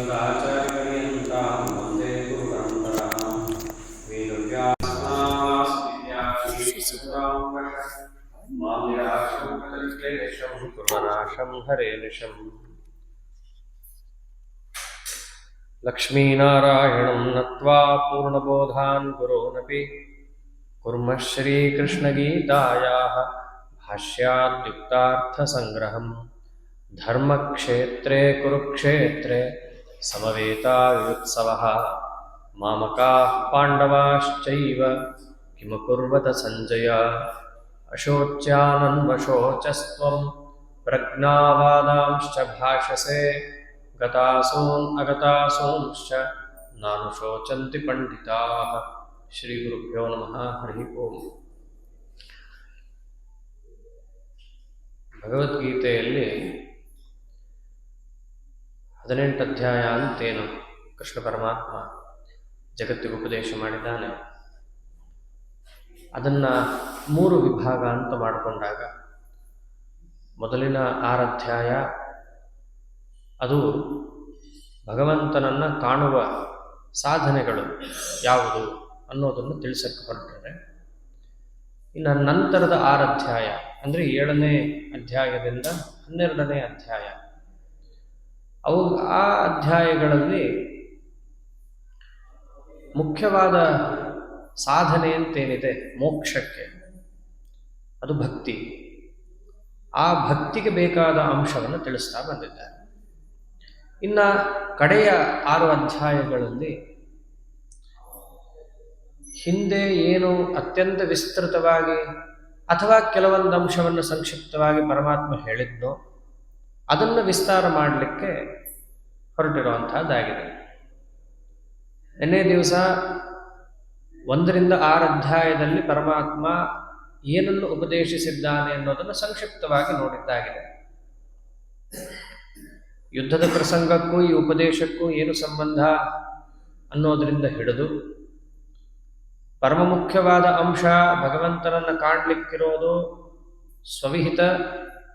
अस्मदाचार्यपर्यन्तां वन्दे गुरुपरम्परां वेदव्यासनां कुर्वनाशं हरेनिशम् लक्ष्मीनारायणं नत्वा पूर्णबोधान् गुरोनपि कुर्मः श्रीकृष्णगीतायाः भाष्याद्युक्तार्थसङ्ग्रहम् धर्मक्षेत्रे कुरुक्षेत्रे समवेतायुत्सवः मामकाः पाण्डवाश्चैव किमकुर्वत सञ्जय अशोच्यानन्वशोचस्त्वं प्रज्ञावादांश्च भाषसे गतासून् अगतासूंश्च नानुशोचन्ति पण्डिताः। श्रीगुरुभ्यो नमः। हरि ओम्। ಭಗವದ್ಗೀತೆಯಲ್ಲಿ 18 ಅಧ್ಯಾಯ ಅಂತೇನು ಕೃಷ್ಣ ಪರಮಾತ್ಮ ಜಗತ್ತಿಗೆ ಉಪದೇಶ ಮಾಡಿದ್ದಾನೆ, ಅದನ್ನು 3 ವಿಭಾಗ ಅಂತ ಮಾಡಿಕೊಂಡಾಗ ಮೊದಲಿನ 6 ಅಧ್ಯಾಯ ಅದು ಭಗವಂತನನ್ನು ಕಾಣುವ ಸಾಧನೆಗಳು ಯಾವುದು ಅನ್ನೋದನ್ನು ತಿಳಿಸಕ್ಕೆ ಹೊರಟಿದೆ. ಇನ್ನು ನಂತರದ 6 ಅಧ್ಯಾಯ ಅಂದರೆ 7ನೇ ಅಧ್ಯಾಯದಿಂದ 12ನೇ ಅಧ್ಯಾಯ, ಆ ಅಧ್ಯಾಯಗಳಲ್ಲಿ ಮುಖ್ಯವಾದ ಸಾಧನೆ ಅಂತೇನಿದೆ ಮೋಕ್ಷಕ್ಕೆ, ಅದು ಭಕ್ತಿ. ಆ ಭಕ್ತಿಗೆ ಬೇಕಾದ ಅಂಶವನ್ನು ತಿಳಿಸ್ತಾ ಬಂದಿದ್ದಾರೆ. ಇನ್ನು ಕಡೆಯ 6 ಅಧ್ಯಾಯಗಳಲ್ಲಿ ಹಿಂದೆ ಏನು ಅತ್ಯಂತ ವಿಸ್ತೃತವಾಗಿ ಅಥವಾ ಕೆಲವೊಂದು ಅಂಶವನ್ನು ಸಂಕ್ಷಿಪ್ತವಾಗಿ ಪರಮಾತ್ಮ ಹೇಳಿದ್ನೋ ಅದನ್ನು ವಿಸ್ತಾರ ಮಾಡಲಿಕ್ಕೆ ಹೊರಟಿರುವಂತಹದ್ದಾಗಿದೆ. ನಿನ್ನೆ ದಿವಸ 1 ರಿಂದ 6 ಅಧ್ಯಾಯದಲ್ಲಿ ಪರಮಾತ್ಮ ಏನನ್ನು ಉಪದೇಶಿಸಿದ್ದಾನೆ ಅನ್ನೋದನ್ನು ಸಂಕ್ಷಿಪ್ತವಾಗಿ ನೋಡಿದ್ದಾಗಿದೆ. ಯುದ್ಧದ ಪ್ರಸಂಗಕ್ಕೂ ಈ ಉಪದೇಶಕ್ಕೂ ಏನು ಸಂಬಂಧ ಅನ್ನೋದರಿಂದ ಹಿಡಿದು ಪರಮ ಮುಖ್ಯವಾದ ಅಂಶ ಭಗವಂತನನ್ನು ಕಾಣಲಿಕ್ಕಿರೋದು ಸ್ವವಿಹಿತ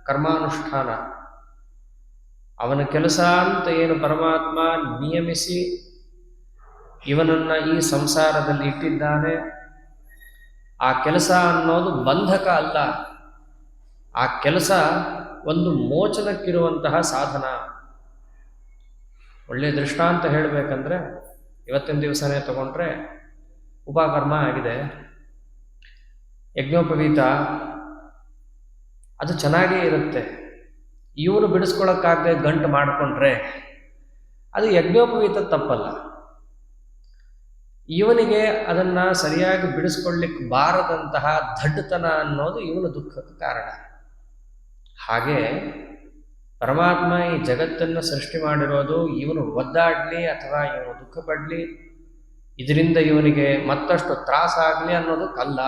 ಕರ್ಮಾನುಷ್ಠಾನ. ಅವನ ಕೆಲಸ ಅಂತ ಏನು ಪರಮಾತ್ಮ ನಿಯಮಿಸಿ ಇವನನ್ನು ಈ ಸಂಸಾರದಲ್ಲಿ ಇಟ್ಟಿದ್ದಾನೆ, ಆ ಕೆಲಸ ಅನ್ನೋದು ಬಂಧಕ ಅಲ್ಲ, ಆ ಕೆಲಸ ಒಂದು ಮೋಚನಕ್ಕಿರುವಂತಹ ಸಾಧನ. ಒಳ್ಳೆಯ ದೃಷ್ಟಾಂತ ಹೇಳಬೇಕಂದ್ರೆ ಇವತ್ತಿನ ದಿವಸನೇ ತಗೊಂಡ್ರೆ ಉಪಕರ್ಮ ಆಗಿದೆ, ಯಜ್ಞೋಪವೀತ ಅದು ಚೆನ್ನಾಗೇ ಇರುತ್ತೆ. ಇವನು ಬಿಡಿಸ್ಕೊಳಕ್ಕಾಗದೆ ಗಂಟು ಮಾಡಿಕೊಂಡ್ರೆ ಅದು ಯಜ್ಞೋಪವೀತ ತಪ್ಪಲ್ಲ. ಇವನಿಗೆ ಅದನ್ನು ಸರಿಯಾಗಿ ಬಿಡಿಸ್ಕೊಳ್ಳಿಕ್ಕೆ ಬಾರದಂತಹ ದಡ್ಡತನ ಅನ್ನೋದು ಇವನ ದುಃಖಕ್ಕೆ ಕಾರಣ. ಹಾಗೆ ಪರಮಾತ್ಮ ಈ ಜಗತ್ತನ್ನು ಸೃಷ್ಟಿ ಮಾಡಿರೋದು ಇವನು ಒದ್ದಾಡಲಿ ಅಥವಾ ಇವನು ದುಃಖ ಪಡಲಿ, ಇದರಿಂದ ಇವನಿಗೆ ಮತ್ತಷ್ಟು ತ್ರಾಸಾಗಲಿ ಅನ್ನೋದಕ್ಕಲ್ಲ.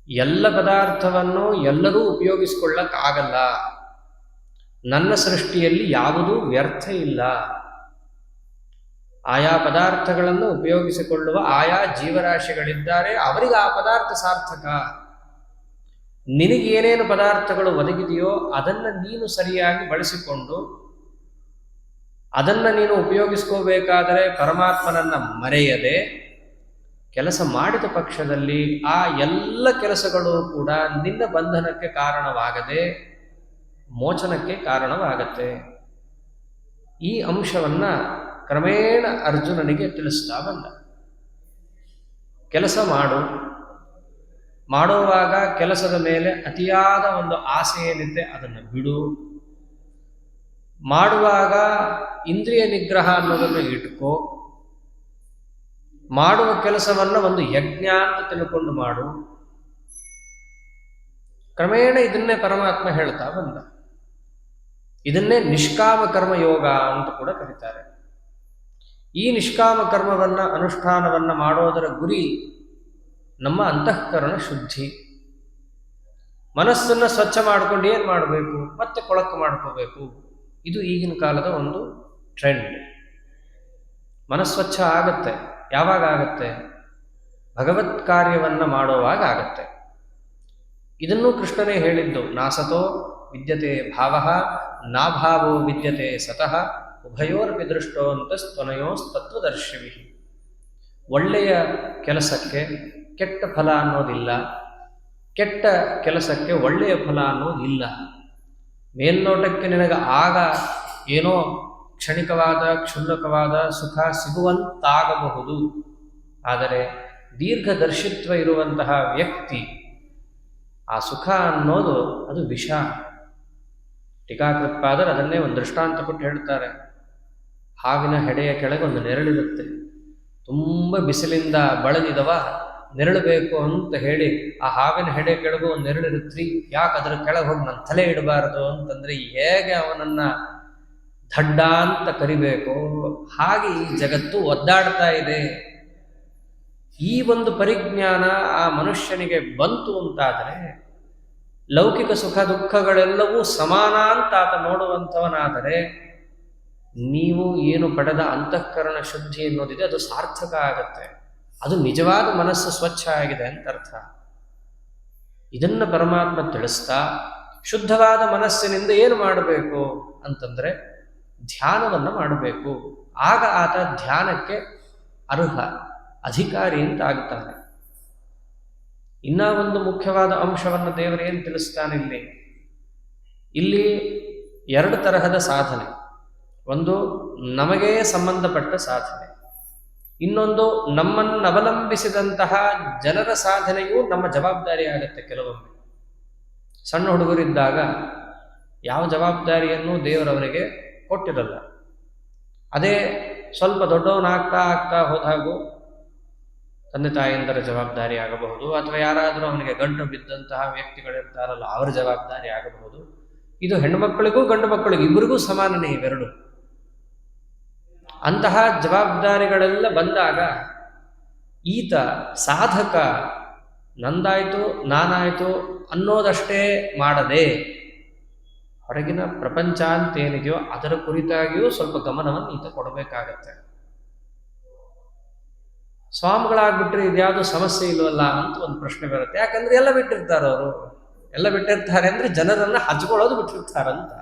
ಎಲ್ಲ ಪದಾರ್ಥವನ್ನು ಎಲ್ಲರೂ ಉಪಯೋಗಿಸ್ಕೊಳ್ಳಕ್ಕಾಗಲ್ಲ. ನನ್ನ ಸೃಷ್ಟಿಯಲ್ಲಿ ಯಾವುದೂ ವ್ಯರ್ಥ ಇಲ್ಲ. ಆಯಾ ಪದಾರ್ಥಗಳನ್ನು ಉಪಯೋಗಿಸಿಕೊಳ್ಳುವ ಆಯಾ ಜೀವರಾಶಿಗಳಿದ್ದಾರೆ, ಅವರಿಗೆ ಆ ಪದಾರ್ಥ ಸಾರ್ಥಕ. ನಿನಗೇನೇನು ಪದಾರ್ಥಗಳು ಒದಗಿದೆಯೋ ಅದನ್ನು ನೀನು ಸರಿಯಾಗಿ ಬಳಸಿಕೊಂಡು ಅದನ್ನು ನೀನು ಉಪಯೋಗಿಸ್ಕೋಬೇಕಾದರೆ ಪರಮಾತ್ಮನನ್ನು ಮರೆಯದೆ ಕೆಲಸ ಮಾಡಿದ ಪಕ್ಷದಲ್ಲಿ ಆ ಎಲ್ಲ ಕೆಲಸಗಳು ಕೂಡ ನಿನ್ನ ಬಂಧನಕ್ಕೆ ಕಾರಣವಾಗದೆ ಮೋಚನಕ್ಕೆ ಕಾರಣವಾಗತ್ತೆ. ಈ ಅಂಶವನ್ನು ಕ್ರಮೇಣ ಅರ್ಜುನನಿಗೆ ತಿಳಿಸ್ತಾ ಬಂದ. ಕೆಲಸ ಮಾಡುವಾಗ ಕೆಲಸದ ಮೇಲೆ ಅತಿಯಾದ ಒಂದು ಆಸೆ ಏನಿದೆ ಅದನ್ನು ಬಿಡು. ಮಾಡುವಾಗ ಇಂದ್ರಿಯ ನಿಗ್ರಹ ಅನ್ನೋದನ್ನು ಇಟ್ಕೋ. ಮಾಡುವ ಕೆಲಸವನ್ನು ಒಂದು ಯಜ್ಞ ಅಂತ ತಿಳ್ಕೊಂಡು ಮಾಡು. ಕ್ರಮೇಣ ಇದನ್ನೇ ಪರಮಾತ್ಮ ಹೇಳ್ತಾ ಬಂದ. ಇದನ್ನೇ ನಿಷ್ಕಾಮ ಕರ್ಮ ಯೋಗ ಅಂತ ಕೂಡ ಕರೀತಾರೆ. ಈ ನಿಷ್ಕಾಮ ಕರ್ಮವನ್ನು ಅನುಷ್ಠಾನವನ್ನು ಮಾಡೋದರ ಗುರಿ ನಮ್ಮ ಅಂತಃಕರಣ ಶುದ್ಧಿ. ಮನಸ್ಸನ್ನು ಸ್ವಚ್ಛ ಮಾಡ್ಕೊಂಡು ಏನು ಮಾಡಬೇಕು, ಮತ್ತೆ ಕೊಳಕು ಮಾಡ್ಕೋಬೇಕು. ಇದು ಈಗಿನ ಕಾಲದ ಒಂದು ಟ್ರೆಂಡ್. ಮನಸ್ವಚ್ಛ ಆಗತ್ತೆ. ಯಾವಾಗ ಆಗತ್ತೆ? ಭಗವತ್ ಕಾರ್ಯವನ್ನು ಮಾಡೋವಾಗ ಆಗತ್ತೆ. ಇದನ್ನು ಕೃಷ್ಣನೇ ಹೇಳಿದ್ದು, ನಾಸತೋ ವಿದ್ಯತೆ ಭಾವಃ ನಾಭಾವೋ ವಿದ್ಯತೆ ಸತಃ ಉಭಯೋರ್ಪಿ ದೃಷ್ಟೋಂತಸ್ತನಯೋಸ್ತತ್ವದರ್ಶಿವಿ. ಒಳ್ಳೆಯ ಕೆಲಸಕ್ಕೆ ಕೆಟ್ಟ ಫಲ ಅನ್ನೋದಿಲ್ಲ, ಕೆಟ್ಟ ಕೆಲಸಕ್ಕೆ ಒಳ್ಳೆಯ ಫಲ ಅನ್ನೋದಿಲ್ಲ. ಮೇಲ್ನೋಟಕ್ಕೆ ನಿನಗೆ ಆಗ ಏನೋ ಕ್ಷಣಿಕವಾದ ಕ್ಷುಲ್ಲಕವಾದ ಸುಖ ಸಿಗುವಂತಾಗಬಹುದು, ಆದರೆ ದೀರ್ಘದರ್ಶಿತ್ವ ಇರುವಂತಹ ವ್ಯಕ್ತಿ ಆ ಸುಖ ಅನ್ನೋದು ಅದು ವಿಷ. ಟೀಕಾಕೃತ್ಪಾದರು ಅದನ್ನೇ ಒಂದು ದೃಷ್ಟಾಂತ ಕೊಟ್ಟು ಹೇಳ್ತಾರೆ. ಹಾವಿನ ಹೆಡೆಯ ಕೆಳಗೆ ಒಂದು ನೆರಳಿರುತ್ತೆ, ತುಂಬ ಬಿಸಿಲಿಂದ ಬಳಲಿದವ ನೆರಳು ಬೇಕು ಅಂತ ಹೇಳಿ ಆ ಹಾವಿನ ಹೆಡೆ ಕೆಳಗೂ ಒಂದು ನೆರಳಿರುತ್ತಿ, ಯಾಕೆ ಅದರ ಕೆಳಗೆ ಹೋಗಿ ನನ್ನ ತಲೆ ಇಡಬಾರದು ಅಂತಂದ್ರೆ ಹೇಗೆ ಅವನನ್ನ ದಡ್ಡ ಅಂತ ಕರಿಬೇಕು, ಹಾಗೆ ಈ ಜಗತ್ತು ಒದ್ದಾಡ್ತಾ ಇದೆ. ಈ ಒಂದು ಪರಿಜ್ಞಾನ ಆ ಮನುಷ್ಯನಿಗೆ ಬಂತು ಅಂತಾದರೆ ಲೌಕಿಕ ಸುಖ ದುಃಖಗಳೆಲ್ಲವೂ ಸಮಾನ ಅಂತ ಆತ ನೋಡುವಂಥವನಾದರೆ ನೀವು ಏನು ಪಡೆದ ಅಂತಃಕರಣ ಶುದ್ಧಿ ಅನ್ನೋದಿದೆ ಅದು ಸಾರ್ಥಕ ಆಗತ್ತೆ. ಅದು ನಿಜವಾದ ಮನಸ್ಸು ಸ್ವಚ್ಛ ಆಗಿದೆ ಅಂತ ಅರ್ಥ. ಇದನ್ನು ಪರಮಾತ್ಮ ತಿಳಿಸ್ತಾ ಶುದ್ಧವಾದ ಮನಸ್ಸಿನಿಂದ ಏನು ಮಾಡಬೇಕು ಅಂತಂದ್ರೆ ಧ್ಯಾನವನ್ನು ಮಾಡಬೇಕು. ಆಗ ಆತ ಧ್ಯಾನಕ್ಕೆ ಅರ್ಹ ಅಧಿಕಾರಿ ಅಂತ ಆಗ್ತಾನೆ. ಇನ್ನ ಒಂದು ಮುಖ್ಯವಾದ ಅಂಶವನ್ನು ದೇವರು ಏನು ತಿಳಿಸ್ತಾನೆ ಇಲ್ಲಿ ಎರಡು ತರಹದ ಸಾಧನೆ. ಒಂದು ನಮಗೇ ಸಂಬಂಧಪಟ್ಟ ಸಾಧನೆ, ಇನ್ನೊಂದು ನಮ್ಮನ್ನು ಅವಲಂಬಿಸಿದಂತಹ ಜನರ ಸಾಧನೆಯೂ ನಮ್ಮ ಜವಾಬ್ದಾರಿ ಆಗುತ್ತೆ. ಕೆಲವೊಮ್ಮೆ ಸಣ್ಣ ಹುಡುಗರಿದ್ದಾಗ ಯಾವ ಜವಾಬ್ದಾರಿಯನ್ನು ದೇವರವರಿಗೆ ಕೊಟ್ಟಿರಲ್ಲ. ಅದೇ ಸ್ವಲ್ಪ ದೊಡ್ಡವನಾಗ್ತಾ ಆಗ್ತಾ ಹೋದಾಗೂ ತಂದೆ ತಾಯಿಯಂದರ ಜವಾಬ್ದಾರಿ ಆಗಬಹುದು, ಅಥವಾ ಯಾರಾದರೂ ಅವನಿಗೆ ಗಂಟು ಬಿದ್ದಂತಹ ವ್ಯಕ್ತಿಗಳಿರ್ತಾರಲ್ಲ ಅವರ ಜವಾಬ್ದಾರಿ ಆಗಬಹುದು. ಇದು ಹೆಣ್ಣುಮಕ್ಕಳಿಗೂ ಗಂಡು ಮಕ್ಕಳಿಗೂ ಇಬ್ಬರಿಗೂ ಸಮಾನನೇ ಇವೆರಡು. ಅಂತಹ ಜವಾಬ್ದಾರಿಗಳೆಲ್ಲ ಬಂದಾಗ ಈತ ಸಾಧಕ ನಂದಾಯ್ತು ನಾನಾಯ್ತು ಅನ್ನೋದಷ್ಟೇ ಮಾಡದೆ ಹೊರಗಿನ ಪ್ರಪಂಚ ಅಂತೇನಿದೆಯೋ ಅದರ ಕುರಿತಾಗಿಯೂ ಸ್ವಲ್ಪ ಗಮನವನ್ನು ಈತ ಕೊಡಬೇಕಾಗತ್ತೆ. ಸ್ವಾಮಿಗಳಾಗ್ಬಿಟ್ರೆ ಇದ್ಯಾವುದು ಸಮಸ್ಯೆ ಇಲ್ವಲ್ಲ ಅಂತ ಒಂದು ಪ್ರಶ್ನೆ ಬರುತ್ತೆ. ಯಾಕಂದ್ರೆ ಎಲ್ಲ ಬಿಟ್ಟಿರ್ತಾರೆ, ಅವರು ಎಲ್ಲ ಬಿಟ್ಟಿರ್ತಾರೆ ಅಂದ್ರೆ ಜನರನ್ನ ಹಚ್ಕೊಳ್ಳೋದು ಬಿಟ್ಟಿರ್ತಾರಂತ.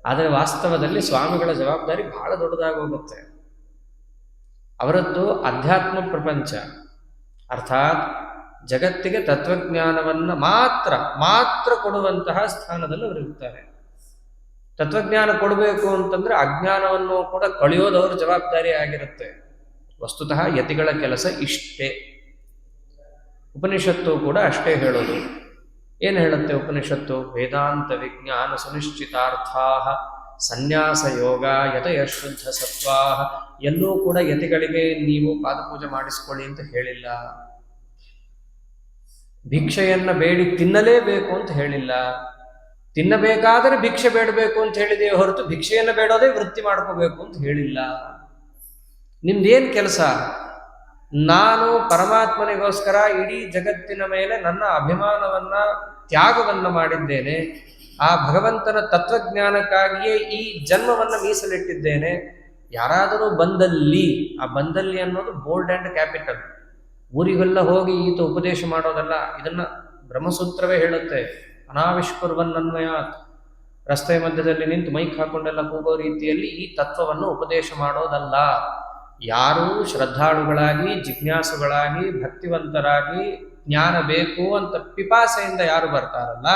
ಆದರೆ ವಾಸ್ತವದಲ್ಲಿ ಸ್ವಾಮಿಗಳ ಜವಾಬ್ದಾರಿ ಬಹಳ ದೊಡ್ಡದಾಗೋಗುತ್ತೆ. ಅವರದ್ದು ಅಧ್ಯಾತ್ಮ ಪ್ರಪಂಚ, ಅರ್ಥಾತ್ ಜಗತ್ತಿಗೆ ತತ್ವಜ್ಞಾನವನ್ನು ಮಾತ್ರ ಕೊಡುವಂತಹ ಸ್ಥಾನದಲ್ಲಿ ಅವರಿರ್ತಾರೆ. ತತ್ವಜ್ಞಾನ ಕೊಡಬೇಕು ಅಂತಂದ್ರೆ ಅಜ್ಞಾನವನ್ನು ಕೂಡ ಕಳೆಯೋದವ್ರ ಜವಾಬ್ದಾರಿ ಆಗಿರುತ್ತೆ. ವಸ್ತುತಃ ಯತಿಗಳ ಕೆಲಸ ಇಷ್ಟೇ. ಉಪನಿಷತ್ತು ಕೂಡ ಅಷ್ಟೇ ಹೇಳೋದು. ಏನು ಹೇಳುತ್ತೆ ಉಪನಿಷತ್ತು? ವೇದಾಂತ ವಿಜ್ಞಾನ ಸುನಿಶ್ಚಿತಾರ್ಥಾ ಸನ್ಯಾಸ ಯೋಗ ಯತಯ ಶುದ್ಧ ಸತ್ವಾ. ಎಲ್ಲೂ ಕೂಡ ಯತಿಗಳಿಗೆ ನೀವು ಪಾದಪೂಜೆ ಮಾಡಿಸ್ಕೊಳ್ಳಿ ಅಂತ ಹೇಳಿಲ್ಲ. ಭಿಕ್ಷೆಯನ್ನ ಬೇಡಿ ತಿನ್ನಲೇಬೇಕು ಅಂತ ಹೇಳಿಲ್ಲ. ತಿನ್ನಬೇಕಾದರೆ ಭಿಕ್ಷೆ ಬೇಡಬೇಕು ಅಂತ ಹೇಳಿದೆಯೇ ಹೊರತು ಭಿಕ್ಷೆಯನ್ನ ಬೇಡೋದೇ ವೃತ್ತಿ ಮಾಡ್ಕೋಬೇಕು ಅಂತ ಹೇಳಿಲ್ಲ. ನಿಮ್ದೇನು ಕೆಲಸ? ನಾನು ಪರಮಾತ್ಮನಿಗೋಸ್ಕರ ಇಡೀ ಜಗತ್ತಿನ ಮೇಲೆ ನನ್ನ ಅಭಿಮಾನವನ್ನ ತ್ಯಾಗವನ್ನ ಮಾಡಿದ್ದೇನೆ. ಆ ಭಗವಂತನ ತತ್ವಜ್ಞಾನಕ್ಕಾಗಿಯೇ ಈ ಜನ್ಮವನ್ನು ಮೀಸಲಿಟ್ಟಿದ್ದೇನೆ. ಯಾರಾದರೂ ಬಂದಲ್ಲಿ, ಆ ಬಂದಲ್ಲಿ ಅನ್ನೋದು ಬೋಲ್ಡ್ ಆ್ಯಂಡ್ ಕ್ಯಾಪಿಟಲ್. ಊರಿಗೆಲ್ಲ ಹೋಗಿ ಈತ ಉಪದೇಶ ಮಾಡೋದಲ್ಲ. ಇದನ್ನ ಬ್ರಹ್ಮಸೂತ್ರವೇ ಹೇಳುತ್ತೆ. ಅನಾವಿಷ್ಕುರ್ವನ್ನನ್ವಯಾತ್. ರಸ್ತೆ ಮಧ್ಯದಲ್ಲಿ ನಿಂತು ಮೈಕ್ ಹಾಕೊಂಡೆಲ್ಲ ಕೂಗೋ ರೀತಿಯಲ್ಲಿ ಈ ತತ್ವವನ್ನು ಉಪದೇಶ ಮಾಡೋದಲ್ಲ. ಯಾರು ಶ್ರದ್ಧಾಳುಗಳಾಗಿ ಜಿಜ್ಞಾಸುಗಳಾಗಿ ಭಕ್ತಿವಂತರಾಗಿ ಜ್ಞಾನ ಬೇಕು ಅಂತ ಪಿಪಾಸೆಯಿಂದ ಯಾರು ಬರ್ತಾರಲ್ಲ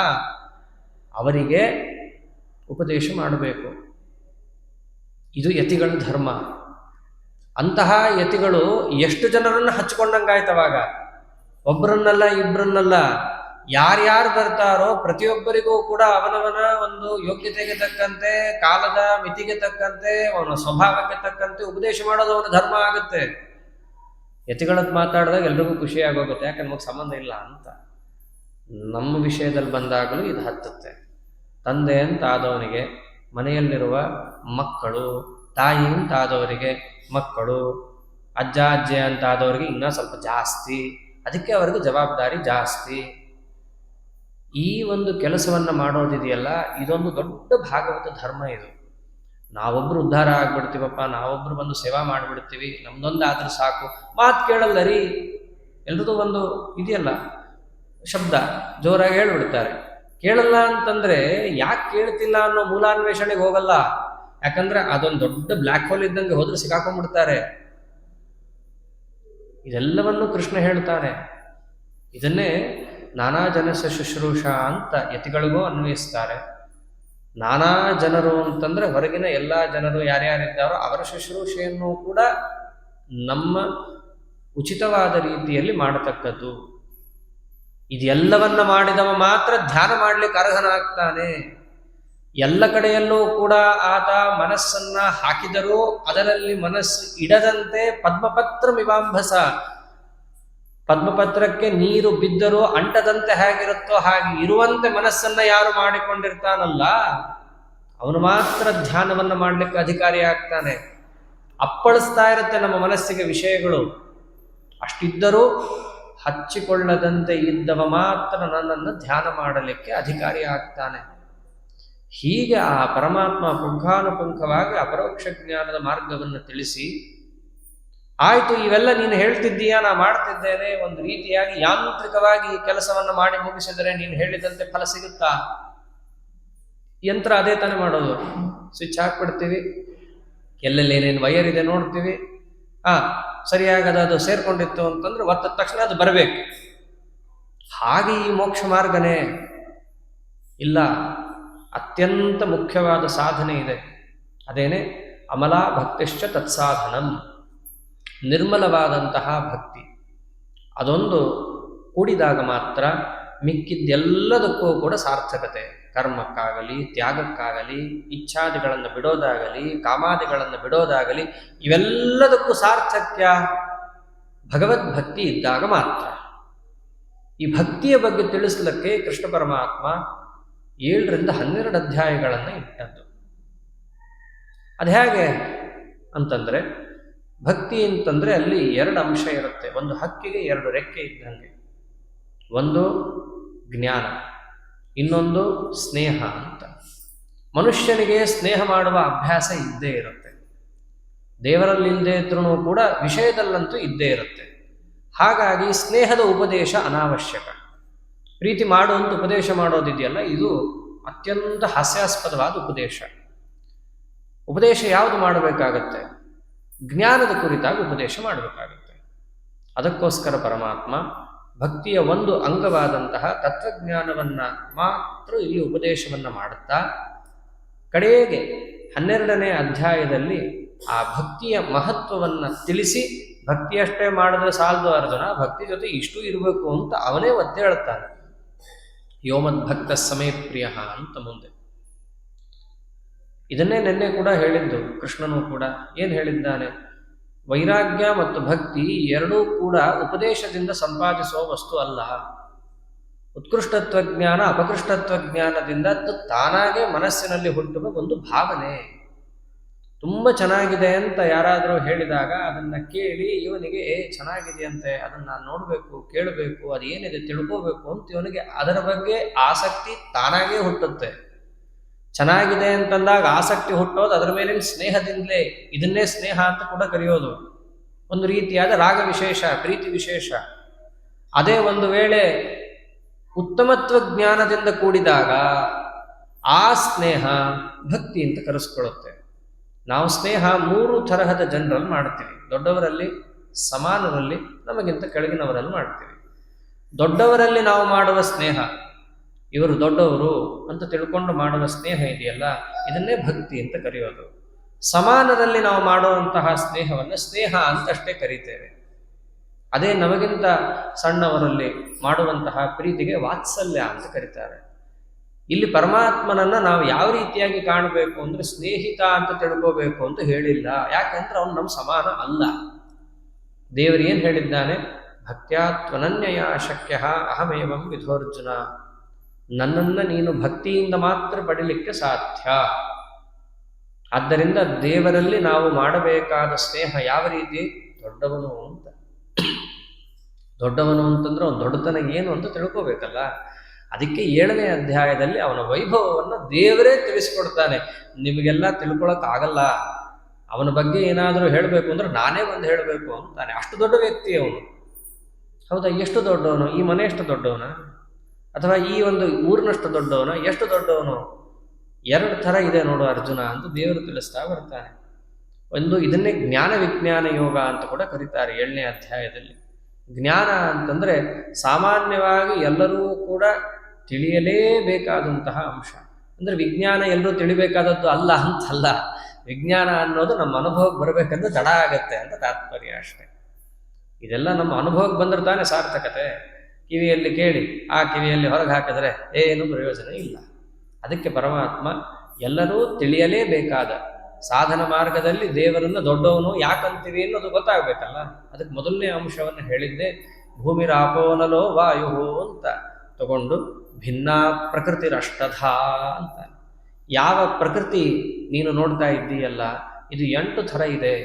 ಅವರಿಗೆ ಉಪದೇಶ ಮಾಡಬೇಕು. ಇದು ಯತಿಗಳ ಧರ್ಮ. ಅಂತಹ ಯತಿಗಳು ಎಷ್ಟು ಜನರನ್ನು ಹಚ್ಕೊಂಡಂಗಾಯ್ತವಾಗ. ಒಬ್ಬರನ್ನಲ್ಲ ಇಬ್ಬರನ್ನಲ್ಲ, ಯಾರ್ಯಾರು ಬರ್ತಾರೋ ಪ್ರತಿಯೊಬ್ಬರಿಗೂ ಕೂಡ ಅವನವನ ಒಂದು ಯೋಗ್ಯತೆಗೆ ತಕ್ಕಂತೆ, ಕಾಲದ ಮಿತಿಗೆ ತಕ್ಕಂತೆ, ಅವನ ಸ್ವಭಾವಕ್ಕೆ ತಕ್ಕಂತೆ ಉಪದೇಶ ಮಾಡೋದು ಅವನ ಧರ್ಮ ಆಗುತ್ತೆ. ಯತಿಗಳದ್ದು ಮಾತಾಡಿದಾಗ ಎಲ್ರಿಗೂ ಖುಷಿ ಆಗೋಗುತ್ತೆ, ಯಾಕೆ ನಮಗೆ ಸಂಬಂಧ ಇಲ್ಲ ಅಂತ. ನಮ್ಮ ವಿಷಯದಲ್ಲಿ ಬಂದಾಗಲೂ ಇದು ಹತ್ತುತ್ತೆ. ತಂದೆ ಅಂತ ಆದವನಿಗೆ ಮನೆಯಲ್ಲಿರುವ ಮಕ್ಕಳು, ತಾಯಿ ಅಂತ ಆದವರಿಗೆ ಮಕ್ಕಳು, ಅಜ್ಜ ಅಜ್ಜೆ ಅಂತ ಆದವರಿಗೆ ಇನ್ನೂ ಸ್ವಲ್ಪ ಜಾಸ್ತಿ. ಅದಕ್ಕೆ ಅವರಿಗೆ ಜವಾಬ್ದಾರಿ ಜಾಸ್ತಿ. ಈ ಒಂದು ಕೆಲಸವನ್ನು ಮಾಡೋದಿದೆಯಲ್ಲ, ಇದೊಂದು ದೊಡ್ಡ ಭಾಗವತ ಧರ್ಮ. ಇದು ನಾವೊಬ್ರು ಉದ್ಧಾರ ಆಗ್ಬಿಡ್ತೀವಪ್ಪ, ನಾವೊಬ್ರು ಬಂದು ಸೇವಾ ಮಾಡಿಬಿಡ್ತೀವಿ, ನಮ್ದೊಂದಾದ್ರೂ ಸಾಕು, ಮಾತು ಕೇಳಲ್ಲ ರೀ. ಎಲ್ರದ್ದು ಒಂದು ಇದೆಯಲ್ಲ ಶಬ್ದ, ಜೋರಾಗಿ ಹೇಳ್ಬಿಡ್ತಾರೆ. ಕೇಳಲ್ಲ ಅಂತಂದ್ರೆ ಯಾಕೆ ಕೇಳ್ತಿಲ್ಲ ಅನ್ನೋ ಮೂಲಾನ್ವೇಷಣೆಗೆ ಹೋಗಲ್ಲ. ಯಾಕಂದ್ರೆ ಅದೊಂದು ದೊಡ್ಡ ಬ್ಲ್ಯಾಕ್ ಹೋಲ್ ಇದ್ದಂಗೆ ಹೋದ್ರೆ ಸಿಕ್ಕಾಕೊಂಡ್ಬಿಡ್ತಾರೆ. ಇದೆಲ್ಲವನ್ನು ಕೃಷ್ಣ ಹೇಳ್ತಾನೆ. ಇದನ್ನೇ ನಾನಾ ಜನಸ ಶುಶ್ರೂಷಾ ಅಂತ ಯತಿಗಳಿಗೂ ಅನ್ವಯಿಸ್ತಾರೆ. ನಾನಾ ಜನರು ಅಂತಂದ್ರೆ ಹೊರಗಿನ ಎಲ್ಲ ಜನರು ಯಾರ್ಯಾರಿದ್ದಾರೋ ಅವರ ಶುಶ್ರೂಷೆಯನ್ನು ಕೂಡ ನಮ್ಮ ಉಚಿತವಾದ ರೀತಿಯಲ್ಲಿ ಮಾಡತಕ್ಕದ್ದು. ಇದೆಲ್ಲವನ್ನ ಮಾಡಿದವ ಮಾತ್ರ ಧ್ಯಾನ ಮಾಡ್ಲಿಕ್ಕೆ ಅರ್ಹನಾಗ್ತಾನೆ. ಎಲ್ಲ ಕಡೆಯಲ್ಲೂ ಕೂಡ ಆತ ಮನಸ್ಸನ್ನ ಹಾಕಿದರೂ ಅದರಲ್ಲಿ ಮನಸ್ಸು ಇಡದಂತೆ ಪದ್ಮಪತ್ರ ಮಿವಾಂಭಸ, ಪದ್ಮಪತ್ರಕ್ಕೆ ನೀರು ಬಿದ್ದರೂ ಅಂಟದಂತೆ ಹೇಗಿರುತ್ತೋ ಹಾಗೆ ಇರುವಂತೆ ಮನಸ್ಸನ್ನ ಯಾರು ಮಾಡಿಕೊಂಡಿರ್ತಾನಲ್ಲ ಅವನು ಮಾತ್ರ ಧ್ಯಾನವನ್ನು ಮಾಡಲಿಕ್ಕೆ ಅಧಿಕಾರಿ ಆಗ್ತಾನೆ. ಅಪ್ಪಳಿಸ್ತಾ ಇರುತ್ತೆ ನಮ್ಮ ಮನಸ್ಸಿಗೆ ವಿಷಯಗಳು, ಅಷ್ಟಿದ್ದರೂ ಹಚ್ಚಿಕೊಳ್ಳದಂತೆ ಇದ್ದವ ಮಾತ್ರ ನನ್ನನ್ನು ಧ್ಯಾನ ಮಾಡಲಿಕ್ಕೆ ಅಧಿಕಾರಿ ಆಗ್ತಾನೆ. ಹೀಗೆ ಆ ಪರಮಾತ್ಮ ಪುಂಖಾನುಪುಂಖವಾಗಿ ಅಪರೋಕ್ಷ ಜ್ಞಾನದ ಮಾರ್ಗವನ್ನು ತಿಳಿಸಿ, ಆಯಿತು ಇವೆಲ್ಲ ನೀನು ಹೇಳ್ತಿದ್ದೀಯಾ, ನಾ ಮಾಡ್ತಿದ್ದೇನೆ, ಒಂದು ರೀತಿಯಾಗಿ ಯಾಂತ್ರಿಕವಾಗಿ ಈ ಕೆಲಸವನ್ನು ಮಾಡಿ ಮುಗಿಸಿದರೆ ನೀನು ಹೇಳಿದಂತೆ ಫಲ ಸಿಗುತ್ತಾ? ಯಂತ್ರ ಅದೇ ತಾನೇ ಮಾಡೋದು. ಸ್ವಿಚ್ ಹಾಕ್ಬಿಡ್ತೀವಿ, ಎಲ್ಲೆಲ್ಲಿ ಏನೇನು ವೈರ್ ಇದೆ ನೋಡ್ತೀವಿ, ಸರಿಯಾಗಿ ಅದು ಸೇರ್ಕೊಂಡಿತ್ತು ಅಂತಂದ್ರೆ ಒತ್ತ ತಕ್ಷಣ ಅದು ಬರಬೇಕು. ಹಾಗೆ ಈ ಮೋಕ್ಷ ಮಾರ್ಗನೇ ಇಲ್ಲ, ಅತ್ಯಂತ ಮುಖ್ಯವಾದ ಸಾಧನೆ ಇದೆ. ಅದೇನೆ ಅಮಲಾ ಭಕ್ತಿಶ್ಚ ತತ್ಸಾಧನಂ, ನಿರ್ಮಲವಾದಂತಹ ಭಕ್ತಿ. ಅದೊಂದು ಕೂಡಿದಾಗ ಮಾತ್ರ ಮಿಕ್ಕಿದ್ದೆಲ್ಲದಕ್ಕೂ ಕೂಡ ಸಾರ್ಥಕತೆ. ಕರ್ಮಕ್ಕಾಗಲಿ, ತ್ಯಾಗಕ್ಕಾಗಲಿ, ಇಚ್ಛಾದಿಗಳನ್ನು ಬಿಡೋದಾಗಲಿ, ಕಾಮಾದಿಗಳನ್ನು ಬಿಡೋದಾಗಲಿ, ಇವೆಲ್ಲದಕ್ಕೂ ಸಾರ್ಥಕ್ಯ ಭಗವದ್ಭಕ್ತಿ ಇದ್ದಾಗ ಮಾತ್ರ. ಈ ಭಕ್ತಿಯ ಬಗ್ಗೆ ತಿಳಿಸಲಿಕ್ಕೆ ಕೃಷ್ಣ ಪರಮಾತ್ಮ 7ರಿಂದ 12 ಅಧ್ಯಾಯಗಳನ್ನು ಇಟ್ಟದ್ದು. ಅದು ಹೇಗೆ ಅಂತಂದರೆ, ಭಕ್ತಿ ಅಂತಂದರೆ ಅಲ್ಲಿ 2 ಅಂಶ ಇರುತ್ತೆ. ಒಂದು ಹಕ್ಕಿಗೆ 2 ರೆಕ್ಕೆ ಇದ್ದಂಗೆ, ಒಂದು ಜ್ಞಾನ, ಇನ್ನೊಂದು ಸ್ನೇಹ ಅಂತ. ಮನುಷ್ಯನಿಗೆ ಸ್ನೇಹ ಮಾಡುವ ಅಭ್ಯಾಸ ಇದ್ದೇ ಇರುತ್ತೆ. ದೇವರಲ್ಲಿ ಇಲ್ಲದೆ ಇದ್ರೂ ಕೂಡ ವಿಷಯದಲ್ಲಂತೂ ಇದ್ದೇ ಇರುತ್ತೆ. ಹಾಗಾಗಿ ಸ್ನೇಹದ ಉಪದೇಶ ಅನಾವಶ್ಯಕ. ಪ್ರೀತಿ ಮಾಡುವಂಥ ಉಪದೇಶ ಮಾಡೋದಿದೆಯಲ್ಲ, ಇದು ಅತ್ಯಂತ ಹಾಸ್ಯಾಸ್ಪದವಾದ ಉಪದೇಶ. ಉಪದೇಶ ಯಾವುದು ಮಾಡಬೇಕಾಗತ್ತೆ? ಜ್ಞಾನದ ಕುರಿತಾಗಿ ಉಪದೇಶ ಮಾಡಬೇಕಾಗುತ್ತೆ. ಅದಕ್ಕೋಸ್ಕರ ಪರಮಾತ್ಮ ಭಕ್ತಿಯ ಒಂದು ಅಂಗವಾದಂತಹ ತತ್ವಜ್ಞಾನವನ್ನು ಮಾತ್ರ ಇಲ್ಲಿ ಉಪದೇಶವನ್ನು ಮಾಡುತ್ತಾ, ಕಡೆಗೆ 12ನೇ ಅಧ್ಯಾಯದಲ್ಲಿ ಆ ಭಕ್ತಿಯ ಮಹತ್ವವನ್ನು ತಿಳಿಸಿ, ಭಕ್ತಿಯಷ್ಟೇ ಮಾಡಿದ್ರೆ ಸಾಲದು ಅರ್ಜುನ, ಭಕ್ತಿ ಜೊತೆ ಇಷ್ಟು ಇರಬೇಕು ಅಂತ ಅವನೇ ಒತ್ತಿ ಹೇಳ್ತಾನೆ. ಯೋಮದ್ಭಕ್ತ ಸಮಯ ಪ್ರಿಯ ಅಂತ ಮುಂದೆ. ಇದನ್ನೇ ನಿನ್ನೆ ಕೂಡ ಹೇಳಿದ್ದು ಕೃಷ್ಣನೂ ಕೂಡ. ಏನು ಹೇಳಿದ್ದಾನೆ? ವೈರಾಗ್ಯ ಮತ್ತು ಭಕ್ತಿ ಎರಡೂ ಕೂಡ ಉಪದೇಶದಿಂದ ಸಂಪಾದಿಸುವ ವಸ್ತು ಅಲ್ಲ. ಉತ್ಕೃಷ್ಟತ್ವಜ್ಞಾನ ಅಪಕೃಷ್ಟತ್ವಜ್ಞಾನದಿಂದ ತಾನಾಗೇ ಮನಸ್ಸಿನಲ್ಲಿ ಹುಟ್ಟುವ ಒಂದು ಭಾವನೆ. ತುಂಬ ಚೆನ್ನಾಗಿದೆ ಅಂತ ಯಾರಾದರೂ ಹೇಳಿದಾಗ ಅದನ್ನು ಕೇಳಿ ಇವನಿಗೆ ಚೆನ್ನಾಗಿದೆಯಂತೆ, ಅದನ್ನು ನಾನು ನೋಡಬೇಕು, ಕೇಳಬೇಕು, ಅದೇನಿದೆ ತಿಳ್ಕೋಬೇಕು ಅಂತ ಇವನಿಗೆ ಅದರ ಬಗ್ಗೆ ಆಸಕ್ತಿ ತಾನಾಗೇ ಹುಟ್ಟುತ್ತೆ. ಚೆನ್ನಾಗಿದೆ ಅಂತಂದಾಗ ಆಸಕ್ತಿ ಹುಟ್ಟೋದು ಅದರ ಮೇಲಿನ ಸ್ನೇಹದಿಂದಲೇ. ಇದನ್ನೇ ಸ್ನೇಹ ಅಂತ ಕೂಡ ಕರೆಯೋದು. ಒಂದು ರೀತಿಯಾದ ರಾಗ ವಿಶೇಷ, ಪ್ರೀತಿ ವಿಶೇಷ. ಅದೇ ಒಂದು ವೇಳೆ ಉತ್ತಮತ್ವ ಜ್ಞಾನದಿಂದ ಕೂಡಿದಾಗ ಆ ಸ್ನೇಹ ಭಕ್ತಿ ಅಂತ ಕರೆಸ್ಕೊಳ್ಳುತ್ತೆ. ನಾವು ಸ್ನೇಹ 3 ತರಹದ ಜನರಲ್ಲಿ ಮಾಡ್ತೀವಿ. ದೊಡ್ಡವರಲ್ಲಿ, ಸಮಾನರಲ್ಲಿ, ನಮಗಿಂತ ಕೆಳಗಿನವರಲ್ಲಿ ಮಾಡ್ತೀವಿ. ದೊಡ್ಡವರಲ್ಲಿ ನಾವು ಮಾಡುವ ಸ್ನೇಹ, ಇವರು ದೊಡ್ಡವರು ಅಂತ ತಿಳ್ಕೊಂಡು ಮಾಡುವ ಸ್ನೇಹ ಇದೆಯಲ್ಲ, ಇದನ್ನೇ ಭಕ್ತಿ ಅಂತ ಕರೆಯೋದು. ಸಮಾನದಲ್ಲಿ ನಾವು ಮಾಡುವಂತಹ ಸ್ನೇಹವನ್ನು ಸ್ನೇಹ ಅಂತಷ್ಟೇ ಕರೀತೇವೆ. ಅದೇ ನಮಗಿಂತ ಸಣ್ಣವರಲ್ಲಿ ಮಾಡುವಂತಹ ಪ್ರೀತಿಗೆ ವಾತ್ಸಲ್ಯ ಅಂತ ಕರೀತಾರೆ. ಇಲ್ಲಿ ಪರಮಾತ್ಮನನ್ನ ನಾವು ಯಾವ ರೀತಿಯಾಗಿ ಕಾಣಬೇಕು ಅಂದರೆ ಸ್ನೇಹಿತ ಅಂತ ತಿಳ್ಕೋಬೇಕು ಅಂತ ಹೇಳಿಲ್ಲ. ಯಾಕಂದ್ರೆ ಅವನು ನಮ್ಮ ಸಮಾನ ಅಲ್ಲ. ದೇವರು ಏನು ಹೇಳಿದ್ದಾನೆ? ಭಕ್ತ್ಯಾತ್ವನನ್ಯಯ ಶಕ್ಯ ಅಹಮೇವಂ ವಿಧೋರ್ಜುನ. ನನ್ನನ್ನು ನೀನು ಭಕ್ತಿಯಿಂದ ಮಾತ್ರ ಪಡೀಲಿಕ್ಕೆ ಸಾಧ್ಯ. ಆದ್ದರಿಂದ ದೇವರಲ್ಲಿ ನಾವು ಮಾಡಬೇಕಾದ ಸ್ನೇಹ ಯಾವ ರೀತಿ? ದೊಡ್ಡವನು ಅಂತ. ದೊಡ್ಡವನು ಅಂತಂದ್ರೆ ಅವನು ದೊಡ್ಡತನ ಏನು ಅಂತ ತಿಳ್ಕೋಬೇಕಲ್ಲ. ಅದಕ್ಕೆ 7ನೇ ಅಧ್ಯಾಯದಲ್ಲಿ ಅವನ ವೈಭವವನ್ನು ದೇವರೇ ತಿಳಿಸಿಕೊಡ್ತಾನೆ. ನಿಮಗೆಲ್ಲ ತಿಳ್ಕೊಳಕ್ಕಾಗಲ್ಲ, ಅವನ ಬಗ್ಗೆ ಏನಾದರೂ ಹೇಳಬೇಕು ಅಂದ್ರೆ ನಾನೇ ಬಂದು ಹೇಳಬೇಕು ಅಂತಾನೆ. ಅಷ್ಟು ದೊಡ್ಡ ವ್ಯಕ್ತಿ ಅವನು. ಹೌದಾ? ಎಷ್ಟು ದೊಡ್ಡವನು? ಈ ಮನೆ ಎಷ್ಟು ದೊಡ್ಡವನ? ಅಥವಾ ಈ ಒಂದು ಊರಿನಷ್ಟು ದೊಡ್ಡವನ? ಎಷ್ಟು ದೊಡ್ಡವನು? ಎರಡು ಥರ ಇದೆ ನೋಡು ಅರ್ಜುನ ಅಂತ ದೇವರು ತಿಳಿಸ್ತಾ ಬರ್ತಾನೆ. ಒಂದು ಇದನ್ನೇ ಜ್ಞಾನ ವಿಜ್ಞಾನ ಯೋಗ ಅಂತ ಕೂಡ ಕರೀತಾರೆ 7ನೇ ಅಧ್ಯಾಯದಲ್ಲಿ. ಜ್ಞಾನ ಅಂತಂದರೆ ಸಾಮಾನ್ಯವಾಗಿ ಎಲ್ಲರೂ ಕೂಡ ತಿಳಿಯಲೇಬೇಕಾದಂತಹ ಅಂಶ. ಅಂದರೆ ವಿಜ್ಞಾನ ಎಲ್ಲರೂ ತಿಳಿಬೇಕಾದದ್ದು ಅಲ್ಲ ಅಂತಲ್ಲ, ವಿಜ್ಞಾನ ಅನ್ನೋದು ನಮ್ಮ ಅನುಭವಕ್ಕೆ ಬರಬೇಕಂದ್ರೆ ತಡ ಆಗತ್ತೆ ಅಂತ ತಾತ್ಪರ್ಯ ಅಷ್ಟೆ. ಇದೆಲ್ಲ ನಮ್ಮ ಅನುಭವಕ್ಕೆ ಬಂದ್ರೆ ತಾನೇ ಸಾರ್ಥಕತೆ. ಕಿವಿಯಲ್ಲಿ ಕೇಳಿ ಆ ಕಿವಿಯಲ್ಲಿ ಹೊರಗೆ ಹಾಕಿದ್ರೆ ಏನು ಪ್ರಯೋಜನ ಇಲ್ಲ. ಅದಕ್ಕೆ ಪರಮಾತ್ಮ ಎಲ್ಲರೂ ತಿಳಿಯಲೇಬೇಕಾದ ಸಾಧನ ಮಾರ್ಗದಲ್ಲಿ ದೇವರನ್ನು ದೊಡ್ಡವನು ಯಾಕಂತೀವಿ ಅನ್ನೋದು ಗೊತ್ತಾಗಬೇಕಲ್ಲ. ಅದಕ್ಕೆ ಮೊದಲನೇ ಅಂಶವನ್ನು ಹೇಳಿದ್ದೆ, ಭೂಮಿರಾಪೋನಲೋ ವಾಯು ಅಂತ ತಗೊಂಡು ಭಿನ್ನ ಪ್ರಕೃತಿರಷ್ಟಧ ಅಂತ. ಯಾವ ಪ್ರಕೃತಿ ನೀನು ನೋಡ್ತಾ ಇದ್ದೀಯಲ್ಲ, ಇದು 8 ಥರ ಇದೆ.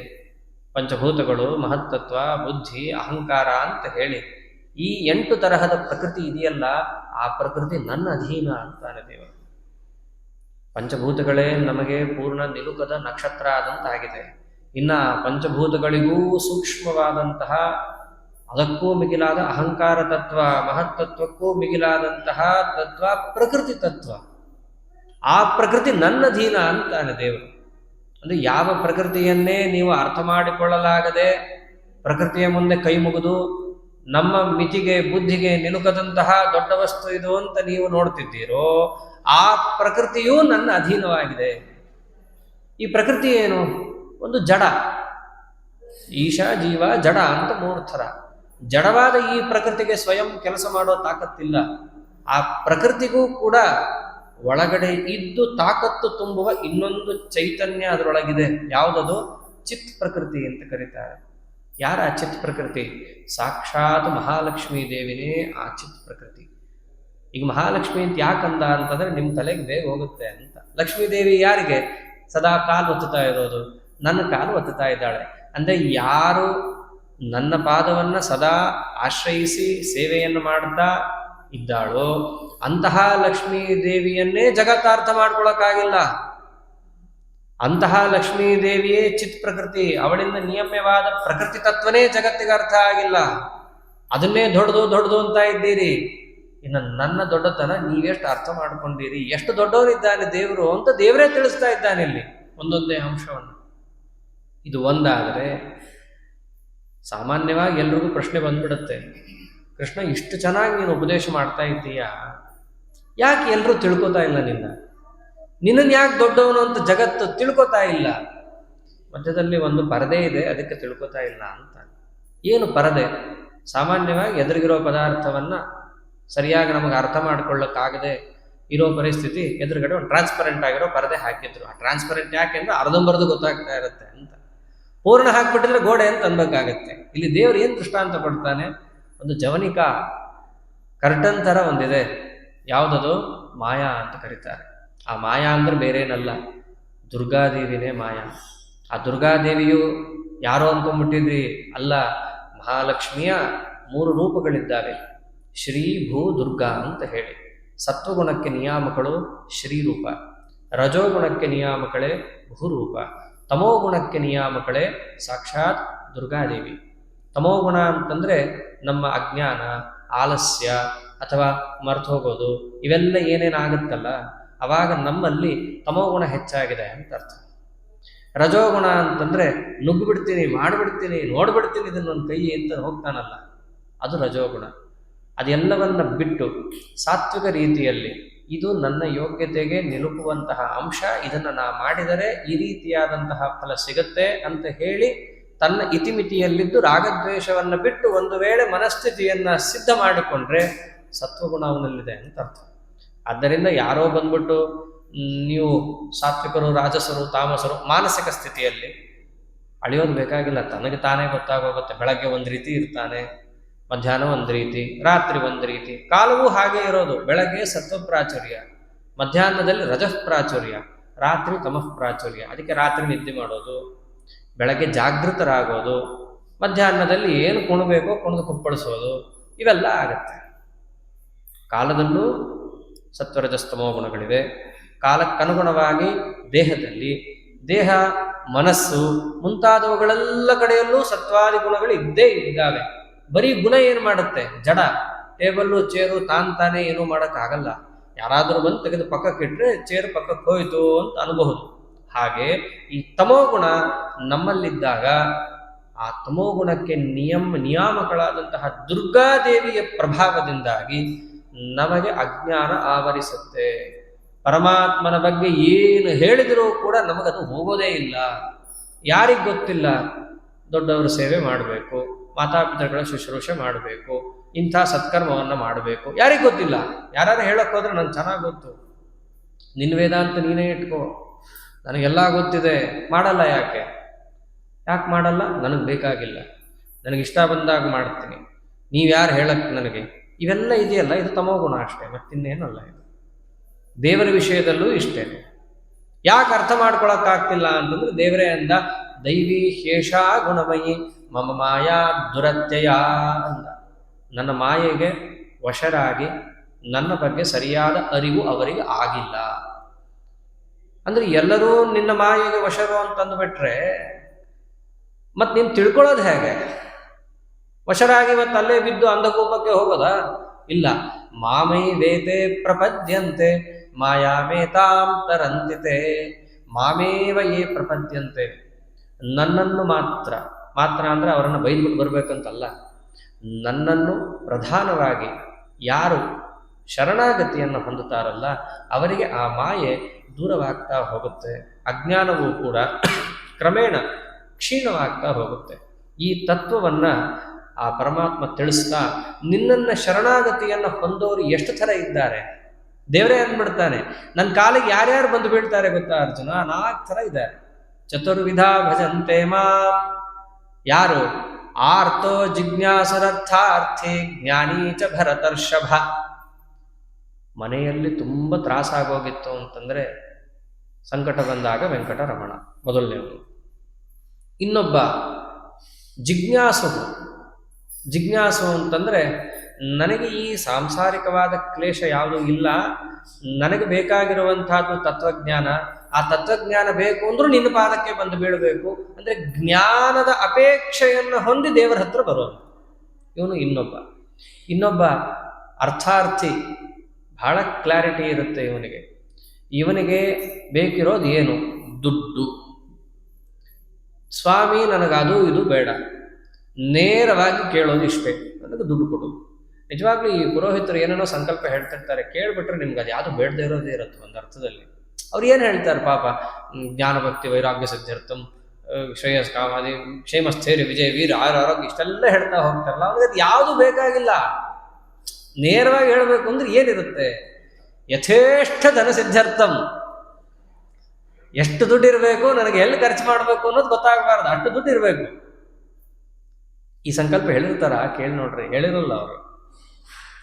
ಪಂಚಭೂತಗಳು, ಮಹತ್ತತ್ವ, ಬುದ್ಧಿ, ಅಹಂಕಾರ ಅಂತ ಹೇಳಿ ಈ 8 ತರಹದ ಪ್ರಕೃತಿ ಇದೆಯಲ್ಲ, ಆ ಪ್ರಕೃತಿ ನನ್ನ ಅಧೀನ ಅಂತಾನೆ ದೇವರು. ಪಂಚಭೂತಗಳೇ ನಮಗೆ ಪೂರ್ಣ ನಿಲುಕದ ನಕ್ಷತ್ರ ಆದಂತಾಗಿದೆ. ಇನ್ನು ಪಂಚಭೂತಗಳಿಗೂ ಸೂಕ್ಷ್ಮವಾದಂತಹ, ಅದಕ್ಕೂ ಮಿಗಿಲಾದ ಅಹಂಕಾರ ತತ್ವ, ಮಹತ್ತತ್ವಕ್ಕೂ ಮಿಗಿಲಾದಂತಹ ತತ್ವ ಪ್ರಕೃತಿ ತತ್ವ. ಆ ಪ್ರಕೃತಿ ನನ್ನಧೀನ ಅಂತಾನೆ ದೇವರು. ಅಂದರೆ ಯಾವ ಪ್ರಕೃತಿಯನ್ನೇ ನೀವು ಅರ್ಥ ಮಾಡಿಕೊಳ್ಳಲಾಗದೆ ಪ್ರಕೃತಿಯ ಮುಂದೆ ಕೈ ಮುಗಿದು ನಮ್ಮ ಮಿತಿಗೆ ಬುದ್ಧಿಗೆ ನಿಲುಕದಂತಹ ದೊಡ್ಡ ವಸ್ತು ಇದು ಅಂತ ನೀವು ನೋಡ್ತಿದ್ದೀರೋ, ಆ ಪ್ರಕೃತಿಯೂ ನನ್ನ ಅಧೀನವಾಗಿದೆ. ಈ ಪ್ರಕೃತಿ ಏನು? ಒಂದು ಜಡ, ಈಶ, ಜೀವ, ಜಡ ಅಂತ 3 ಥರ. ಜಡವಾದ ಈ ಪ್ರಕೃತಿಗೆ ಸ್ವಯಂ ಕೆಲಸ ಮಾಡೋ ತಾಕತ್ತಿಲ್ಲ. ಆ ಪ್ರಕೃತಿಗೂ ಕೂಡ ಒಳಗಡೆ ಇದ್ದು ತಾಕತ್ತು ತುಂಬುವ ಇನ್ನೊಂದು ಚೈತನ್ಯ ಅದರೊಳಗಿದೆ. ಯಾವುದದು? ಚಿತ್ ಪ್ರಕೃತಿ ಅಂತ ಕರೀತಾರೆ. ಯಾರ ಚಿತ್ ಪ್ರಕೃತಿ? ಸಾಕ್ಷಾತ್ ಮಹಾಲಕ್ಷ್ಮೀ ದೇವಿನೇ ಆ ಚಿತ್ ಪ್ರಕೃತಿ. ಈಗ ಮಹಾಲಕ್ಷ್ಮಿ ಅಂತ ಯಾಕಂದ ಅಂತಂದ್ರೆ ನಿಮ್ಮ ತಲೆಗೆ ಬೇಗ ಹೋಗುತ್ತೆ ಅಂತ. ಲಕ್ಷ್ಮೀ ದೇವಿ ಯಾರಿಗೆ? ಸದಾ ಕಾಲು ಒತ್ತುತ್ತಾ ಇರೋದು. ನನ್ನ ಕಾಲು ಒತ್ತುತ್ತಾ ಇದ್ದಾಳೆ ಅಂದರೆ ಯಾರು ನನ್ನ ಪಾದವನ್ನು ಸದಾ ಆಶ್ರಯಿಸಿ ಸೇವೆಯನ್ನು ಮಾಡ್ತಾ ಇದ್ದಾಳೋ ಅಂತಹ ಲಕ್ಷ್ಮೀ ದೇವಿಯನ್ನೇ ಜಗತ್ತಾರ್ಥ ಮಾಡ್ಕೊಳಕ್ಕಾಗಿಲ್ಲ. ಅಂತಹ ಲಕ್ಷ್ಮೀ ದೇವಿಯೇ ಚಿತ್ ಪ್ರಕೃತಿ. ಅವಳಿಂದ ನಿಯಮ್ಯವಾದ ಪ್ರಕೃತಿ ತತ್ವನೇ ಜಗತ್ತಿಗೆ ಅರ್ಥ ಆಗಿಲ್ಲ. ಅದನ್ನೇ ದೊಡ್ಡದು ಅಂತ ಇದ್ದೀರಿ. ಇನ್ನು ನನ್ನ ದೊಡ್ಡತನ ನೀವೆಷ್ಟು ಅರ್ಥ ಮಾಡ್ಕೊಂಡಿರಿ, ಎಷ್ಟು ದೊಡ್ಡವನಿದ್ದಾನೆ ದೇವರು ಅಂತ ದೇವರೇ ತಿಳಿಸ್ತಾ ಇದ್ದಾನೆ ಇಲ್ಲಿ ಒಂದೊಂದೇ ಅಂಶವನ್ನು. ಇದು ಒಂದಾದರೆ ಸಾಮಾನ್ಯವಾಗಿ ಎಲ್ರಿಗೂ ಪ್ರಶ್ನೆ ಬಂದ್ಬಿಡುತ್ತೆ, ಕೃಷ್ಣ ಇಷ್ಟು ಚೆನ್ನಾಗಿ ನೀನು ಉಪದೇಶ ಮಾಡ್ತಾ ಇದ್ದೀಯಾ, ಯಾಕೆ ಎಲ್ಲರೂ ತಿಳ್ಕೊತಾ ಇಲ್ಲ ನಿನ್ನನ್ನು ಯಾಕೆ ದೊಡ್ಡವನು ಅಂತ ಜಗತ್ತು ತಿಳ್ಕೊತಾ ಇಲ್ಲ? ಮಧ್ಯದಲ್ಲಿ ಒಂದು ಪರದೆ ಇದೆ, ಅದಕ್ಕೆ ತಿಳ್ಕೊತಾ ಇಲ್ಲ ಅಂತ. ಏನು ಪರದೆ? ಸಾಮಾನ್ಯವಾಗಿ ಎದುರಿಗಿರೋ ಪದಾರ್ಥವನ್ನು ಸರಿಯಾಗಿ ನಮಗೆ ಅರ್ಥ ಮಾಡ್ಕೊಳ್ಳೋಕ್ಕಾಗದೆ ಇರೋ ಪರಿಸ್ಥಿತಿ, ಎದುರುಗಡೆ ಒಂದು ಟ್ರಾನ್ಸ್ಪರೆಂಟ್ ಆಗಿರೋ ಪರದೆ ಹಾಕಿದ್ರು. ಆ ಟ್ರಾನ್ಸ್ಪರೆಂಟ್ ಯಾಕೆ ಅಂದರೆ ಅರ್ಧಂಬರ್ದು ಗೊತ್ತಾಗ್ತಾ ಇರುತ್ತೆ ಅಂತ. ಪೂರ್ಣ ಹಾಕಿಬಿಟ್ಟಿದ್ರೆ ಗೋಡೆ ಅಂತ ಅನ್ಬೇಕಾಗತ್ತೆ. ಇಲ್ಲಿ ದೇವರು ಏನು ದೃಷ್ಟಾಂತ ಕೊಡ್ತಾನೆ? ಒಂದು ಜವನಿಕಾ ಕರ್ಟನ್ ಥರ ಒಂದಿದೆ. ಯಾವುದದು? ಮಾಯಾ ಅಂತ ಕರೀತಾರೆ. ಆ ಮಾಯಾ ಅಂದ್ರೆ ಬೇರೇನಲ್ಲ, ದುರ್ಗಾದೇವಿನೇ ಮಾಯಾ. ಆ ದುರ್ಗಾದೇವಿಯು ಯಾರೋ ಅಂದ್ಕೊಂಡ್ಬಿಟ್ಟಿದ್ರಿ, ಅಲ್ಲ, ಮಹಾಲಕ್ಷ್ಮಿಯ 3 ರೂಪಗಳಿದ್ದಾವೆ, ಶ್ರೀ, ಭೂ, ದುರ್ಗಾ ಅಂತ ಹೇಳಿ. ಸತ್ವಗುಣಕ್ಕೆ ನಿಯಾಮಕಳು ಶ್ರೀರೂಪ, ರಜೋಗುಣಕ್ಕೆ ನಿಯಾಮಕಳೇ ಭೂರೂಪ, ತಮೋಗುಣಕ್ಕೆ ನಿಯಾಮಕಳೇ ಸಾಕ್ಷಾತ್ ದುರ್ಗಾದೇವಿ. ತಮೋಗುಣ ಅಂತಂದರೆ ನಮ್ಮ ಅಜ್ಞಾನ, ಆಲಸ್ಯ ಅಥವಾ ಮರ್ತೋಗೋದು, ಇವೆಲ್ಲ ಏನೇನಾಗುತ್ತಲ್ಲ ಅವಾಗ ನಮ್ಮಲ್ಲಿ ತಮೋಗುಣ ಹೆಚ್ಚಾಗಿದೆ ಅಂತ ಅರ್ಥ. ರಜೋಗುಣ ಅಂತಂದರೆ ನುಗ್ಗಿಬಿಡ್ತೀನಿ, ಮಾಡಿಬಿಡ್ತೀನಿ, ನೋಡ್ಬಿಡ್ತೀನಿ ಇದನ್ನೊಂದು ಕೈ ಅಂತ ಹೋಗ್ತಾನಲ್ಲ, ಅದು ರಜೋಗುಣ. ಅದೆಲ್ಲವನ್ನ ಬಿಟ್ಟು ಸಾತ್ವಿಕ ರೀತಿಯಲ್ಲಿ ಇದು ನನ್ನ ಯೋಗ್ಯತೆಗೆ ನಿಲುಕುವಂತಹ ಅಂಶ, ಇದನ್ನು ನಾ ಮಾಡಿದರೆ ಈ ರೀತಿಯಾದಂತಹ ಫಲ ಸಿಗುತ್ತೆ ಅಂತ ಹೇಳಿ ತನ್ನ ಇತಿಮಿತಿಯಲ್ಲಿದ್ದು ರಾಗದ್ವೇಷವನ್ನು ಬಿಟ್ಟು ಒಂದು ವೇಳೆ ಮನಸ್ಥಿತಿಯನ್ನು ಸಿದ್ಧ ಮಾಡಿಕೊಂಡ್ರೆ ಸತ್ವಗುಣ ಅವನಲ್ಲಿದೆ ಅಂತ ಅರ್ಥ. ಆದ್ದರಿಂದ ಯಾರೋ ಬಂದ್ಬಿಟ್ಟು ನೀವು ಸಾತ್ವಿಕರು, ರಾಜಸರು, ತಾಮಸರು ಮಾನಸಿಕ ಸ್ಥಿತಿಯಲ್ಲಿ ಅಳಿಯೋದು ಬೇಕಾಗಿಲ್ಲ, ತನಗೆ ತಾನೇ ಗೊತ್ತಾಗೋಗುತ್ತೆ. ಬೆಳಗ್ಗೆ ಒಂದು ರೀತಿ ಇರ್ತಾನೆ, ಮಧ್ಯಾಹ್ನ ಒಂದು ರೀತಿ, ರಾತ್ರಿ ಒಂದು ರೀತಿ. ಕಾಲವೂ ಹಾಗೆ ಇರೋದು. ಬೆಳಗ್ಗೆ ಸತ್ವ ಪ್ರಾಚುರ್ಯ, ಮಧ್ಯಾಹ್ನದಲ್ಲಿ ರಜಃ ಪ್ರಾಚುರ್ಯ, ರಾತ್ರಿ ತಮಃ ಪ್ರಾಚುರ್ಯ. ಅದಕ್ಕೆ ರಾತ್ರಿ ನಿದ್ದೆ ಮಾಡೋದು, ಬೆಳಗ್ಗೆ ಜಾಗೃತರಾಗೋದು, ಮಧ್ಯಾಹ್ನದಲ್ಲಿ ಏನು ಕುಣಬೇಕೋ ಕುಣಿದು ಕುಪ್ಪಳಿಸೋದು, ಇವೆಲ್ಲ ಆಗತ್ತೆ. ಕಾಲದಲ್ಲೂ ಸತ್ವರಜಸ್ತಮೋ ಗುಣಗಳಿವೆ. ಕಾಲಕ್ಕನುಗುಣವಾಗಿ ದೇಹದಲ್ಲಿ ದೇಹ, ಮನಸ್ಸು ಮುಂತಾದವುಗಳೆಲ್ಲ ಕಡೆಯಲ್ಲೂ ಸತ್ವಾದಿ ಗುಣಗಳು ಇದ್ದೇ ಇದ್ದಾವೆ. ಬರೀ ಗುಣ ಏನು ಮಾಡುತ್ತೆ? ಜಡ. ಟೇಬಲ್ಲು ಚೇರು ತಾನೇ ಏನೂ ಮಾಡೋಕ್ಕಾಗಲ್ಲ. ಯಾರಾದರೂ ಬಂದು ತೆಗೆದು ಪಕ್ಕಕ್ಕಿಟ್ರೆ ಚೇರ್ ಪಕ್ಕಕ್ಕೆ ಹೋಯಿತು ಅಂತ ಅನ್ಬಹುದು. ಹಾಗೆ ಈ ತಮೋಗುಣ ನಮ್ಮಲ್ಲಿದ್ದಾಗ ಆ ತಮೋಗುಣಕ್ಕೆ ನಿಯಾಮಕಳಾದಂತಹ ದುರ್ಗಾದೇವಿಯ ಪ್ರಭಾವದಿಂದಾಗಿ ನಮಗೆ ಅಜ್ಞಾನ ಆವರಿಸುತ್ತೆ. ಪರಮಾತ್ಮನ ಬಗ್ಗೆ ಏನು ಹೇಳಿದರೂ ಕೂಡ ನಮಗದು ಹೋಗೋದೇ ಇಲ್ಲ. ಯಾರಿಗೆ ಗೊತ್ತಿಲ್ಲ? ದೊಡ್ಡವರ ಸೇವೆ ಮಾಡಬೇಕು, ಮಾತಾಪಿತೃಗಳ ಶುಶ್ರೂಷೆ ಮಾಡಬೇಕು, ಇಂಥ ಸತ್ಕರ್ಮವನ್ನು ಮಾಡಬೇಕು, ಯಾರಿಗೆ ಗೊತ್ತಿಲ್ಲ? ಯಾರು ಹೇಳಕ್ಕೆ ಹೋದ್ರೆ ನನಗೆ ಚೆನ್ನಾಗಿ ಗೊತ್ತು, ನಿನ್ನ ವೇದಾಂತ ನೀನೇ ಇಟ್ಕೋ, ನನಗೆಲ್ಲ ಗೊತ್ತಿದೆ, ಮಾಡಲ್ಲ. ಯಾಕೆ ಮಾಡಲ್ಲ? ನನಗೆ ಬೇಕಾಗಿಲ್ಲ, ನನಗಿಷ್ಟ ಬಂದಾಗ ಮಾಡ್ತೀನಿ, ನೀವು ಯಾರು ಹೇಳಕ್ಕೆ ನನಗೆ? ಇವೆಲ್ಲ ಇದೆಯಲ್ಲ, ಇದು ತಮೋಗುಣ ಅಷ್ಟೇ, ಮತ್ತಿನ್ನೇನಲ್ಲ. ಇದು ದೇವರ ವಿಷಯದಲ್ಲೂ ಇಷ್ಟೇ. ಯಾಕೆ ಅರ್ಥ ಮಾಡ್ಕೊಳಕ್ಕಾಗ್ತಿಲ್ಲ ಅಂತಂದ್ರೆ ದೇವರೇ ಅಂದ, ದೈವಿ ಹೇಷಾ ಗುಣಮಯಿ ಮಮ ಮಾಯಾ ದುರತ್ಯಯ ಅಂದ. ನನ್ನ ಮಾಯೆಗೆ ವಶರಾಗಿ ನನ್ನ ಬಗ್ಗೆ ಸರಿಯಾದ ಅರಿವು ಅವರಿಗೆ ಆಗಿಲ್ಲ. ಅಂದ್ರೆ ಎಲ್ಲರೂ ನಿನ್ನ ಮಾಯೆಗೆ ವಶರು ಅಂತಂದುಬಿಟ್ರೆ ಮತ್ತೆ ನೀನು ತಿಳ್ಕೊಳ್ಳೋದು ಹೇಗೆ? ವಶರಾಗಿ ಮತ್ತೆ ಅಲ್ಲೇ ಬಿದ್ದು ಅಂಧಕೂಪಕ್ಕೆ ಹೋಗೋದಾ? ಇಲ್ಲ. ಮಾಮೈ ವೇತೆ ಪ್ರಪದ್ಯಂತೆ ಮಾಯಾಮೇತಾಂ ತರಂತಿತೆ ಮಾಮೇವ ಯೇ ಪ್ರಪದ್ಯಂತೆ. ನನ್ನನ್ನು ಮಾತ್ರ ಅಂದ್ರೆ ಅವರನ್ನು ಬೈದ್ಬಿಟ್ಟು ಬರ್ಬೇಕಂತಲ್ಲ, ನನ್ನನ್ನು ಪ್ರಧಾನವಾಗಿ ಯಾರು ಶರಣಾಗತಿಯನ್ನು ಹೊಂದುತ್ತಾರಲ್ಲ ಅವರಿಗೆ ಆ ಮಾಯೆ ದೂರವಾಗ್ತಾ ಹೋಗುತ್ತೆ, ಅಜ್ಞಾನವೂ ಕೂಡ ಕ್ರಮೇಣ ಕ್ಷೀಣವಾಗ್ತಾ ಹೋಗುತ್ತೆ. ಈ ತತ್ವವನ್ನು ಆ ಪರಮಾತ್ಮ ತಿಳಿಸ್ತಾ, ನಿನ್ನನ್ನು ಶರಣಾಗತಿಯನ್ನು ಹೊಂದೋರು ಎಷ್ಟು ಥರ ಇದ್ದಾರೆ ದೇವರೇ ಅಂದ್ಬಿಡ್ತಾನೆ. ನನ್ನ ಕಾಲಿಗೆ ಯಾರ್ಯಾರು ಬಂದು ಬೀಳ್ತಾರೆ ಗೊತ್ತಾ ಅರ್ಜುನ? 4 ಥರ ಇದ್ದಾರೆ. ಚತುರ್ವಿಧ ಭಜಂತೆ ಮಾಂ. ಯಾರು? ಆರ್ತೋ ಜಿಜ್ಞಾಸುರರ್ಥಾರ್ಥಿ ಜ್ಞಾನೀ ಚ ಭರತರ್ಷಭ. ಮನೆಯಲ್ಲಿ ತುಂಬ ತ್ರಾಸಾಗೋಗಿತ್ತು ಅಂತಂದರೆ ಸಂಕಟ ಬಂದಾಗ ವೆಂಕಟರಮಣ ಮೊದಲನೇವರು. ಇನ್ನೊಬ್ಬ ಜಿಜ್ಞಾಸು ಅಂತಂದರೆ ನನಗೆ ಈ ಸಾಂಸಾರಿಕವಾದ ಕ್ಲೇಶ ಯಾವುದೂ ಇಲ್ಲ, ನನಗೆ ಬೇಕಾಗಿರುವಂತಹದ್ದು ತತ್ವಜ್ಞಾನ. ಆ ತತ್ವಜ್ಞಾನ ಬೇಕು ಅಂದ್ರೂ ನಿನ್ನ ಪಾದಕ್ಕೆ ಬಂದು ಬೀಳಬೇಕು ಅಂದರೆ ಜ್ಞಾನದ ಅಪೇಕ್ಷೆಯನ್ನು ಹೊಂದಿ ದೇವರ ಹತ್ರ ಬರೋನು ಇವನು. ಇನ್ನೊಬ್ಬ ಅರ್ಥಾರ್ಥಿ, ಬಹಳ ಕ್ಲಾರಿಟಿ ಇರುತ್ತೆ ಇವನಿಗೆ ಬೇಕಿರೋದು ಏನು? ದುಡ್ಡು. ಸ್ವಾಮಿ ನನಗದು ಇದು ಬೇಡ, ನೇರವಾಗಿ ಕೇಳೋದು ಇಷ್ಟೇ, ನನಗೆ ದುಡ್ಡು ಕೊಡೋದು. ನಿಜವಾಗ್ಲೂ ಈ ಪುರೋಹಿತರು ಏನೇನೋ ಸಂಕಲ್ಪ ಹೇಳ್ತಿರ್ತಾರೆ, ಕೇಳ್ಬಿಟ್ರೆ ನಿಮ್ಗೆ ಅದು ಯಾವುದು ಬೇಡದೇ ಇರೋದೇ ಇರುತ್ತೆ ಒಂದು ಅರ್ಥದಲ್ಲಿ. ಅವ್ರು ಏನು ಹೇಳ್ತಾರೆ ಪಾಪ? ಜ್ಞಾನಭಕ್ತಿ ವೈರಾಗ್ಯ ಸಿದ್ಧಾರ್ಥಂ ಶ್ರೇಯಸ್ ಕಾಮಾದಿ ಕ್ಷೇಮಸ್ಥೈರ್ಯ ವಿಜಯ ವೀರ ಆರೋಗ್ಯ ಇಷ್ಟೆಲ್ಲ ಹೇಳ್ತಾ ಹೋಗ್ತಾರಲ್ಲ, ಅವ್ರಿಗೆ ಅದು ಯಾವುದು ಬೇಕಾಗಿಲ್ಲ. ನೇರವಾಗಿ ಹೇಳಬೇಕು ಅಂದ್ರೆ ಏನಿರುತ್ತೆ? ಯಥೇಷ್ಟ ಧನ ಸಿದ್ಧಾರ್ಥಂ. ಎಷ್ಟು ದುಡ್ಡು ಇರಬೇಕು, ನನಗೆ ಎಲ್ಲಿ ಖರ್ಚು ಮಾಡಬೇಕು ಅನ್ನೋದು ಗೊತ್ತಾಗಬಾರ್ದು, ಅಷ್ಟು ದುಡ್ಡು ಇರಬೇಕು. ಈ ಸಂಕಲ್ಪ ಹೇಳಿರ್ತಾರ? ಕೇಳಿ ನೋಡ್ರಿ, ಹೇಳಿರಲ್ಲ ಅವರು.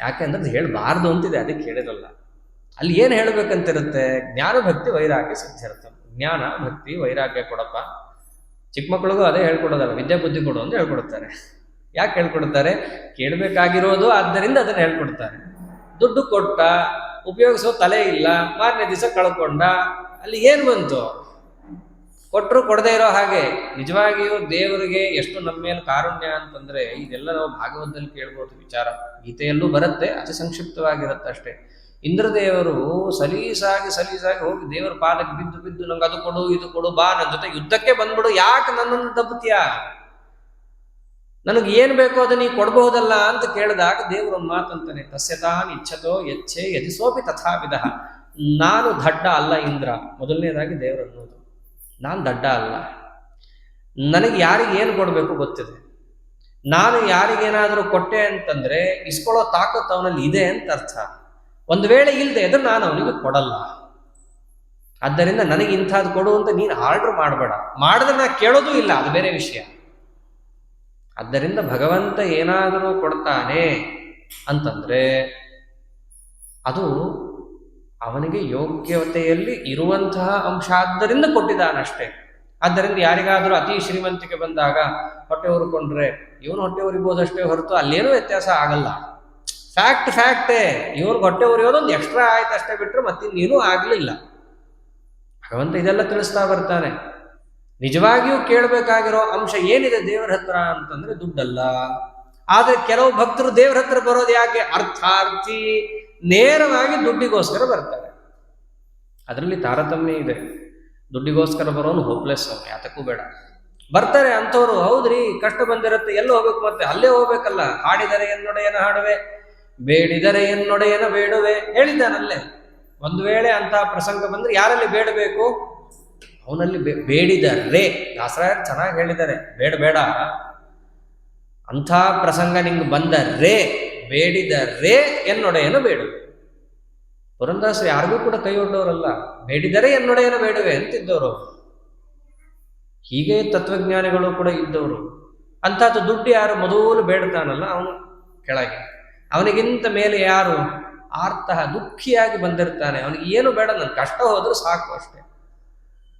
ಯಾಕೆಂದ್ರೆ ಹೇಳಬಾರ್ದು ಅಂತಿದೆ, ಅದಕ್ಕೆ ಹೇಳಿರಲ್ಲ. ಅಲ್ಲಿ ಏನು ಹೇಳಬೇಕಂತಿರುತ್ತೆ? ಜ್ಞಾನ ಭಕ್ತಿ ವೈರಾಗ್ಯ ಸಿದ್ಧಾರ್ಥಂ. ಜ್ಞಾನ ಭಕ್ತಿ ವೈರಾಗ್ಯ ಕೊಡಪ್ಪ. ಚಿಕ್ಕ ಮಕ್ಕಳಿಗೂ ಅದೇ ಹೇಳ್ಕೊಡೋದಲ್ಲ, ವಿದ್ಯಾ ಬುದ್ಧಿ ಕೊಡು ಅಂತ ಹೇಳ್ಕೊಡ್ತಾರೆ. ಯಾಕೆ ಹೇಳ್ಕೊಡ್ತಾರೆ? ಕೇಳಬೇಕಾಗಿರೋದು, ಆದ್ದರಿಂದ ಅದನ್ನು ಹೇಳ್ಕೊಡ್ತಾರೆ. ದುಡ್ಡು ಕೊಟ್ಟ, ಉಪಯೋಗಿಸೋ ತಲೆ ಇಲ್ಲ, ಮಾರನೇ ದಿವಸ ಕಳ್ಕೊಂಡ, ಅಲ್ಲಿ ಏನು ಬಂತು? ಕೊಟ್ಟರು ಕೊಡದೇ ಇರೋ ಹಾಗೆ. ನಿಜವಾಗಿಯೂ ದೇವರಿಗೆ ಎಷ್ಟು ನಮ್ಮ ಮೇಲೆ ಕಾರುಣ್ಯ ಅಂತಂದರೆ ಇದೆಲ್ಲ ನಾವು ಭಾಗವತದಲ್ಲಿ ಕೇಳ್ಬೋದು ವಿಚಾರ. ಗೀತೆಯಲ್ಲೂ ಬರುತ್ತೆ, ಅತಿ ಸಂಕ್ಷಿಪ್ತವಾಗಿರುತ್ತೆ ಅಷ್ಟೇ. ಇಂದ್ರದೇವರು ಸಲೀಸಾಗಿ ಹೋಗಿ ದೇವರ ಪಾದಕ್ಕೆ ಬಿದ್ದು ನಂಗೆ ಅದು ಕೊಡು ಇದು ಕೊಡು, ಬಾ ನನ್ನ ಜೊತೆ ಯುದ್ಧಕ್ಕೆ ಬಂದ್ಬಿಡು, ಯಾಕೆ ನನ್ನನ್ನು ದಬ್ಬುತ್ತೀಯ, ನನಗೆ ಏನು ಬೇಕೋ ಅದು ನೀ ಕೊಡಬಹುದಲ್ಲ ಅಂತ ಕೇಳಿದಾಗ ದೇವರು ಒಂದು ಮಾತಂತಾನೆ, ತಸ್ಯತಾನ್ ಇಚ್ಛತೋ ಯಚ್ಛೆ ಯದಿಸೋಪಿ ತಥಾವಿಧ. ನಾನು ದಡ್ಡ ಅಲ್ಲ ಇಂದ್ರ. ಮೊದಲನೇದಾಗಿ ದೇವರು ಅನ್ನೋದು, ನಾನು ದಡ್ಡ ಅಲ್ಲ, ನನಗೆ ಯಾರಿಗೆ ಏನು ಕೊಡಬೇಕು ಗೊತ್ತಿದೆ. ನಾನು ಯಾರಿಗೇನಾದರೂ ಕೊಟ್ಟೆ ಅಂತಂದರೆ ಇಸ್ಕೊಳ್ಳೋ ತಾಕತ್ತು ಅವನಲ್ಲಿ ಇದೆ ಅಂತ ಅರ್ಥ. ಒಂದು ವೇಳೆ ಇಲ್ಲದೆ ಅದನ್ನು ನಾನು ಅವನಿಗೆ ಕೊಡಲ್ಲ. ಆದ್ದರಿಂದ ನನಗೆ ಇಂಥದ್ದು ಕೊಡು ಅಂತ ನೀನು ಆರ್ಡರ್ ಮಾಡಬೇಡ. ಮಾಡಿದ್ರೆ ನಾನು ಕೇಳೋದೂ ಇಲ್ಲ, ಅದು ಬೇರೆ ವಿಷಯ. ಆದ್ದರಿಂದ ಭಗವಂತ ಏನಾದರೂ ಕೊಡ್ತಾನೆ ಅಂತಂದರೆ ಅದು ಅವನಿಗೆ ಯೋಗ್ಯತೆಯಲ್ಲಿ ಇರುವಂತಹ ಅಂಶ ಆದ್ದರಿಂದ ಕೊಟ್ಟಿದ್ದಾನಷ್ಟೇ. ಆದ್ದರಿಂದ ಯಾರಿಗಾದರೂ ಅತಿ ಶ್ರೀಮಂತಿಕೆ ಬಂದಾಗ ಹೊಟ್ಟೆ ಉರ್ಕೊಂಡ್ರೆ ಇವನು ಹೊಟ್ಟೆ ಉರಿಬೋದಷ್ಟೇ ಹೊರತು ಅಲ್ಲೇನೂ ವ್ಯತ್ಯಾಸ ಆಗಲ್ಲ. ಫ್ಯಾಕ್ಟೇ. ಇವ್ರಿಗೆ ಹೊಟ್ಟೆ ಉರಿಯೋದೊಂದು ಎಕ್ಸ್ಟ್ರಾ ಆಯ್ತು ಅಷ್ಟೇ, ಬಿಟ್ಟರೆ ಮತ್ತಿನ್ನೇನೂ ಆಗಲಿಲ್ಲ. ಭಗವಂತ ಇದೆಲ್ಲ ತಿಳಿಸ್ತಾ ಬರ್ತಾನೆ. ನಿಜವಾಗಿಯೂ ಕೇಳಬೇಕಾಗಿರೋ ಅಂಶ ಏನಿದೆ ದೇವರ ಹತ್ರ ಅಂತಂದ್ರೆ ದುಡ್ಡಲ್ಲ. ಆದರೆ ಕೆಲವು ಭಕ್ತರು ದೇವರ ಹತ್ರ ಬರೋದು ಯಾಕೆ? ಅರ್ಥಾರ್ಥಿ, ನೇರವಾಗಿ ದುಡ್ಡಿಗೋಸ್ಕರ ಬರ್ತಾರೆ. ಅದರಲ್ಲಿ ತಾರತಮ್ಯ ಇದೆ. ದುಡ್ಡಿಗೋಸ್ಕರ ಬರೋನು ಹೋಪ್ಲೆಸ್, ಅವನು ಯಾತಕ್ಕೂ ಬೇಡ. ಬರ್ತಾರೆ ಅಂಥವ್ರು, ಹೌದ್ರಿ ಕಷ್ಟ ಬಂದಿರುತ್ತೆ, ಎಲ್ಲ ಹೋಗ್ಬೇಕು, ಮತ್ತೆ ಅಲ್ಲೇ ಹೋಗ್ಬೇಕಲ್ಲ. ಹಾಡಿದರೆ ಎನ್ನೊಡೆಯನ ಹಾಡುವೆ, ಬೇಡಿದರೆ ಎನ್ನೊಡೆಯನ ಬೇಡುವೆ ಹೇಳಿದ್ದಾನಲ್ಲೇ. ಒಂದು ವೇಳೆ ಅಂತಹ ಪ್ರಸಂಗ ಬಂದ್ರೆ ಯಾರಲ್ಲಿ ಬೇಡಬೇಕು? ಅವನಲ್ಲಿ ಬೇಡಿದರೆ. ದಾಸರಾಯರು ಚೆನ್ನಾಗಿ ಹೇಳಿದ್ದಾರೆ, ಬೇಡ ಬೇಡ, ಅಂಥ ಪ್ರಸಂಗ ನಿಂಗೆ ಬಂದರೆ ಬೇಡಿದರೆ ಎನ್ನೊಡೆಯನ ಬೇಡುವೆ. ಪುರಂದಾಸರು ಯಾರಿಗೂ ಕೂಡ ಕೈ ಒಡ್ಡವರಲ್ಲ, ಬೇಡಿದರೆ ಎನ್ನೊಡೆಯನ ಬೇಡುವೆ ಅಂತಿದ್ದವರು. ಹೀಗೆ ತತ್ವಜ್ಞಾನಿಗಳು ಕೂಡ ಇದ್ದವರು. ಅಂಥದ್ದು ದುಡ್ಡು ಯಾರು ಮೊದಲು ಬೇಡ್ತಾನಲ್ಲ ಅವನು ಕೆಳಗೆ, ಅವನಿಗಿಂತ ಮೇಲೆ ಯಾರು ಆರ್ತಃ ದುಃಖಿಯಾಗಿ ಬಂದಿರ್ತಾನೆ, ಅವನಿಗೆ ಏನು ಬೇಡ, ನನ್ನ ಕಷ್ಟ ಹೋದ್ರೂ ಸಾಕು ಅಷ್ಟೇ.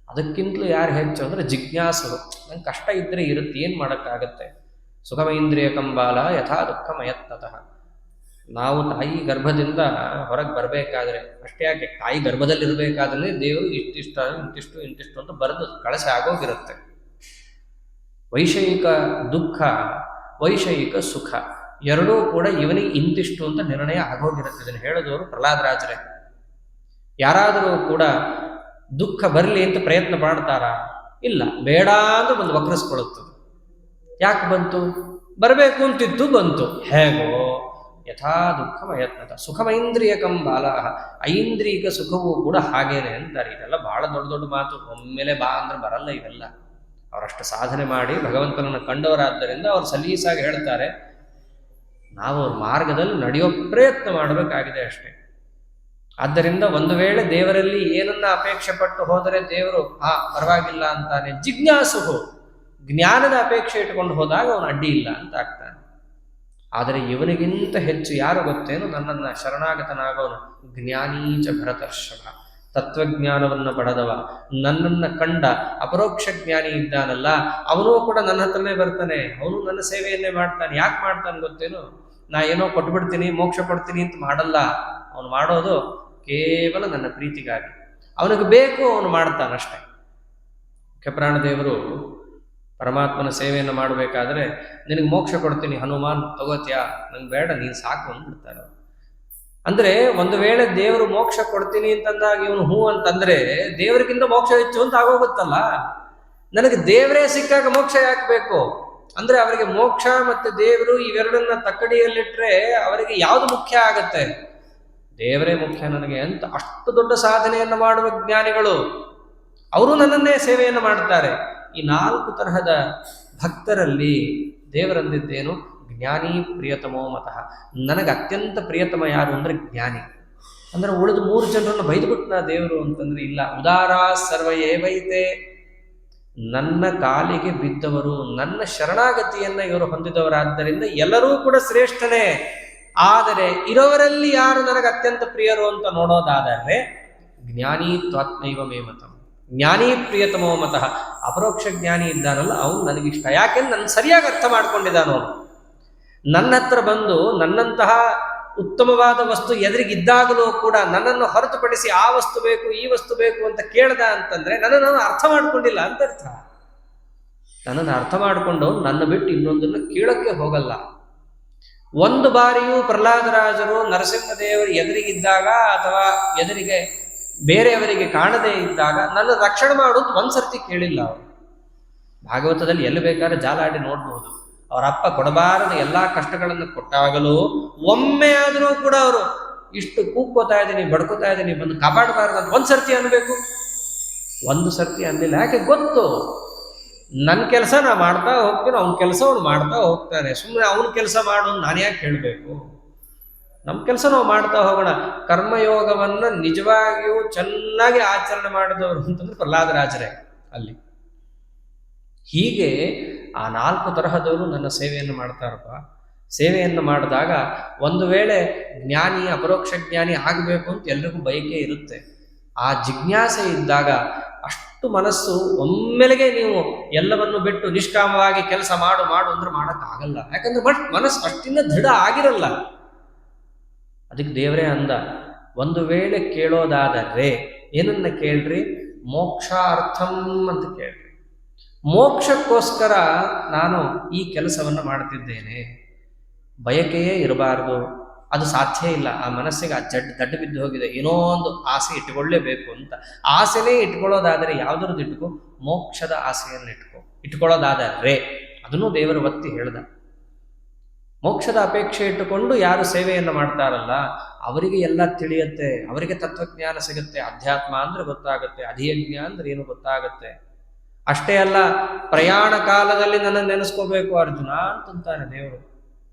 ಅದಕ್ಕಿಂತಲೂ ಯಾರು ಹೆಚ್ಚು ಅಂದರೆ ಜಿಜ್ಞಾಸರು. ನಂಗೆ ಕಷ್ಟ ಇದ್ದರೆ ಇರುತ್ತೆ, ಏನು ಮಾಡೋಕ್ಕಾಗತ್ತೆ. ಸುಖಮೈಂದ್ರಿಯ ಕಂಬಾಲ ಯಥಾ ದುಃಖ ಮಯತ್ನತಃ. ನಾವು ತಾಯಿ ಗರ್ಭದಿಂದ ಹೊರಗೆ ಬರಬೇಕಾದ್ರೆ, ಅಷ್ಟೇ ಯಾಕೆ ತಾಯಿ ಗರ್ಭದಲ್ಲಿರಬೇಕಾದ್ರೆ ದೇವರು ಇಂತಿಷ್ಟು ಅಂತ ಬರೆದು ಕಳಸಿ ಆಗೋಗಿರುತ್ತೆ. ವೈಷಯಿಕ ದುಃಖ, ವೈಷಯಿಕ ಸುಖ ಎರಡೂ ಕೂಡ ಇವನಿಗೆ ಇಂತಿಷ್ಟು ಅಂತ ನಿರ್ಣಯ ಆಗೋಗಿರುತ್ತೆ. ಇದನ್ನು ಹೇಳಿದವರು ಪ್ರಹ್ಲಾದರಾಜರೇ. ಯಾರಾದರೂ ಕೂಡ ದುಃಖ ಬರಲಿ ಅಂತ ಪ್ರಯತ್ನ ಮಾಡ್ತಾರಾ? ಇಲ್ಲ, ಬೇಡ ಅಂತ ಬಂದು ವಕ್ರಿಸ್ಕೊಳ್ಳುತ್ತದೆ. ಯಾಕೆ ಬಂತು? ಬರಬೇಕು ಅಂತಿದ್ದು ಬಂತು. ಹೇಗೋ ಯಥಾ ದುಃಖ ಮಯತ್ನತ ಸುಖಮೈಂದ್ರಿಯ ಕಂಬಾಲ. ಐಂದ್ರಿಕ ಸುಖವೂ ಕೂಡ ಹಾಗೇನೆ ಅಂತಾರೆ. ಇದೆಲ್ಲ ಬಹಳ ದೊಡ್ಡ ದೊಡ್ಡ ಮಾತು. ಒಮ್ಮೆಲೆ ಬಾ ಅಂದ್ರೆ ಬರಲ್ಲ ಇವೆಲ್ಲ. ಅವರಷ್ಟು ಸಾಧನೆ ಮಾಡಿ ಭಗವಂತನನ್ನು ಕಂಡವರಾದ್ದರಿಂದ ಅವ್ರು ಸಲೀಸಾಗಿ ಹೇಳ್ತಾರೆ, ನಾವು ಅವ್ರ ಮಾರ್ಗದಲ್ಲಿ ನಡೆಯೋ ಪ್ರಯತ್ನ ಮಾಡಬೇಕಾಗಿದೆ ಅಷ್ಟೇ. ಆದ್ದರಿಂದ ಒಂದು ವೇಳೆ ದೇವರಲ್ಲಿ ಏನನ್ನ ಅಪೇಕ್ಷೆ ಪಟ್ಟು ಹೋದರೆ ದೇವರು ಪರವಾಗಿಲ್ಲ ಅಂತಾನೆ. ಜಿಜ್ಞಾಸುಹು, ಜ್ಞಾನದ ಅಪೇಕ್ಷೆ ಇಟ್ಕೊಂಡು ಹೋದಾಗ ಅವನು ಅಡ್ಡಿ ಇಲ್ಲ ಅಂತ ಆಗ್ತಾನೆ. ಆದರೆ ಇವನಿಗಿಂತ ಹೆಚ್ಚು ಯಾರು ಗೊತ್ತೇನು? ನನ್ನನ್ನು ಶರಣಾಗತನಾಗೋನು ಜ್ಞಾನೀಚ ಭರತರ್ಷಭ. ತತ್ವಜ್ಞಾನವನ್ನು ಪಡೆದವ, ನನ್ನನ್ನು ಕಂಡ ಅಪರೋಕ್ಷ ಜ್ಞಾನಿ ಇದ್ದಾನಲ್ಲ, ಅವನೂ ಕೂಡ ನನ್ನ ಹತ್ರನೇ ಬರ್ತಾನೆ, ಅವನು ನನ್ನ ಸೇವೆಯನ್ನೇ ಮಾಡ್ತಾನೆ. ಯಾಕೆ ಮಾಡ್ತಾನೆ ಗೊತ್ತೇನು? ನಾ ಏನೋ ಕೊಟ್ಬಿಡ್ತೀನಿ, ಮೋಕ್ಷ ಕೊಡ್ತೀನಿ ಅಂತ ಮಾಡಲ್ಲ. ಅವನು ಮಾಡೋದು ಕೇವಲ ನನ್ನ ಪ್ರೀತಿಗಾಗಿ. ಅವನಿಗೆ ಬೇಕು, ಅವನು ಮಾಡ್ತಾನಷ್ಟೆ. ಮುಖ್ಯಪ್ರಾಣದೇವರು ಪರಮಾತ್ಮನ ಸೇವೆಯನ್ನು ಮಾಡಬೇಕಾದ್ರೆ, ನಿನಗೆ ಮೋಕ್ಷ ಕೊಡ್ತೀನಿ ಹನುಮಾನ್, ತಗೋತ್ಯಾ? ನಂಗೆ ಬೇಡ, ನೀನು ಸಾಕು ಅಂದ್ಬಿಡ್ತಾರೆ. ಅಂದರೆ ಒಂದು ವೇಳೆ ದೇವರು ಮೋಕ್ಷ ಕೊಡ್ತೀನಿ ಅಂತಂದಾಗ ಇವನು ಹೂ ಅಂತಂದ್ರೆ ದೇವರಿಗಿಂತ ಮೋಕ್ಷ ಹೆಚ್ಚು ಅಂತ ಆಗೋಗುತ್ತಲ್ಲ. ನನಗೆ ದೇವರೇ ಸಿಕ್ಕಾಗ ಮೋಕ್ಷ ಯಾಕೆ ಬೇಕು? ಅಂದ್ರೆ ಅವರಿಗೆ ಮೋಕ್ಷ ಮತ್ತೆ ದೇವರು ಇವೆರಡನ್ನ ತಕ್ಕಡಿಯಲ್ಲಿಟ್ರೆ ಅವರಿಗೆ ಯಾವುದು ಮುಖ್ಯ ಆಗತ್ತೆ? ದೇವರೇ ಮುಖ್ಯ ನನಗೆ ಅಂತ ಅಷ್ಟು ದೊಡ್ಡ ಸಾಧನೆಯನ್ನು ಮಾಡುವ ಜ್ಞಾನಿಗಳು ಅವರು ನನ್ನನ್ನೇ ಸೇವೆಯನ್ನು ಮಾಡ್ತಾರೆ. ಈ 4 ತರಹದ ಭಕ್ತರಲ್ಲಿ ದೇವರಂದಿದ್ದೇನು? ಜ್ಞಾನಿ ಪ್ರಿಯತಮೋ ಮತಃ. ನನಗೆ ಅತ್ಯಂತ ಪ್ರಿಯತಮ ಯಾರು ಅಂದರೆ ಜ್ಞಾನಿ. ಅಂದ್ರೆ ಉಳಿದ 3 ಜನರನ್ನು ಬೈದುಬಿಟ್ನ ದೇವರು ಅಂತಂದ್ರೆ ಇಲ್ಲ. ಉದಾರ ಸರ್ವ ಏವೈತೆ, ನನ್ನ ಕಾಲಿಗೆ ಬಿದ್ದವರು, ನನ್ನ ಶರಣಾಗತಿಯನ್ನ ಇವರು ಹೊಂದಿದವರಾದ್ದರಿಂದ ಎಲ್ಲರೂ ಕೂಡ ಶ್ರೇಷ್ಠನೇ. ಆದರೆ ಇರೋವರಲ್ಲಿ ಯಾರು ನನಗೆ ಅತ್ಯಂತ ಪ್ರಿಯರು ಅಂತ ನೋಡೋದಾದರೆ ಜ್ಞಾನಿ ತ್ವಾತ್ಮೈವ ಮೇಮತಂ, ಜ್ಞಾನಿ ಪ್ರಿಯತಮೋ ಮತಃ. ಅಪರೋಕ್ಷ ಜ್ಞಾನಿ ಇದ್ದಾನಲ್ಲ ಅವನು ನನಗಿಷ್ಟ. ಯಾಕೆಂದ್ರೆ ನನ್ನ ಸರಿಯಾಗಿ ಅರ್ಥ ಮಾಡ್ಕೊಂಡಿದ್ದಾನೋ. ನನ್ನ ಹತ್ರ ಬಂದು ನನ್ನಂತಹ ಉತ್ತಮವಾದ ವಸ್ತು ಎದುರಿಗಿದ್ದಾಗಲೂ ಕೂಡ ನನ್ನನ್ನು ಹೊರತುಪಡಿಸಿ ಆ ವಸ್ತು ಬೇಕು, ಈ ವಸ್ತು ಬೇಕು ಅಂತ ಕೇಳ್ದ ಅಂತಂದ್ರೆ ನನ್ನನ್ನು ಅರ್ಥ ಮಾಡ್ಕೊಂಡಿಲ್ಲ ಅಂತ ಅರ್ಥ. ನನ್ನನ್ನು ಅರ್ಥ ಮಾಡಿಕೊಂಡು ನನ್ನ ಬಿಟ್ಟು ಇನ್ನೊಂದನ್ನು ಕೇಳಕ್ಕೆ ಹೋಗಲ್ಲ. ಒಂದು ಬಾರಿಯೂ ಪ್ರಹ್ಲಾದರಾಜರು ನರಸಿಂಹದೇವರು ಎದುರಿಗಿದ್ದಾಗ ಅಥವಾ ಎದುರಿಗೆ ಬೇರೆಯವರಿಗೆ ಕಾಣದೇ ಇದ್ದಾಗ ನನ್ನ ರಕ್ಷಣೆ ಮಾಡೋದು ಒಂದ್ಸರ್ತಿ ಕೇಳಿಲ್ಲ ಅವರು. ಭಾಗವತದಲ್ಲಿ ಎಲ್ಲಿ ಬೇಕಾದ್ರೆ ಜಾಲಾಡಿ ನೋಡ್ಬಹುದು. ಅವರ ಅಪ್ಪ ಕೊಡಬಾರದ ಎಲ್ಲಾ ಕಷ್ಟಗಳನ್ನು ಕೊಟ್ಟಾಗಲೂ ಒಮ್ಮೆ ಆದರೂ ಕೂಡ ಅವರು ಇಷ್ಟು ಕೂಗ್ಕೋತಾ ಇದ್ದೀನಿ, ಬಡ್ಕೋತಾ ಇದ್ದೀನಿ, ಬಂದು ಕಾಪಾಡಬಾರದು ಅಂತ ಒಂದ್ಸರ್ತಿ ಅನ್ಬೇಕು? ಒಂದು ಸರ್ತಿ ಅನ್ನಿಲ್ಲ. ಯಾಕೆ ಗೊತ್ತು, ನನ್ನ ಕೆಲಸ ನಾ ಮಾಡ್ತಾ ಹೋಗ್ತೀನಿ, ಅವನ ಕೆಲಸ ಅವ್ನು ಮಾಡ್ತಾ ಹೋಗ್ತಾನೆ. ಸುಮ್ಮನೆ ಅವನ ಕೆಲಸ ಮಾಡು ನಾನು ಯಾಕೆ ಹೇಳಬೇಕು? ನಮ್ಮ ಕೆಲಸ ನಾವು ಮಾಡ್ತಾ ಹೋಗೋಣ. ಕರ್ಮಯೋಗವನ್ನ ನಿಜವಾಗಿಯೂ ಚೆನ್ನಾಗಿ ಆಚರಣೆ ಮಾಡಿದವರು ಅಂತಂದ್ರೆ ಪ್ರಹ್ಲಾದರಾಜರೇ ಅಲ್ಲಿ. ಹೀಗೆ ಆ 4 ತರಹದವರು ನನ್ನ ಸೇವೆಯನ್ನು ಮಾಡ್ತಾರಪ್ಪ. ಸೇವೆಯನ್ನು ಮಾಡಿದಾಗ ಒಂದು ವೇಳೆ ಜ್ಞಾನಿ ಅಪರೋಕ್ಷ ಜ್ಞಾನಿ ಆಗಬೇಕು ಅಂತ ಎಲ್ರಿಗೂ ಬಯಕೆ ಇರುತ್ತೆ. ಆ ಜಿಜ್ಞಾಸೆ ಇದ್ದಾಗ ಅಷ್ಟು ಮನಸ್ಸು ಒಮ್ಮೆಲೆಗೆ ನೀವು ಎಲ್ಲವನ್ನು ಬಿಟ್ಟು ನಿಷ್ಕಾಮವಾಗಿ ಕೆಲಸ ಮಾಡು ಅಂದ್ರೆ ಮಾಡೋಕ್ಕಾಗಲ್ಲ. ಯಾಕಂದ್ರೆ ಮನಸ್ಸು ಅಷ್ಟಿಂದ ದೃಢ ಆಗಿರಲ್ಲ. ಅದಕ್ಕೆ ದೇವರೇ ಅಂದ, ಒಂದು ವೇಳೆ ಕೇಳೋದಾದರೆ ಏನನ್ನ ಕೇಳ್ರಿ? ಮೋಕ್ಷಾರ್ಥಂ ಅಂತ ಕೇಳ್ರಿ. ಮೋಕ್ಷಕ್ಕೋಸ್ಕರ ನಾನು ಈ ಕೆಲಸವನ್ನು ಮಾಡ್ತಿದ್ದೇನೆ, ಬಯಕೆಯೇ ಇರಬಾರ್ದು. ಅದು ಸಾಧ್ಯ ಇಲ್ಲ. ಆ ಮನಸ್ಸಿಗೆ ಆ ದಡ್ಡು ಬಿದ್ದು ಹೋಗಿದೆ. ಏನೋ ಒಂದು ಆಸೆ ಇಟ್ಕೊಳ್ಳೇಬೇಕು ಅಂತ. ಆಸೆನೇ ಇಟ್ಕೊಳ್ಳೋದಾದರೆ ಯಾವುದ್ರದ್ದು ಇಟ್ಕೋ? ಮೋಕ್ಷದ ಆಸೆಯನ್ನು ಇಟ್ಕೊಳ್ಳೋದಾದರೆ ಅದನ್ನು ದೇವರು ಒತ್ತಿ ಹೇಳ್ದ. ಮೋಕ್ಷದ ಅಪೇಕ್ಷೆ ಇಟ್ಟುಕೊಂಡು ಯಾರು ಸೇವೆಯನ್ನು ಮಾಡ್ತಾರಲ್ಲ ಅವರಿಗೆ ಎಲ್ಲ ತಿಳಿಯುತ್ತೆ, ಅವರಿಗೆ ತತ್ವಜ್ಞಾನ ಸಿಗುತ್ತೆ. ಅಧ್ಯಾತ್ಮ ಅಂದ್ರೆ ಗೊತ್ತಾಗುತ್ತೆ, ಅಧಿಯಜ್ಞ ಅಂದ್ರೆ ಏನು ಗೊತ್ತಾಗುತ್ತೆ. ಅಷ್ಟೇ ಅಲ್ಲ, ಪ್ರಯಾಣ ಕಾಲದಲ್ಲಿ ನನ್ನನ್ನು ನೆನೆಸ್ಕೋಬೇಕು ಅರ್ಜುನ ಅಂತಂತಾನೆ ದೇವರು.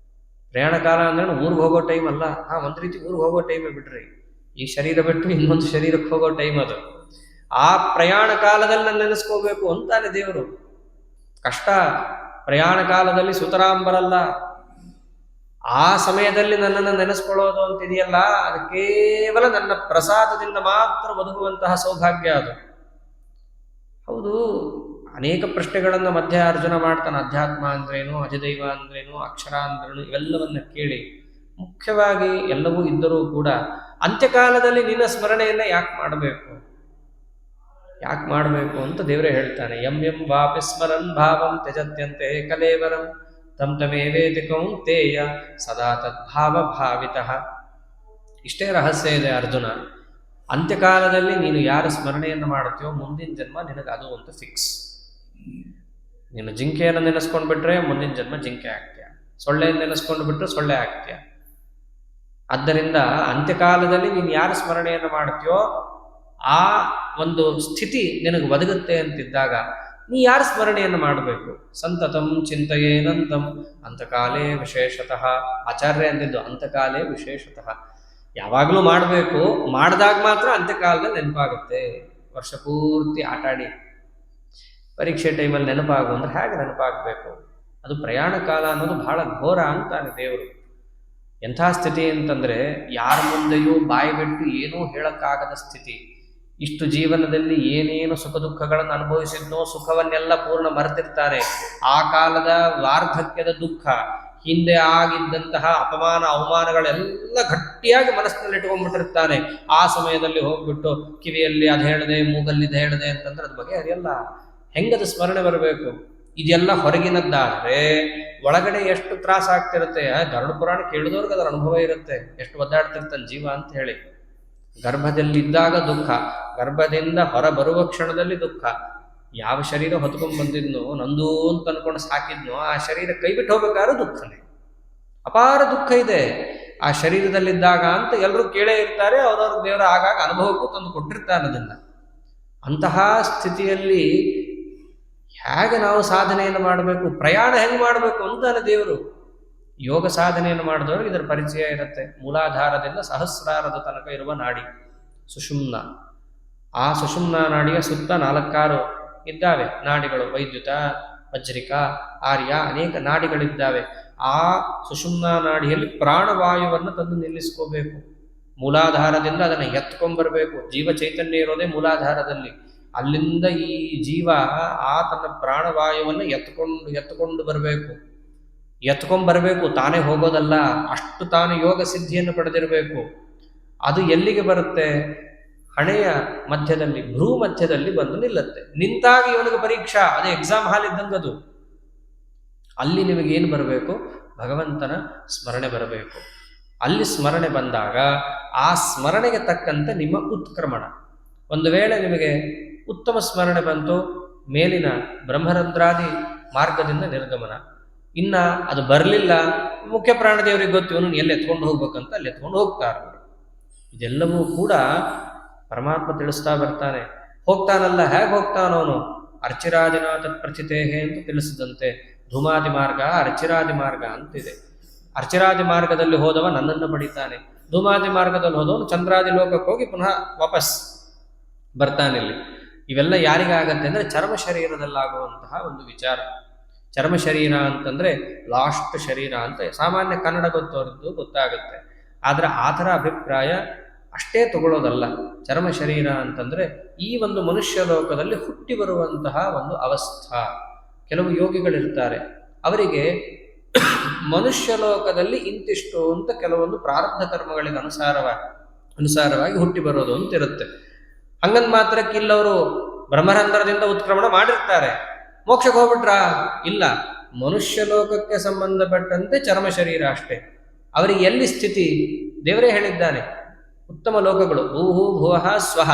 ಪ್ರಯಾಣ ಕಾಲ ಅಂದ್ರೆ ಊರಿಗೆ ಹೋಗೋ ಟೈಮ್ ಅಲ್ಲ. ಒಂದು ರೀತಿ ಊರಿಗೆ ಹೋಗೋ ಟೈಮೇ ಬಿಡ್ರಿ. ಈ ಶರೀರ ಬಿಟ್ಟು ಇನ್ನೊಂದು ಶರೀರಕ್ಕೆ ಹೋಗೋ ಟೈಮ್ ಅದು. ಆ ಪ್ರಯಾಣ ಕಾಲದಲ್ಲಿ ನನ್ನ ನೆನೆಸ್ಕೋಬೇಕು ಅಂತಾನೆ ದೇವರು. ಕಷ್ಟ. ಪ್ರಯಾಣ ಕಾಲದಲ್ಲಿ ಸುತರಾಂ ಬರಲ್ಲ. ಆ ಸಮಯದಲ್ಲಿ ನನ್ನನ್ನು ನೆನೆಸ್ಕೊಳ್ಳೋದು ಅಂತಿದೆಯಲ್ಲ, ಅದು ಕೇವಲ ನನ್ನ ಪ್ರಸಾದದಿಂದ ಮಾತ್ರ ಬದುಕುವಂತಹ ಸೌಭಾಗ್ಯ ಅದು. ಹೌದು, ಅನೇಕ ಪ್ರಶ್ನೆಗಳನ್ನು ಮಧ್ಯ ಅರ್ಜುನ ಮಾಡ್ತಾನೆ. ಅಧ್ಯಾತ್ಮ ಅಂದ್ರೇನು, ಅಧಿದೈವ ಅಂದ್ರೇನು, ಅಕ್ಷರ ಅಂದ್ರೇನು, ಇವೆಲ್ಲವನ್ನ ಕೇಳಿ ಮುಖ್ಯವಾಗಿ ಎಲ್ಲವೂ ಇದ್ದರೂ ಕೂಡ ಅಂತ್ಯಕಾಲದಲ್ಲಿ ನಿನ್ನ ಸ್ಮರಣೆಯನ್ನ ಯಾಕೆ ಮಾಡಬೇಕು ಅಂತ ದೇವರೇ ಹೇಳ್ತಾನೆ. ಎಂ ವಾಪಿ ಸ್ಮರನ್ ಭಾವಂ ತ್ಯಜತ್ಯಂತೆ ಕಲೇವರಂ ತಂ ತಮೇವೇತಿ ಕೌಂತೇಯ ಸದಾ ತದ್ಭಾವ ಭಾವಿತಃ. ಇಷ್ಟೇ ರಹಸ್ಯ ಇದೆ ಅರ್ಜುನ. ಅಂತ್ಯಕಾಲದಲ್ಲಿ ನೀನು ಯಾರ ಸ್ಮರಣೆಯನ್ನು ಮಾಡುತ್ತೀಯೋ ಮುಂದಿನ ಜನ್ಮ ನಿನಗೆ ಅದು ಒಂದು ಫಿಕ್ಸ್. ನೀನು ಜಿಂಕೆಯನ್ನು ನೆನೆಸ್ಕೊಂಡು ಬಿಟ್ರೆ ಮುಂದಿನ ಜನ್ಮ ಜಿಂಕೆ ಆಗ್ತೀಯ, ಸೊಳ್ಳೆಯನ್ನು ನೆನೆಸ್ಕೊಂಡು ಬಿಟ್ರೆ ಸೊಳ್ಳೆ ಆಗ್ತೀಯ. ಆದ್ದರಿಂದ ಅಂತ್ಯಕಾಲದಲ್ಲಿ ನೀನು ಯಾರ ಸ್ಮರಣೆಯನ್ನು ಮಾಡ್ತೀಯೋ ಆ ಒಂದು ಸ್ಥಿತಿ ನಿನಗೆ ಒದಗುತ್ತೆ ಅಂತಿದ್ದಾಗ ನೀ ಯಾರ ಸ್ಮರಣೆಯನ್ನು ಮಾಡಬೇಕು? ಸಂತತಂ ಚಿಂತೆಯೇನಂತಂ ಅಂತಕಾಲೇ ವಿಶೇಷತಃ. ಆಚಾರ್ಯ ಅಂದಿದ್ದು ಅಂತಕಾಲೇ ವಿಶೇಷತಃ. ಯಾವಾಗಲೂ ಮಾಡಬೇಕು, ಮಾಡಿದಾಗ ಮಾತ್ರ ಅಂತ್ಯಕಾಲದಲ್ಲಿ ನೆನಪಾಗುತ್ತೆ. ವರ್ಷ ಪೂರ್ತಿ ಆಟಾಡಿ ಪರೀಕ್ಷೆ ಟೈಮಲ್ಲಿ ನೆನಪಾಗು ಅಂದ್ರೆ ಹೇಗೆ ನೆನಪಾಗಬೇಕು? ಅದು ಪ್ರಯಾಣ ಕಾಲ ಅನ್ನೋದು ಬಹಳ ಘೋರ ಅಂತಾನೆ ದೇವರು. ಎಂಥ ಸ್ಥಿತಿ ಅಂತಂದ್ರೆ ಯಾರ ಮುಂದೆಯೂ ಬಾಯಿ ಬಿಟ್ಟು ಏನೂ ಹೇಳಕ್ಕಾಗದ ಸ್ಥಿತಿ. ಇಷ್ಟು ಜೀವನದಲ್ಲಿ ಏನೇನು ಸುಖ ದುಃಖಗಳನ್ನು ಅನುಭವಿಸಿದ್ನೋ ಸುಖವನ್ನೆಲ್ಲ ಪೂರ್ಣ ಮರೆತಿರ್ತಾನೆ. ಆ ಕಾಲದ ವಾರ್ಧಕ್ಯದ ದುಃಖ, ಹಿಂದೆ ಆಗಿದ್ದಂತಹ ಅಪಮಾನ ಅವಮಾನಗಳೆಲ್ಲ ಗಟ್ಟಿಯಾಗಿ ಮನಸ್ಸಿನಲ್ಲಿ ಇಟ್ಕೊಂಡ್ಬಿಟ್ಟಿರ್ತಾನೆ. ಆ ಸಮಯದಲ್ಲಿ ಹೋಗ್ಬಿಟ್ಟು ಕಿವಿಯಲ್ಲಿ ಅದು ಹೇಳಿದೆ, ಮೂಗಲ್ಲಿ ಇದು ಹೇಳಿದೆ ಅಂತಂದ್ರೆ ಅದ್ ಬಗ್ಗೆ ಅರಿಯಲ್ಲ. ಹೆಂಗದು ಸ್ಮರಣೆ ಬರಬೇಕು? ಇದೆಲ್ಲ ಹೊರಗಿನದ್ದಾದರೆ ಒಳಗಡೆ ಎಷ್ಟು ತ್ರಾಸ ಆಗ್ತಿರುತ್ತೆ. ಗರುಡ ಪುರಾಣ ಕೇಳಿದವ್ರಿಗೆ ಅದರ ಅನುಭವ ಇರುತ್ತೆ, ಎಷ್ಟು ಒದ್ದಾಡ್ತಿರ್ತಾನೆ ಜೀವ ಅಂತ ಹೇಳಿ. ಗರ್ಭದಲ್ಲಿದ್ದಾಗ ದುಃಖ, ಗರ್ಭದಿಂದ ಹೊರ ಬರುವ ಕ್ಷಣದಲ್ಲಿ ದುಃಖ. ಯಾವ ಶರೀರ ಹೊತ್ಕೊಂಡ್ ಬಂದಿದ್ನೋ, ನಂದು ಅಂತ ಅನ್ಕೊಂಡು ಸಾಕಿದ್ನೋ, ಆ ಶರೀರ ಕೈ ಬಿಟ್ಟು ಹೋಗ್ಬೇಕಾದ್ರೂ ದುಃಖನೇ. ಅಪಾರ ದುಃಖ ಇದೆ ಆ ಶರೀರದಲ್ಲಿದ್ದಾಗ ಅಂತ ಎಲ್ಲರೂ ಕೇಳೇ ಇರ್ತಾರೆ. ಅವ್ರವ್ರ ದೇವರ ಆಗಾಗ ಅನುಭವಕ್ಕೂ ತಂದು ಕೊಟ್ಟಿರ್ತಾನೆ ಅದನ್ನ. ಅಂತಹ ಸ್ಥಿತಿಯಲ್ಲಿ ಹೇಗೆ ನಾವು ಸಾಧನೆಯನ್ನು ಮಾಡಬೇಕು, ಪ್ರಯಾಣ ಹೆಂಗೆ ಮಾಡಬೇಕು ಅಂತಾನೆ ದೇವರು. ಯೋಗ ಸಾಧನೆಯನ್ನು ಮಾಡಿದವರು ಇದರ ಪರಿಚಯ ಇರುತ್ತೆ. ಮೂಲಾಧಾರದಿಂದ ಸಹಸ್ರಾರದ ತನಕ ಇರುವ ನಾಡಿ ಸುಷುಮ್ನ. ಆ ಸುಷುಮ್ನ ನಾಡಿಯ ಸುತ್ತ 4 ಇದ್ದಾವೆ ನಾಡಿಗಳು. ವೈದ್ಯುತ, ವಜ್ರಿಕ, ಆರ್ಯ, ಅನೇಕ ನಾಡಿಗಳಿದ್ದಾವೆ. ಆ ಸುಷುಮ್ನ ನಾಡಿಯಲ್ಲಿ ಪ್ರಾಣವಾಯುವನ್ನು ತಂದು ನಿಲ್ಲಿಸ್ಕೋಬೇಕು. ಮೂಲಾಧಾರದಿಂದ ಅದನ್ನು ಎತ್ಕೊಂಡ್ಬರ್ಬೇಕು. ಜೀವ ಚೈತನ್ಯ ಇರೋದೇ ಮೂಲಾಧಾರದಲ್ಲಿ. ಅಲ್ಲಿಂದ ಈ ಜೀವ ಆ ತನ್ನ ಪ್ರಾಣವಾಯುವನ್ನು ಎತ್ಕೊಂಡು ಬರಬೇಕು. ತಾನೇ ಹೋಗೋದಲ್ಲ, ಅಷ್ಟು ತಾನು ಯೋಗ ಸಿದ್ಧಿಯನ್ನು ಪಡೆದಿರಬೇಕು. ಅದು ಎಲ್ಲಿಗೆ ಬರುತ್ತೆ? ಹಣೆಯ ಮಧ್ಯದಲ್ಲಿ, ಭ್ರೂ ಮಧ್ಯದಲ್ಲಿ ಬಂದು ನಿಲ್ಲುತ್ತೆ. ನಿಂತಾಗ ಇವನಿಗೆ ಪರೀಕ್ಷಾ, ಅದೇ ಎಕ್ಸಾಮ್ ಹಾಲ್ ಇದ್ದಂಗದು. ಅಲ್ಲಿ ನಿಮಗೇನು ಬರಬೇಕು? ಭಗವಂತನ ಸ್ಮರಣೆ ಬರಬೇಕು. ಅಲ್ಲಿ ಸ್ಮರಣೆ ಬಂದಾಗ ಆ ಸ್ಮರಣೆಗೆ ತಕ್ಕಂತೆ ನಿಮ್ಮ ಉತ್ಕ್ರಮಣ. ಒಂದು ವೇಳೆ ನಿಮಗೆ ಉತ್ತಮ ಸ್ಮರಣೆ ಬಂತು, ಮೇಲಿನ ಬ್ರಹ್ಮರಂಧ್ರಾದಿ ಮಾರ್ಗದಿಂದ ನಿರ್ಗಮನ. ಇನ್ನ ಅದು ಬರಲಿಲ್ಲ, ಮುಖ್ಯ ಪ್ರಾಣದೇವರಿಗೆ ಗೊತ್ತು ಇವನು ಎಲ್ಲಿ ಎತ್ಕೊಂಡು ಹೋಗ್ಬೇಕಂತ ಅಲ್ಲಿ ಎತ್ಕೊಂಡು ಹೋಗ್ತಾರೆ. ಇದೆಲ್ಲವೂ ಕೂಡ ಪರಮಾತ್ಮ ತಿಳಿಸ್ತಾ ಬರ್ತಾನೆ. ಹೋಗ್ತಾನಲ್ಲ, ಹೇಗೆ ಹೋಗ್ತಾನವನು? ಅರ್ಚಿರಾದಿನಾಥ ಪ್ರಚಿತೇಹೆ ಅಂತ ತಿಳಿಸಿದಂತೆ ಧೂಮಾದಿ ಮಾರ್ಗ, ಅರ್ಚಿರಾದಿ ಮಾರ್ಗ ಅಂತಿದೆ. ಅರ್ಚಿರಾದಿ ಮಾರ್ಗದಲ್ಲಿ ಹೋದವ ನನ್ನನ್ನು ಪಡಿತಾನೆ, ಧೂಮಾದಿ ಮಾರ್ಗದಲ್ಲಿ ಹೋದವನು ಚಂದ್ರಾದಿ ಲೋಕಕ್ಕೆ ಹೋಗಿ ಪುನಃ ವಾಪಸ್ ಬರ್ತಾನಿಲ್ಲಿ. ಇವೆಲ್ಲ ಯಾರಿಗಾಗತ್ತೆ ಅಂದರೆ ಚರ್ಮ ಶರೀರದಲ್ಲಾಗುವಂತಹ ಒಂದು ವಿಚಾರ. ಚರ್ಮ ಶರೀರ ಅಂತಂದ್ರೆ ಲಾಸ್ಟ್ ಶರೀರ ಅಂತ ಸಾಮಾನ್ಯ ಕನ್ನಡ ಗೊತ್ತವರದ್ದು ಗೊತ್ತಾಗುತ್ತೆ. ಆದರೆ ಆ ಥರ ಅಭಿಪ್ರಾಯ ಅಷ್ಟೇ ತಗೊಳ್ಳೋದಲ್ಲ. ಚರ್ಮ ಶರೀರ ಅಂತಂದ್ರೆ ಈ ಒಂದು ಮನುಷ್ಯ ಲೋಕದಲ್ಲಿ ಹುಟ್ಟಿ ಬರುವಂತಹ ಒಂದು ಅವಸ್ಥಾ. ಕೆಲವು ಯೋಗಿಗಳಿರ್ತಾರೆ, ಅವರಿಗೆ ಮನುಷ್ಯ ಲೋಕದಲ್ಲಿ ಇಂತಿಷ್ಟು ಅಂತ ಕೆಲವೊಂದು ಪ್ರಾರಬ್ಧ ಕರ್ಮಗಳಿಗೆ ಅನುಸಾರವಾಗಿ ಹುಟ್ಟಿ ಬರೋದು ಅಂತಿರುತ್ತೆ. ಹಂಗಂದ್ ಮಾತ್ರಕ್ಕೆ ಇಲ್ಲವರು ಬ್ರಹ್ಮರಂಧ್ರದಿಂದ ಉತ್ಕ್ರಮಣ ಮಾಡಿರ್ತಾರೆ, ಮೋಕ್ಷಕ್ಕೆ ಹೋಗ್ಬಿಟ್ರಾ? ಇಲ್ಲ, ಮನುಷ್ಯ ಲೋಕಕ್ಕೆ ಸಂಬಂಧಪಟ್ಟಂತೆ ಚರ್ಮ ಶರೀರ ಅಷ್ಟೇ. ಅವರಿಗೆ ಎಲ್ಲಿ ಸ್ಥಿತಿ? ದೇವರೇ ಹೇಳಿದ್ದಾನೆ, ಉತ್ತಮ ಲೋಕಗಳು ಭೂಹು ಭುವಃ ಸ್ವಹ.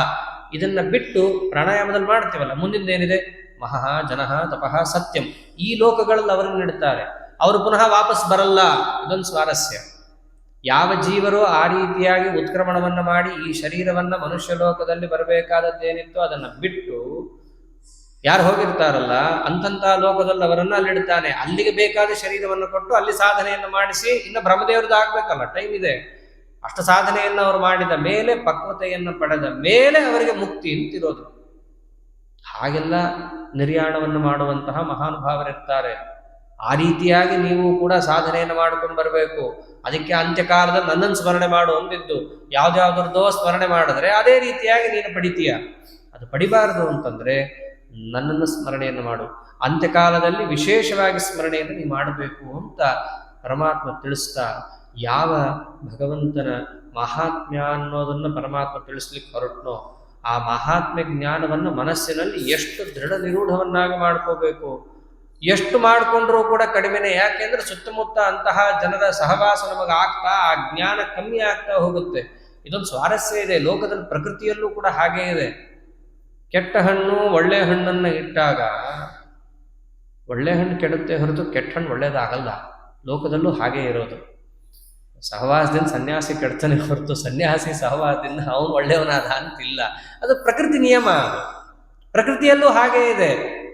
ಇದನ್ನ ಬಿಟ್ಟು ಪ್ರಾಣಾಯಾಮದಲ್ಲಿ ಮಾಡ್ತೀವಲ್ಲ, ಮುಂದಿನ ಏನಿದೆ? ಮಹಃ ಜನಃ ತಪಃ ಸತ್ಯಂ. ಈ ಲೋಕಗಳಲ್ಲಿ ಅವರನ್ನು ಇಡ್ತಾರೆ. ಅವರು ಪುನಃ ವಾಪಸ್ ಬರಲ್ಲ. ಇದೊಂದು ಸ್ವಾರಸ್ಯ. ಯಾವ ಜೀವರು ಆ ರೀತಿಯಾಗಿ ಉತ್ಕ್ರಮಣವನ್ನು ಮಾಡಿ ಈ ಶರೀರವನ್ನ ಮನುಷ್ಯ ಲೋಕದಲ್ಲಿ ಬರಬೇಕಾದದ್ದೇನಿತ್ತು ಅದನ್ನು ಬಿಟ್ಟು ಯಾರು ಹೋಗಿರ್ತಾರಲ್ಲ ಅಂತಂತ ಲೋಕದಲ್ಲಿ ಅವರನ್ನ ಅಲ್ಲಿಡ್ತಾನೆ. ಅಲ್ಲಿಗೆ ಬೇಕಾದ ಶರೀರವನ್ನು ಕೊಟ್ಟು ಅಲ್ಲಿ ಸಾಧನೆಯನ್ನು ಮಾಡಿಸಿ, ಇನ್ನು ಬ್ರಹ್ಮದೇವ್ರದ್ದು ಆಗ್ಬೇಕಲ್ಲ, ಟೈಮ್ ಇದೆ. ಅಷ್ಟು ಸಾಧನೆಯನ್ನು ಅವರು ಮಾಡಿದ ಮೇಲೆ, ಪಕ್ವತೆಯನ್ನು ಪಡೆದ ಮೇಲೆ ಅವರಿಗೆ ಮುಕ್ತಿ ಅಂತಿರೋದು. ಹಾಗೆಲ್ಲ ನಿರ್ಯಾಣವನ್ನು ಮಾಡುವಂತಹ ಮಹಾನುಭಾವರಿರ್ತಾರೆ. ಆ ರೀತಿಯಾಗಿ ನೀವು ಕೂಡ ಸಾಧನೆಯನ್ನು ಮಾಡ್ಕೊಂಡು ಬರಬೇಕು. ಅದಕ್ಕೆ ಅಂತ್ಯಕಾಲದಲ್ಲಿ ನನ್ನನ್ನು ಸ್ಮರಣೆ ಮಾಡು ಅಂದಿದ್ದು. ಯಾವ್ದಾವ್ದ್ರದ್ದೋ ಸ್ಮರಣೆ ಮಾಡಿದ್ರೆ ಅದೇ ರೀತಿಯಾಗಿ ನೀನು ಪಡಿತೀಯ. ಅದು ಪಡಿಬಾರದು ಅಂತಂದ್ರೆ ನನ್ನನ್ನು ಸ್ಮರಣೆಯನ್ನು ಮಾಡು. ಅಂತ್ಯಕಾಲದಲ್ಲಿ ವಿಶೇಷವಾಗಿ ಸ್ಮರಣೆಯನ್ನು ನೀವು ಮಾಡಬೇಕು ಅಂತ ಪರಮಾತ್ಮ ತಿಳಿಸ್ತಾ, ಯಾವ ಭಗವಂತನ ಮಹಾತ್ಮ್ಯ ಅನ್ನೋದನ್ನು ಪರಮಾತ್ಮ ತಿಳಿಸ್ಲಿಕ್ಕೆ ಹೊರಟ್ನೋ ಆ ಮಹಾತ್ಮ್ಯ ಜ್ಞಾನವನ್ನು ಮನಸ್ಸಿನಲ್ಲಿ ಎಷ್ಟು ದೃಢ ನಿರೂಢವನ್ನಾಗಿ ಮಾಡ್ಕೋಬೇಕು. ಎಷ್ಟು ಮಾಡಿಕೊಂಡ್ರೂ ಕೂಡ ಕಡಿಮೆನೆ. ಯಾಕೆಂದ್ರೆ ಸುತ್ತಮುತ್ತ ಅಂತಹ ಜನರ ಸಹವಾಸ ನಮಗೆ ಆಗ್ತಾ ಆ ಜ್ಞಾನ ಕಮ್ಮಿ ಆಗ್ತಾ ಹೋಗುತ್ತೆ. ಇದೊಂದು ಸ್ವಾರಸ್ಯ ಇದೆ. ಲೋಕದಲ್ಲಿ ಪ್ರಕೃತಿಯಲ್ಲೂ ಕೂಡ ಹಾಗೇ ಇದೆ. ಕೆಟ್ಟ ಹಣ್ಣು ಒಳ್ಳೆ ಹಣ್ಣನ್ನು ಇಟ್ಟಾಗ ಒಳ್ಳೆ ಹಣ್ಣು ಕೆಡುತ್ತೆ ಹೊರತು ಕೆಟ್ಟ ಹಣ್ಣು ಒಳ್ಳೇದಾಗಲ್ಲ. ಲೋಕದಲ್ಲೂ ಹಾಗೇ ಇರೋದು. ಸಹವಾಸದಿಂದ ಸನ್ಯಾಸಿ ಕೆಡ್ತಾನೆ ಹೊರತು ಸನ್ಯಾಸಿ ಸಹವಾಸದಿಂದ ಅವನು ಒಳ್ಳೆಯವನಾದ ಅಂತಿಲ್ಲ. ಅದು ಪ್ರಕೃತಿ ನಿಯಮ. ಪ್ರಕೃತಿಯಲ್ಲೂ ಹಾಗೇ ಇದೆ.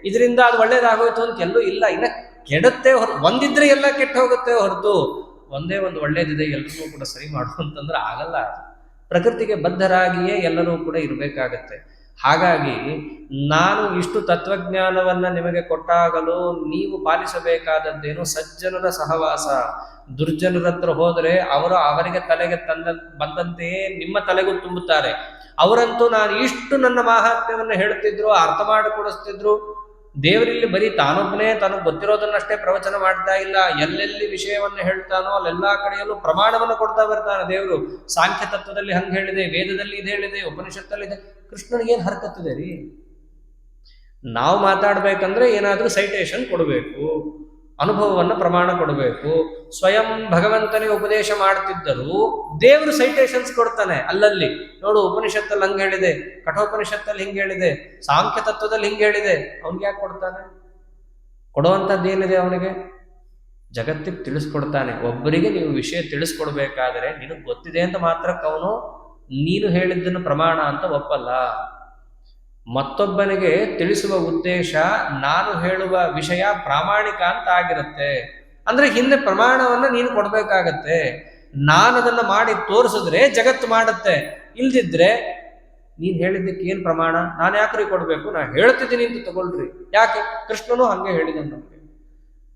ಇದರಿಂದ ಅದು ಒಳ್ಳೇದಾಗೋಯ್ತು ಅಂತ ಎಲ್ಲೂ ಇಲ್ಲ. ಇನ್ನ ಕೆಡುತ್ತೆ ಹೊರತು, ಒಂದಿದ್ರೆ ಎಲ್ಲ ಕೆಟ್ಟ ಹೋಗುತ್ತೆ ಹೊರತು ಒಂದೇ ಒಂದು ಒಳ್ಳೇದಿದೆ ಎಲ್ಲರೂ ಕೂಡ ಸರಿ ಮಾಡುವಂತಂದ್ರೆ ಆಗಲ್ಲ. ಪ್ರಕೃತಿಗೆ ಬದ್ಧರಾಗಿಯೇ ಎಲ್ಲರೂ ಕೂಡ ಇರಬೇಕಾಗತ್ತೆ. ಹಾಗಾಗಿ ನಾನು ಇಷ್ಟು ತತ್ವಜ್ಞಾನವನ್ನ ನಿಮಗೆ ಕೊಟ್ಟಾಗಲೂ ನೀವು ಪಾಲಿಸಬೇಕಾದದ್ದೇನು? ಸಜ್ಜನರ ಸಹವಾಸ. ದುರ್ಜನರ ಹತ್ರ ಹೋದರೆ ಅವರು ಅವರಿಗೆ ತಲೆಗೆ ಬಂದಂತೆಯೇ ನಿಮ್ಮ ತಲೆಗೂ ತುಂಬುತ್ತಾರೆ. ಅವರಂತೂ ನಾನು ಇಷ್ಟು ನನ್ನ ಮಾಹಾತ್ಮ್ಯವನ್ನು ಹೇಳ್ತಿದ್ರು, ಅರ್ಥ ಮಾಡಿಕೊಡಿಸ್ತಿದ್ರು. ದೇವರಲ್ಲಿ ಬರೀ ತಾನೊಬ್ಬನೇ ತನಗೆ ಗೊತ್ತಿರೋದನ್ನಷ್ಟೇ ಪ್ರವಚನ ಮಾಡ್ತಾ ಇಲ್ಲ. ಎಲ್ಲೆಲ್ಲಿ ವಿಷಯವನ್ನು ಹೇಳ್ತಾನೋ ಅಲ್ಲೆಲ್ಲಾ ಕಡೆಯಲ್ಲೂ ಪ್ರಮಾಣವನ್ನು ಕೊಡ್ತಾ ಬರ್ತಾನೆ ದೇವರು. ಸಾಂಖ್ಯ ತತ್ವದಲ್ಲಿ ಹಂಗೆ ಹೇಳಿದೆ, ವೇದದಲ್ಲಿ ಇದು ಹೇಳಿದೆ, ಉಪನಿಷತ್ತಲ್ಲಿದೆ. ಕೃಷ್ಣನಿಗೇನು ಹರಕತ್ತಿದೆ ರೀ? ನಾವು ಮಾತಾಡ್ಬೇಕಂದ್ರೆ ಏನಾದ್ರೂ ಸೈಟೇಷನ್ ಕೊಡಬೇಕು, ಅನುಭವವನ್ನು ಪ್ರಮಾಣ ಕೊಡಬೇಕು. ಸ್ವಯಂ ಭಗವಂತನಿಗೆ ಉಪದೇಶ ಮಾಡ್ತಿದ್ದರೂ ದೇವರು ಸೈಟೇಷನ್ಸ್ ಕೊಡ್ತಾನೆ ಅಲ್ಲಲ್ಲಿ. ನೋಡು, ಉಪನಿಷತ್ತಲ್ಲಿ ಹಂಗೆ ಹೇಳಿದೆ, ಕಠೋಪನಿಷತ್ತಲ್ಲಿ ಹಿಂಗೆ ಹೇಳಿದೆ, ಸಾಂಖ್ಯ ತತ್ವದಲ್ಲಿ ಹಿಂಗೆ ಹೇಳಿದೆ. ಅವನಿಗೆ ಯಾಕೆ ಕೊಡ್ತಾನೆ? ಕೊಡುವಂಥದ್ದೇನಿದೆ ಅವನಿಗೆ? ಜಗತ್ತಿಗೆ ತಿಳಿಸ್ಕೊಡ್ತಾನೆ. ಒಬ್ಬರಿಗೆ ನೀವು ವಿಷಯ ತಿಳಿಸ್ಕೊಡ್ಬೇಕಾದ್ರೆ ನಿನಗೆ ಗೊತ್ತಿದೆ ಅಂತ ಮಾತ್ರಕ್ಕೆ ಅವನು ನೀನು ಹೇಳಿದ್ದನ್ನು ಪ್ರಮಾಣ ಅಂತ ಒಪ್ಪಲ್ಲ. ಮತ್ತೊಬ್ಬನಿಗೆ ತಿಳಿಸುವ ಉದ್ದೇಶ ನಾನು ಹೇಳುವ ವಿಷಯ ಪ್ರಾಮಾಣಿಕ ಅಂತ ಆಗಿರುತ್ತೆ. ಅಂದ್ರೆ ಹಿಂದೆ ಪ್ರಮಾಣವನ್ನ ನೀನು ಕೊಡ್ಬೇಕಾಗತ್ತೆ. ನಾನದನ್ನ ಮಾಡಿ ತೋರಿಸಿದ್ರೆ ಜಗತ್ತು ಮಾಡುತ್ತೆ. ಇಲ್ದಿದ್ರೆ ನೀನ್ ಹೇಳಿದ್ದಕ್ಕೆ ಏನ್ ಪ್ರಮಾಣ? ನಾನು ಯಾಕ್ರಿ ಕೊಡ್ಬೇಕು? ನಾ ಹೇಳ್ತಿದ್ದೀನಿ ಅಂತ ತಗೊಳ್ರಿ. ಯಾಕೆ? ಕೃಷ್ಣನು ಹಂಗೆ ಹೇಳಿದ ನಮ್ಗೆ.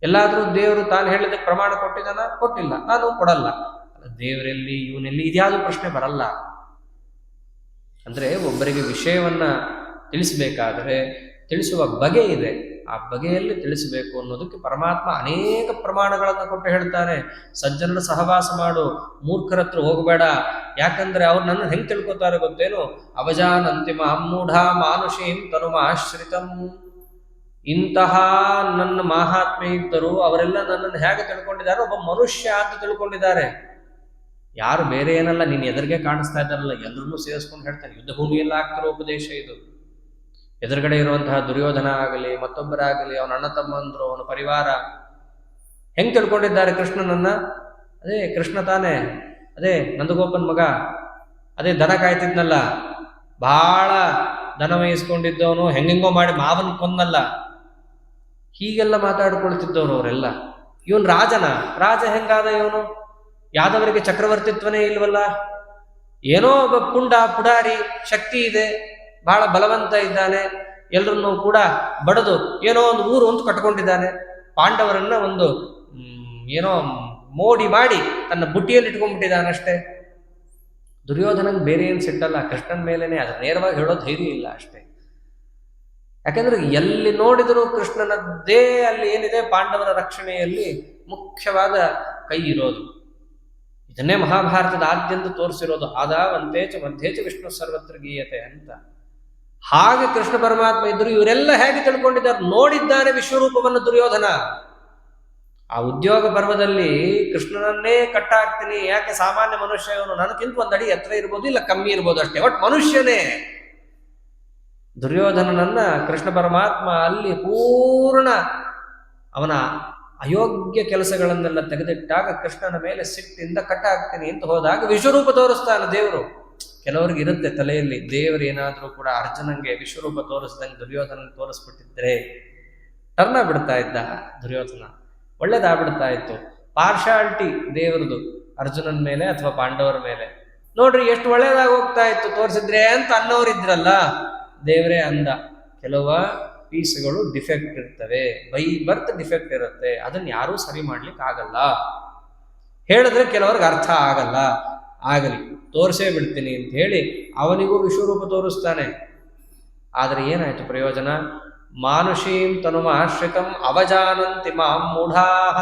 ಎಲ್ಲಾದ್ರೂ ದೇವರು ತಾನು ಹೇಳಿದ್ದಕ್ಕೆ ಪ್ರಮಾಣ ಕೊಟ್ಟಿದ್ದಾನ? ಕೊಟ್ಟಿಲ್ಲ, ನಾನು ಕೊಡಲ್ಲ. ದೇವರಲ್ಲಿ ಇವನಲ್ಲಿ ಇದ್ಯಾವುದು ಪ್ರಶ್ನೆ ಬರಲ್ಲ. ಅಂದ್ರೆ ಒಬ್ಬರಿಗೆ ವಿಷಯವನ್ನ ತಿಳಿಸಬೇಕಾದರೆ ತಿಳಿಸುವ ಬಗೆ ಇದೆ. ಆ ಬಗೆಯಲ್ಲಿ ತಿಳಿಸಬೇಕು ಅನ್ನೋದಕ್ಕೆ ಪರಮಾತ್ಮ ಅನೇಕ ಪ್ರಮಾಣಗಳನ್ನು ಕೊಟ್ಟು ಹೇಳ್ತಾನೆ. ಸಜ್ಜನರ ಸಹವಾಸ ಮಾಡು, ಮೂರ್ಖರ ಹತ್ರ ಹೋಗಬೇಡ. ಯಾಕಂದ್ರೆ ಅವ್ರು ನನ್ನ ಹೆಂಗೆ ತಿಳ್ಕೊತಾರೆ ಗೊತ್ತೇನು? ಅವಜಾನಂತಿಮ ಅಮ್ಮೂಢ ಮಾನುಷೀಂ ತನುಮಾಶ್ರಿತಂ. ಇಂತಹ ನನ್ನ ಮಹಾತ್ಮೆ ಇದ್ದರು ಅವರೆಲ್ಲ ನನ್ನನ್ನು ಹೇಗೆ ತಿಳ್ಕೊಂಡಿದ್ದಾರೆ? ಒಬ್ಬ ಮನುಷ್ಯ ಅಂತ ತಿಳ್ಕೊಂಡಿದ್ದಾರೆ. ಯಾರು ಬೇರೆ ಏನಲ್ಲ, ನೀನು ಎದುರಿಗೆ ಕಾಣಿಸ್ತಾ ಇದ್ದಾರಲ್ಲ ಎಲ್ಲರನ್ನೂ ಸೇರಿಸ್ಕೊಂಡು ಹೇಳ್ತಾನೆ. ಯುದ್ಧ ಭೂಮಿಯಲ್ಲಿ ಆಗ್ತಿರೋ ಉಪದೇಶ ಇದು. ಎದುರುಗಡೆ ಇರುವಂತಹ ದುರ್ಯೋಧನ ಆಗಲಿ, ಮತ್ತೊಬ್ಬರಾಗಲಿ, ಅವನ ಅಣ್ಣ ತಮ್ಮಂದ್ರು, ಅವನ ಪರಿವಾರ ಹೆಂಗ್ ತಿಳ್ಕೊಂಡಿದ್ದಾರೆ ಕೃಷ್ಣನನ್ನ? ಅದೇ ಕೃಷ್ಣ ತಾನೇ, ಅದೇ ನಂದಗೋಪನ್ ಮಗ, ಅದೇ ದನ ಕಾಯ್ತಿದ್ನಲ್ಲ, ಬಹಳ ದನ ವಹಿಸ್ಕೊಂಡಿದ್ದವನು, ಹೆಂಗೆಂಗೋ ಮಾಡಿ ಮಾವನ್ ಕೊಂದಲ್ಲ, ಹೀಗೆಲ್ಲ ಮಾತಾಡ್ಕೊಳ್ತಿದ್ದವ್ರು ಅವರೆಲ್ಲ. ಇವನ್ ರಾಜ ಹೆಂಗಾದ ಇವನು? ಯಾದವರಿಗೆ ಚಕ್ರವರ್ತಿತ್ವನೇ ಇಲ್ವಲ್ಲ. ಏನೋ ಒಬ್ಬ ಪುಡಾರಿ, ಶಕ್ತಿ ಇದೆ, ಬಹಳ ಬಲವಂತ ಇದ್ದಾನೆ, ಎಲ್ಲರನ್ನೂ ಕೂಡ ಬಡದು ಏನೋ ಒಂದು ಊರು ಅಂತ ಕಟ್ಕೊಂಡಿದ್ದಾನೆ. ಪಾಂಡವರನ್ನ ಒಂದು ಏನೋ ಮೋಡಿ ಮಾಡಿ ತನ್ನ ಬುಟ್ಟಿಯಲ್ಲಿ ಇಟ್ಕೊಂಡ್ಬಿಟ್ಟಿದ್ದಾನಷ್ಟೇ. ದುರ್ಯೋಧನಂಗೆ ಬೇರೆ ಏನು ಸಿಟ್ಟಲ್ಲ, ಕೃಷ್ಣನ ಮೇಲೇನೆ. ಅದು ನೇರವಾಗಿ ಹೇಳೋ ಧೈರ್ಯ ಇಲ್ಲ ಅಷ್ಟೇ. ಯಾಕೆಂದ್ರೆ ಎಲ್ಲಿ ನೋಡಿದರೂ ಕೃಷ್ಣನದ್ದೇ ಅಲ್ಲಿ ಏನಿದೆ ಪಾಂಡವರ ರಕ್ಷಣೆಯಲ್ಲಿ ಮುಖ್ಯವಾದ ಕೈ ಇರೋದು. ಇದನ್ನೇ ಮಹಾಭಾರತದ ಆದ್ಯಂತ ತೋರಿಸಿರೋದು. ಆದಾವಂತೇಚ ಮಧ್ಯೇಚ ವಿಷ್ಣು ಸರ್ವತ್ರ ಗೀಯತೆ ಅಂತ. ಹಾಗೆ ಕೃಷ್ಣ ಪರಮಾತ್ಮ ಇದ್ರು. ಇವರೆಲ್ಲ ಹೇಗೆ ತಿಳ್ಕೊಂಡಿದ್ದಾರೆ? ನೋಡಿದ್ದಾನೆ ವಿಶ್ವರೂಪವನ್ನು ದುರ್ಯೋಧನ. ಆ ಉದ್ಯೋಗ ಪರ್ವದಲ್ಲಿ ಕೃಷ್ಣನನ್ನೇ ಕಟ್ಟಾಕ್ತೀನಿ, ಯಾಕೆ ಸಾಮಾನ್ಯ ಮನುಷ್ಯ ಇವನು, ನನಗಿಂತ ಒಂದಡಿ ಎತ್ತರ ಇರ್ಬೋದು, ಇಲ್ಲ ಕಮ್ಮಿ ಇರ್ಬೋದು ಅಷ್ಟೇ, ಒಟ್ಟು ಮನುಷ್ಯನೇ. ದುರ್ಯೋಧನನನ್ನ ಕೃಷ್ಣ ಪರಮಾತ್ಮ ಅಲ್ಲಿ ಪೂರ್ಣ ಅವನ ಅಯೋಗ್ಯ ಕೆಲಸಗಳನ್ನೆಲ್ಲ ತೆಗೆದಿಟ್ಟಾಗ ಕೃಷ್ಣನ ಮೇಲೆ ಸಿಟ್ಟಿಂದ ಕಟ್ಟಾಕ್ತೀನಿ ಅಂತ ಹೋದಾಗ ವಿಶ್ವರೂಪ ತೋರಿಸ್ತಾನೆ ದೇವರು. ಕೆಲವರಿಗೆ ಇರುತ್ತೆ ತಲೆಯಲ್ಲಿ, ದೇವರು ಏನಾದರೂ ಕೂಡ ಅರ್ಜುನಂಗೆ ವಿಶ್ವರೂಪ ತೋರಿಸ್ದಂಗೆ ದುರ್ಯೋಧನ ತೋರಿಸ್ಬಿಟ್ಟಿದ್ರೆ ಟರ್ನ ಬಿಡ್ತಾ ಇದ್ದ ದುರ್ಯೋಧನ, ಒಳ್ಳೇದಾಗ್ಬಿಡ್ತಾ ಇತ್ತು. ಪಾರ್ಶಾಲಿಟಿ ದೇವರದು ಅರ್ಜುನನ ಮೇಲೆ ಅಥವಾ ಪಾಂಡವರ ಮೇಲೆ. ನೋಡ್ರಿ ಎಷ್ಟು ಒಳ್ಳೇದಾಗಿ ಹೋಗ್ತಾ ಇತ್ತು ತೋರಿಸಿದ್ರೆ ಅಂತ ಅನ್ನೋರಿದ್ರಲ್ಲ, ದೇವರೇ ಅಂದ ಕೆಲವು ಪೀಸ್ಗಳು ಡಿಫೆಕ್ಟ್ ಇರ್ತವೆ, ಬೈ ಬರ್ತ್ ಡಿಫೆಕ್ಟ್ ಇರುತ್ತೆ, ಅದನ್ನ ಯಾರೂ ಸರಿ ಮಾಡ್ಲಿಕ್ಕೆ ಆಗಲ್ಲ. ಹೇಳಿದ್ರೆ ಕೆಲವ್ರಿಗೆ ಅರ್ಥ ಆಗಲ್ಲ, ಆಗಲಿ ತೋರಿಸೇ ಬಿಡ್ತೀನಿ ಅಂತ ಹೇಳಿ ಅವನಿಗೂ ವಿಶ್ವರೂಪ ತೋರಿಸ್ತಾನೆ. ಆದರೆ ಏನಾಯ್ತು ಪ್ರಯೋಜನ? ಮಾನುಷೀಂ ತನುಮಾಶ್ರಿತಂ ಅವಜಾನಂತಿ ಮಾಂ ಮೂಢಾಃ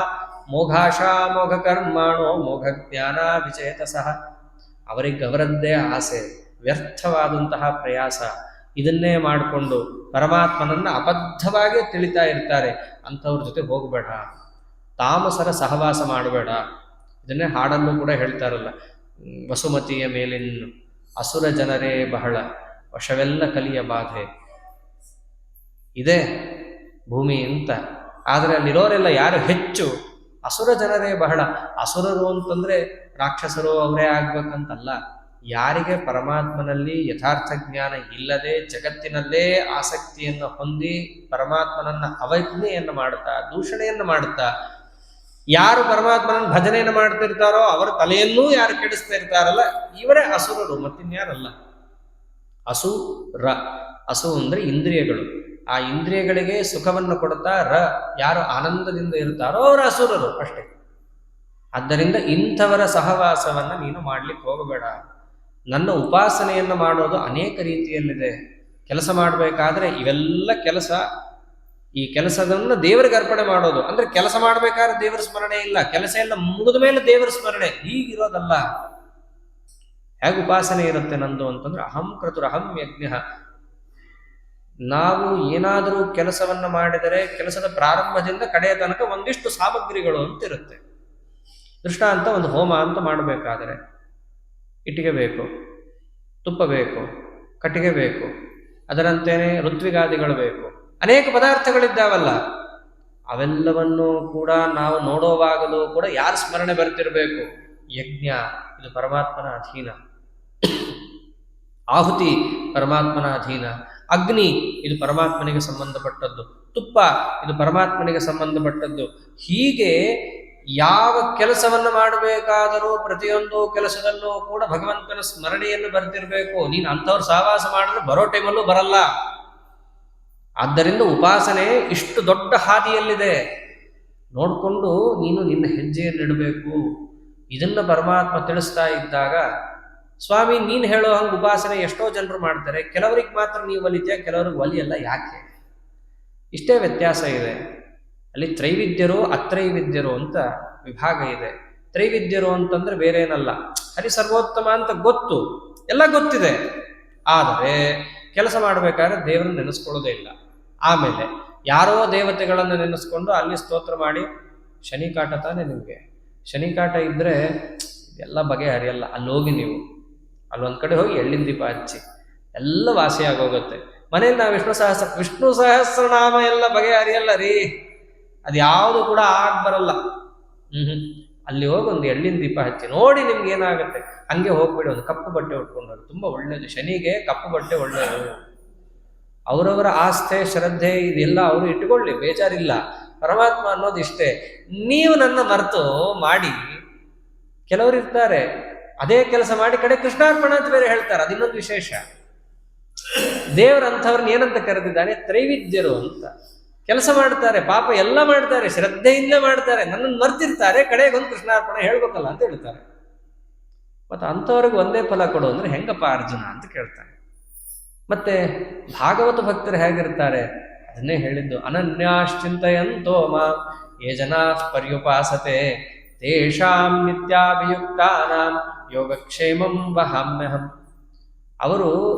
ಮೋಘಾಶಾ ಮೋಘ ಕರ್ಮಾಣೋ ಮೋಘ ಜ್ಞಾನ ವಿಚೇತಸಃ. ಅವರಿಗೆ ಅವರದ್ದೇ ಆಸೆ, ವ್ಯರ್ಥವಾದಂತಹ ಪ್ರಯಾಸ, ಇದನ್ನೇ ಮಾಡಿಕೊಂಡು ಪರಮಾತ್ಮನನ್ನ ಅಬದ್ಧವಾಗಿ ತಿಳಿತಾ ಇರ್ತಾರೆ. ಅಂಥವ್ರ ಜೊತೆ ಹೋಗಬೇಡ, ತಾಮಸರ ಸಹವಾಸ ಮಾಡಬೇಡ. ಇದನ್ನೇ ಹಾಡಲ್ಲೂ ಕೂಡ ಹೇಳ್ತಾರಲ್ಲ, ವಸುಮತಿಯ ಮೇಲಿನ್ನು ಅಸುರ ಜನರೇ ಬಹಳ, ವಶವೆಲ್ಲ ಕಲಿಯ ಬಾಧೆ ಇದೆ ಭೂಮಿ ಅಂತ. ಆದರೆ ಅಲ್ಲಿರೋರೆಲ್ಲ ಯಾರು ಹೆಚ್ಚು? ಅಸುರ ಜನರೇ ಬಹಳ. ಅಸುರರು ಅಂತಂದ್ರೆ ರಾಕ್ಷಸರು ಅವರೇ ಆಗ್ಬೇಕಂತಲ್ಲ, ಯಾರಿಗೆ ಪರಮಾತ್ಮನಲ್ಲಿ ಯಥಾರ್ಥ ಜ್ಞಾನ ಇಲ್ಲದೆ ಜಗತ್ತಿನಲ್ಲೇ ಆಸಕ್ತಿಯನ್ನು ಹೊಂದಿ ಪರಮಾತ್ಮನನ್ನ ಅವಜ್ಞೆಯನ್ನು ಮಾಡುತ್ತಾ ದೂಷಣೆಯನ್ನು ಮಾಡುತ್ತಾ ಯಾರು ಪರಮಾತ್ಮನ ಭಜನೆಯನ್ನು ಮಾಡ್ತಿರ್ತಾರೋ ಅವರ ತಲೆಯನ್ನೂ ಯಾರು ಕೆಡಿಸ್ತಾ ಇರ್ತಾರಲ್ಲ, ಇವರೇ ಅಸುರರು, ಮತ್ತಿನ್ಯಾರಲ್ಲ. ಅಸುರ, ಅಸು ಅಂದ್ರೆ ಇಂದ್ರಿಯಗಳು. ಆ ಇಂದ್ರಿಯಗಳಿಗೆ ಸುಖವನ್ನು ಕೊಡ್ತಾ ಯಾರು ಆನಂದದಿಂದ ಇರ್ತಾರೋ ಅವರ ಅಸುರರು ಅಷ್ಟೇ. ಆದ್ದರಿಂದ ಇಂಥವರ ಸಹವಾಸವನ್ನ ನೀನು ಮಾಡ್ಲಿಕ್ಕೆ ಹೋಗಬೇಡ. ನನ್ನ ಉಪಾಸನೆಯನ್ನು ಮಾಡೋದು ಅನೇಕ ರೀತಿಯಲ್ಲಿದೆ. ಕೆಲಸ ಮಾಡಬೇಕಾದ್ರೆ ಇವೆಲ್ಲ ಕೆಲಸ, ಈ ಕೆಲಸದನ್ನು ದೇವರಿಗೆ ಅರ್ಪಣೆ ಮಾಡೋದು ಅಂದ್ರೆ ಕೆಲಸ ಮಾಡಬೇಕಾದ್ರೆ ದೇವರ ಸ್ಮರಣೆ ಇಲ್ಲ, ಕೆಲಸ ಎಲ್ಲ ಮುಗಿದ ಮೇಲೆ ದೇವರ ಸ್ಮರಣೆ, ಹೀಗಿರೋದಲ್ಲ. ಹೇಗೆ ಉಪಾಸನೆ ಇರುತ್ತೆ ನಂದು ಅಂತಂದ್ರೆ ಅಹಂ ಕ್ರತುರಹಂ ಯಜ್ಞ. ನಾವು ಏನಾದರೂ ಕೆಲಸವನ್ನು ಮಾಡಿದರೆ ಕೆಲಸದ ಪ್ರಾರಂಭದಿಂದ ಕಡೆಯ ತನಕ ಒಂದಿಷ್ಟು ಸಾಮಗ್ರಿಗಳು ಅಂತ ಇರುತ್ತೆ. ದೃಷ್ಟಾಂತ, ಒಂದು ಹೋಮ ಅಂತ ಮಾಡಬೇಕಾದರೆ ಇಟ್ಟಿಗೆ ಬೇಕು, ತುಪ್ಪ ಬೇಕು, ಕಟ್ಟಿಗೆ ಬೇಕು, ಅದರಂತೆಯೇ ಋತ್ವಿಗಾದಿಗಳು ಬೇಕು, ಅನೇಕ ಪದಾರ್ಥಗಳಿದ್ದಾವಲ್ಲ. ಅವೆಲ್ಲವನ್ನು ಕೂಡ ನಾವು ನೋಡುವಾಗಲೂ ಕೂಡ ಯಾರ ಸ್ಮರಣೆ ಬರ್ತಿರಬೇಕು? ಯಜ್ಞ, ಇದು ಪರಮಾತ್ಮನ ಅಧೀನ. ಆಹುತಿ ಪರಮಾತ್ಮನ ಅಧೀನ. ಅಗ್ನಿ, ಇದು ಪರಮಾತ್ಮನಿಗೆ ಸಂಬಂಧಪಟ್ಟದ್ದು. ತುಪ್ಪ, ಇದು ಪರಮಾತ್ಮನಿಗೆ ಸಂಬಂಧಪಟ್ಟದ್ದು. ಹೀಗೆ ಯಾವ ಕೆಲಸವನ್ನು ಮಾಡಬೇಕಾದರೂ ಪ್ರತಿಯೊಂದು ಕೆಲಸದಲ್ಲೂ ಕೂಡ ಭಗವಂತನ ಸ್ಮರಣೆಯನ್ನು ಬರ್ತಿರ್ಬೇಕು. ನೀನು ಅಂಥವ್ರ ಸಹವಾಸ ಮಾಡಿದ್ರೆ ಬರೋ ಟೈಮಲ್ಲೂ ಬರಲ್ಲ. ಆದ್ದರಿಂದ ಉಪಾಸನೆ ಇಷ್ಟು ದೊಡ್ಡ ಹಾದಿಯಲ್ಲಿದೆ. ನೋಡಿಕೊಂಡು ನೀನು ನಿನ್ನ ಹೆಜ್ಜೆಯನ್ನು ಇಡಬೇಕು. ಇದನ್ನ ಪರಮಾತ್ಮ ತಿಳಿಸ್ತಾ ಇದ್ದಾಗ, ಸ್ವಾಮಿ ನೀನು ಹೇಳೋ ಹಂಗೆ ಉಪಾಸನೆ ಎಷ್ಟೋ ಜನರು ಮಾಡ್ತಾರೆ, ಕೆಲವರಿಗೆ ಮಾತ್ರ ನೀವು ಒಲಿತೀಯ, ಕೆಲವ್ರಿಗೆ ಒಲಿಯಲ್ಲ, ಯಾಕೆ? ಇಷ್ಟೇ ವ್ಯತ್ಯಾಸ ಇದೆ. ಅಲ್ಲಿ ತ್ರೈವಿದ್ಯರು ಅತ್ರೈವಿದ್ಯರು ಅಂತ ವಿಭಾಗ ಇದೆ. ತ್ರೈವಿದ್ಯರು ಅಂತಂದ್ರೆ ಬೇರೆ ಏನಲ್ಲ, ಹರಿ ಸರ್ವೋತ್ತಮ ಅಂತ ಗೊತ್ತು, ಎಲ್ಲ ಗೊತ್ತಿದೆ, ಆದರೆ ಕೆಲಸ ಮಾಡಬೇಕಾದ್ರೆ ದೇವರನ್ನು ನೆನೆಸ್ಕೊಳ್ಳೋದೇ ಇಲ್ಲ. ಆಮೇಲೆ ಯಾರೋ ದೇವತೆಗಳನ್ನು ನೆನೆಸ್ಕೊಂಡು ಅಲ್ಲಿ ಸ್ತೋತ್ರ ಮಾಡಿ, ಶನಿ ಕಾಟ ತಾನೆ ನಿಮಗೆ, ಶನಿ ಕಾಟ ಇದ್ರೆ ಎಲ್ಲ ಬಗೆಹರಿಯಲ್ಲ. ಅಲ್ಲಿ ಹೋಗಿ ನೀವು ಅಲ್ಲೊಂದು ಕಡೆ ಹೋಗಿ ಎಳ್ಳಿನ ದೀಪ ಹಚ್ಚಿ ಎಲ್ಲ ವಾಸಿ ಆಗೋಗುತ್ತೆ. ಮನೆಯಲ್ಲಿ ನಾವು ವಿಷ್ಣು ಸಹಸ್ರನಾಮ ಎಲ್ಲ ಬಗೆಹರಿಯಲ್ಲ ರೀ, ಅದು ಯಾವುದು ಕೂಡ ಬರಲ್ಲ. ಅಲ್ಲಿ ಹೋಗಿ ಒಂದು ಎಳ್ಳಿನ ದೀಪ ಹಚ್ಚಿ ನೋಡಿ ನಿಮ್ಗೆ ಏನಾಗುತ್ತೆ. ಹಂಗೆ ಹೋಗ್ಬಿಡಿ, ಒಂದು ಕಪ್ಪು ಬಟ್ಟೆ ಉಟ್ಕೊಂಡು, ತುಂಬಾ ಒಳ್ಳೇದು. ಶನಿಗೆ ಕಪ್ಪು ಬಟ್ಟೆ ಒಳ್ಳೆಯದು. ಅವರವರ ಆಸ್ಥೆ ಶ್ರದ್ಧೆ ಇದೆಲ್ಲ ಅವರು ಇಟ್ಕೊಳ್ಳಿ, ಬೇಜಾರಿಲ್ಲ. ಪರಮಾತ್ಮ ಅನ್ನೋದು ಇಷ್ಟೇ. ನೀವು ನನ್ನ ಮರೆತು ಮಾಡಿ, ಕೆಲವರು ಇರ್ತಾರೆ ಅದೇ ಕೆಲಸ ಮಾಡಿ ಕಡೆ ಕೃಷ್ಣಾರ್ಪಣ ಅಂತ ಬೇರೆ ಹೇಳ್ತಾರೆ, ಅದಿನ್ನೊಂದು ವಿಶೇಷ. ದೇವರಂಥವ್ರನ್ನ ಏನಂತ ಕರೆದಿದ್ದಾನೆ? ತ್ರೈವಿದ್ಯರು ಅಂತ. ಕೆಲಸ ಮಾಡ್ತಾರೆ, ಪಾಪ ಎಲ್ಲ ಮಾಡ್ತಾರೆ, ಶ್ರದ್ಧೆಯಿಂದ ಮಾಡ್ತಾರೆ, ನನ್ನನ್ನು ಮರ್ತಿರ್ತಾರೆ, ಕಡೆಗೊಂದು ಕೃಷ್ಣಾರ್ಪಣೆ ಹೇಳ್ಬೇಕಲ್ಲ ಅಂತ ಹೇಳ್ತಾರೆ. ಮತ್ತೆ ಅಂಥವ್ರಿಗೆ ಒಂದೇ ಫಲ ಕೊಡು ಅಂದ್ರೆ ಹೆಂಗಪ್ಪ ಅರ್ಜುನ ಅಂತ ಕೇಳ್ತಾರೆ. ಮತ್ತೆ ಭಾಗವತ ಭಕ್ತರು ಹೇಗಿರ್ತಾರೆ ಅದನ್ನೇ ಹೇಳಿದ್ದು. ಅನನ್ಯಾಶ್ಚಿಂತಯಂತೋ ಮಾಂ ಯೇ ಜನಾಃ ಪರ್ಯುಪಾಸತೆ ತೇಷಾಂ ನಿತ್ಯಾಭಿಯುಕ್ತಾನಾಂ ಯೋಗಕ್ಷೇಮಂ ವಹಾಮ್ಯಹಂ. ಅವರು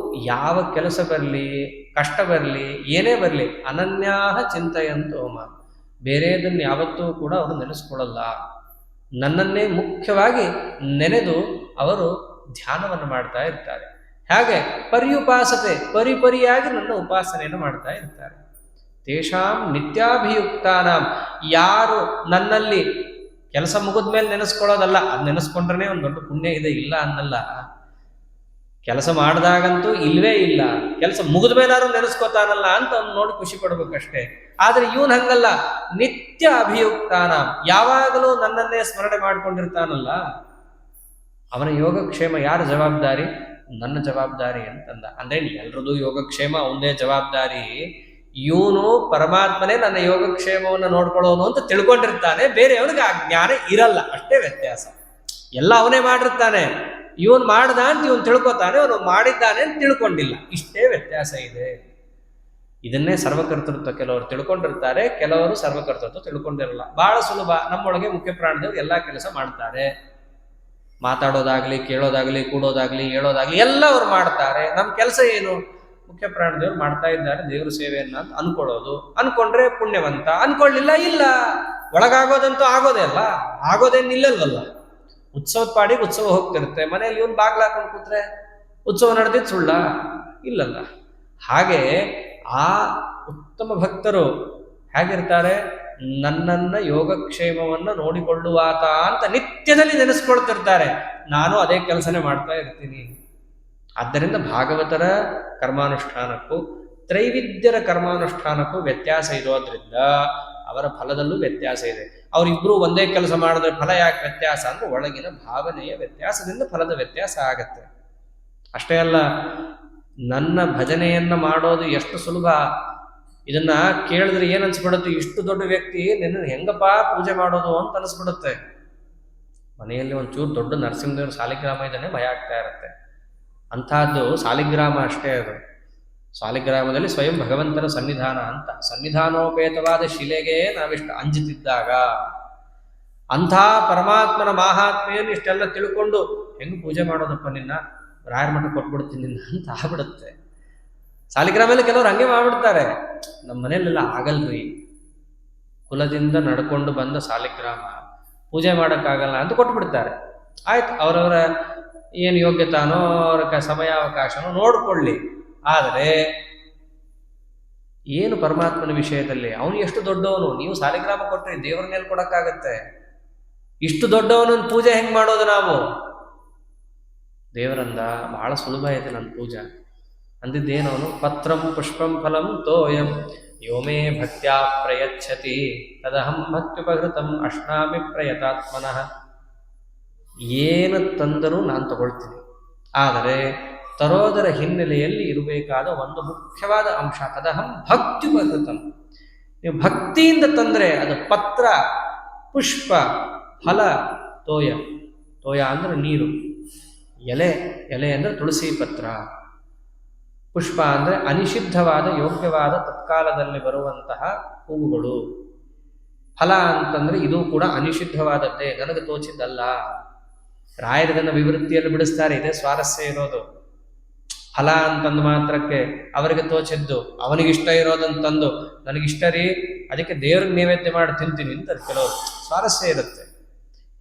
ಯಾವ ಕೆಲಸ ಬರಲಿ, ಕಷ್ಟ ಬರಲಿ, ಏನೇ ಬರಲಿ, ಅನನ್ಯಾಹ ಚಿಂತಯಂತೋ ಮಾಂ, ಬೇರೆಯದನ್ನು ಯಾವತ್ತೂ ಕೂಡ ಅವರು ನೆನೆಸ್ಕೊಳ್ಳಲ್ಲ. ನನ್ನನ್ನೇ ಮುಖ್ಯವಾಗಿ ನೆನೆದು ಅವರು ಧ್ಯಾನವನ್ನು ಮಾಡ್ತಾ ಇರ್ತಾರೆ. ಹಾಗೆ ಪರ್ಯುಪಾಸತೆ, ಪರಿಪರಿಯಾಗಿ ನನ್ನ ಉಪಾಸನೆಯನ್ನು ಮಾಡ್ತಾ ಇರ್ತಾರೆ. ತೇಷಾಂ ನಿತ್ಯಾಭಿಯುಕ್ತಾನಾಂ, ಯಾರು ನನ್ನಲ್ಲಿ ಕೆಲಸ ಮುಗಿದ ಮೇಲೆ ನೆನೆಸ್ಕೊಳ್ಳೋದಲ್ಲ, ಅದು ನೆನೆಸ್ಕೊಂಡ್ರೆ ಒಂದು ದೊಡ್ಡ ಪುಣ್ಯ ಇದೆ, ಇಲ್ಲ ಅನ್ನಲ್ಲ. ಕೆಲಸ ಮಾಡಿದಾಗಂತೂ ಇಲ್ವೇ ಇಲ್ಲ, ಕೆಲಸ ಮುಗಿದ ಮೇಲಾರು ನೆನೆಸ್ಕೋತಾನಲ್ಲ ಅಂತ ಅವ್ನು ನೋಡಿ ಖುಷಿ ಪಡ್ಬೇಕಷ್ಟೇ. ಆದ್ರೆ ಇವನ್ ಹಂಗಲ್ಲ, ನಿತ್ಯ ಅಭಿಯುಕ್ತಾನ, ಯಾವಾಗಲೂ ನನ್ನನ್ನೇ ಸ್ಮರಣೆ ಮಾಡ್ಕೊಂಡಿರ್ತಾನಲ್ಲ, ಅವನ ಯೋಗಕ್ಷೇಮ ಯಾರ ಜವಾಬ್ದಾರಿ? ನನ್ನ ಜವಾಬ್ದಾರಿ ಅಂತಂದ. ಅಂದ್ರೆ ಎಲ್ರದ್ದು ಯೋಗಕ್ಷೇಮ ಅವನದೇ ಜವಾಬ್ದಾರಿ. ಇವನು ಪರಮಾತ್ಮನೇ ನನ್ನ ಯೋಗಕ್ಷೇಮವನ್ನು ನೋಡ್ಕೊಳ್ಳೋನು ಅಂತ ತಿಳ್ಕೊಂಡಿರ್ತಾನೆ, ಬೇರೆಯವನಿಗೆ ಆ ಜ್ಞಾನ ಇರಲ್ಲ, ಅಷ್ಟೇ ವ್ಯತ್ಯಾಸ. ಎಲ್ಲ ಅವನೇ ಮಾಡಿರ್ತಾನೆ, ಇವನು ಮಾಡ್ದ ಅಂತ ಇವನು ತಿಳ್ಕೊತಾನೆ, ಅವನು ಮಾಡಿದ್ದಾನೆ ಅಂತ ತಿಳ್ಕೊಂಡಿಲ್ಲ, ಇಷ್ಟೇ ವ್ಯತ್ಯಾಸ ಇದೆ. ಇದನ್ನೇ ಸರ್ವಕರ್ತೃತ್ವ ಕೆಲವರು ತಿಳ್ಕೊಂಡಿರ್ತಾರೆ, ಕೆಲವರು ಸರ್ವಕರ್ತೃತ್ವ ತಿಳ್ಕೊಂಡಿರಲ್ಲ. ಬಹಳ ಸುಲಭ. ನಮ್ಮೊಳಗೆ ಮುಖ್ಯ ಪ್ರಾಣದೇವರು ಎಲ್ಲ ಕೆಲಸ ಮಾಡ್ತಾರೆ, ಮಾತಾಡೋದಾಗ್ಲಿ, ಕೇಳೋದಾಗ್ಲಿ, ಕೂಡೋದಾಗ್ಲಿ, ಹೇಳೋದಾಗ್ಲಿ ಎಲ್ಲ ಅವ್ರು ಮಾಡ್ತಾರೆ. ನಮ್ಮ ಕೆಲಸ ಏನು? ಮುಖ್ಯ ಪ್ರಾಣದೇವ್ರು ಮಾಡ್ತಾ ಇದ್ದಾರೆ ದೇವ್ರ ಸೇವೆಯನ್ನ ಅಂತ ಅನ್ಕೊಳ್ಳೋದು. ಅನ್ಕೊಂಡ್ರೆ ಪುಣ್ಯವಂತ, ಅನ್ಕೊಳ್ಳಿಲ್ಲ ಇಲ್ಲ. ಒಳಗಾಗೋದಂತೂ ಆಗೋದೇ ಅಲ್ಲ, ಆಗೋದೇನು ನಿಲ್ಲಲ್ವಲ್ಲ. ಉತ್ಸವದ ಪಾಡಿಗೆ ಉತ್ಸವ ಹೋಗ್ತಿರುತ್ತೆ, ಮನೆಯಲ್ಲಿ ಇವನು ಬಾಗ್ಲ ಹಾಕೊಂಡು ಕೂತ್ರೆ ಉತ್ಸವ ನಡೆದಿದ್ದು ಸುಳ್ಳ? ಇಲ್ಲಲ್ಲ. ಹಾಗೆ ಆ ಉತ್ತಮ ಭಕ್ತರು ಹೇಗಿರ್ತಾರೆ? ನನ್ನನ್ನ ಯೋಗಕ್ಷೇಮವನ್ನು ನೋಡಿಕೊಳ್ಳುವಾತ ಅಂತ ನಿತ್ಯದಲ್ಲಿ ನೆನೆಸ್ಕೊಳ್ತಿರ್ತಾರೆ. ನಾನು ಅದೇ ಕೆಲಸನೇ ಮಾಡ್ತಾ ಇರ್ತೀನಿ. ಆದ್ದರಿಂದ ಭಾಗವತರ ಕರ್ಮಾನುಷ್ಠಾನಕ್ಕೂ ತ್ರೈವಿದ್ಯರ ಕರ್ಮಾನುಷ್ಠಾನಕ್ಕೂ ವ್ಯತ್ಯಾಸ ಇರೋದ್ರಿಂದ ಅವರ ಫಲದಲ್ಲೂ ವ್ಯತ್ಯಾಸ ಇದೆ. ಅವರಿಬ್ಬರು ಒಂದೇ ಕೆಲಸ ಮಾಡಿದ್ರೆ ಫಲ ಯಾಕೆ ವ್ಯತ್ಯಾಸ ಅಂದ್ರೆ ಒಳಗಿನ ಭಾವನೆಯ ವ್ಯತ್ಯಾಸದಿಂದ ಫಲದ ವ್ಯತ್ಯಾಸ ಆಗತ್ತೆ. ಅಷ್ಟೇ ಅಲ್ಲ, ನನ್ನ ಭಜನೆಯನ್ನ ಮಾಡೋದು ಎಷ್ಟು ಸುಲಭ. ಇದನ್ನ ಕೇಳಿದ್ರೆ ಏನ್ ಅನ್ಸ್ಬಿಡುತ್ತೆ? ಇಷ್ಟು ದೊಡ್ಡ ವ್ಯಕ್ತಿ ನಿನ್ನ ಹೆಂಗಪ್ಪ ಪೂಜೆ ಮಾಡೋದು ಅಂತ ಅನಿಸ್ಬಿಡುತ್ತೆ. ಮನೆಯಲ್ಲಿ ಒಂಚೂರು ದೊಡ್ಡ ನರಸಿಂಹದೇವ್ರ ಸಾಲಿಗ್ರಾಮ ಇದ್ದಾನೆ, ಭಯ ಆಗ್ತಾ ಇರುತ್ತೆ. ಅಂಥದ್ದು ಸಾಲಿಗ್ರಾಮ ಅಷ್ಟೇ ಅದು. ಸಾಲಿಗ್ರಾಮದಲ್ಲಿ ಸ್ವಯಂ ಭಗವಂತನ ಸನ್ನಿಧಾನ ಅಂತ, ಸನ್ನಿಧಾನೋಪೇತವಾದ ಶಿಲೆಗೆ ನಾವಿಷ್ಟು ಅಂಜುತ್ತಿದ್ದಾಗ ಅಂಥ ಪರಮಾತ್ಮನ ಮಾಹಾತ್ಮೆಯನ್ನು ಇಷ್ಟೆಲ್ಲ ತಿಳ್ಕೊಂಡು ಹೆಂಗೆ ಪೂಜೆ ಮಾಡೋದಪ್ಪ ನಿನ್ನ, ರಾಯರ ಮಠ ಕೊಟ್ಬಿಡ್ತೀನಿ ನಿನ್ನ ಅಂತ ಆಗ್ಬಿಡುತ್ತೆ. ಸಾಲಿಗ್ರಾಮಲ್ಲಿ ಕೆಲವರು ಹಂಗೆ ಮಾಡ್ಬಿಡ್ತಾರೆ. ನಮ್ಮ ಮನೆಯಲ್ಲೆಲ್ಲ ಆಗಲ್ರಿ, ಕುಲದಿಂದ ನಡ್ಕೊಂಡು ಬಂದ ಸಾಲಿಗ್ರಾಮ ಪೂಜೆ ಮಾಡೋಕ್ಕಾಗಲ್ಲ ಅಂತ ಕೊಟ್ಬಿಡ್ತಾರೆ. ಆಯ್ತು, ಅವರವರ ಏನು ಯೋಗ್ಯತಾನೋ ಅವರ ಸಮಯಾವಕಾಶನೋ ನೋಡ್ಕೊಳ್ಳಿ. ಆದರೆ ಏನು ಪರಮಾತ್ಮನ ವಿಷಯದಲ್ಲಿ ಅವನು ಎಷ್ಟು ದೊಡ್ಡವನು? ನೀವು ಸಾಲಿಗ್ರಾಮ ಕೊಟ್ಟರೆ ದೇವರನ್ನೆಲ್ಲಿ ಕೊಡಕ್ಕಾಗತ್ತೆ? ಇಷ್ಟು ದೊಡ್ಡವನನ್ನ ಪೂಜೆ ಹೆಂಗ್ ಮಾಡೋದು ನಾವು? ದೇವರಂದ ಬಹಳ ಸುಲಭ ಇದೆ ನನ್ನ ಪೂಜಾ ಅಂದಿದ್ದೇನವನು, ಪತ್ರಂ ಪುಷ್ಪಂ ಫಲಂ ತೋಯಂ ಯೋಮೇ ಭಕ್ತ್ಯಾ ಪ್ರಯಚ್ಛತಿ ತದಹಂ ಭಕ್ತ್ಯುಪಹೃತಂ ಅಶ್ನಾಮಿ ಪ್ರಯತಾತ್ಮನಃ. ಏನು ತಂದರೂ ನಾನು ತಗೊಳ್ತೀನಿ, ಆದರೆ ತರೋದರ ಹಿನ್ನೆಲೆಯಲ್ಲಿ ಇರಬೇಕಾದ ಒಂದು ಮುಖ್ಯವಾದ ಅಂಶ, ತದಹಂ ಭಕ್ತ್ಯುಪಹೃತಂ. ನೀವು ಭಕ್ತಿಯಿಂದ ತಂದರೆ ಅದು ಪತ್ರ, ಪುಷ್ಪ, ಫಲ, ತೋಯ. ತೋಯ ಅಂದ್ರೆ ನೀರು, ಎಲೆ, ಎಲೆ ಅಂದರೆ ತುಳಸಿ ಪತ್ರ, ಪುಷ್ಪ ಅಂದರೆ ಅನಿಷಿದ್ಧವಾದ ಯೋಗ್ಯವಾದ ತತ್ಕಾಲದಲ್ಲಿ ಬರುವಂತಹ ಹೂವುಗಳು, ಫಲ ಅಂತಂದ್ರೆ ಇದು ಕೂಡ ಅನಿಷಿದ್ಧವಾದದ್ದೇ, ನನಗೆ ತೋಚಿದ್ದಲ್ಲ. ರಾಯರದನ್ನು ವಿವೃತ್ತಿಯಲ್ಲಿ ಬಿಡಿಸ್ತಾರೆ, ಇದೇ ಸ್ವಾರಸ್ಯ ಇರೋದು. ಫಲ ಅಂತಂದು ಮಾತ್ರಕ್ಕೆ ಅವರಿಗೆ ತೋಚಿದ್ದು, ಅವನಿಗಿಷ್ಟ ಇರೋದಂತಂದು ನನಗಿಷ್ಟ ರೀ, ಅದಕ್ಕೆ ದೇವ್ರಿಗೆ ನೈವೇದ್ಯ ಮಾಡಿ ತಿಂತೀನಿ ಅಂತ ಕೆಲವರು ಸ್ವಾರಸ್ಯ ಇರುತ್ತೆ.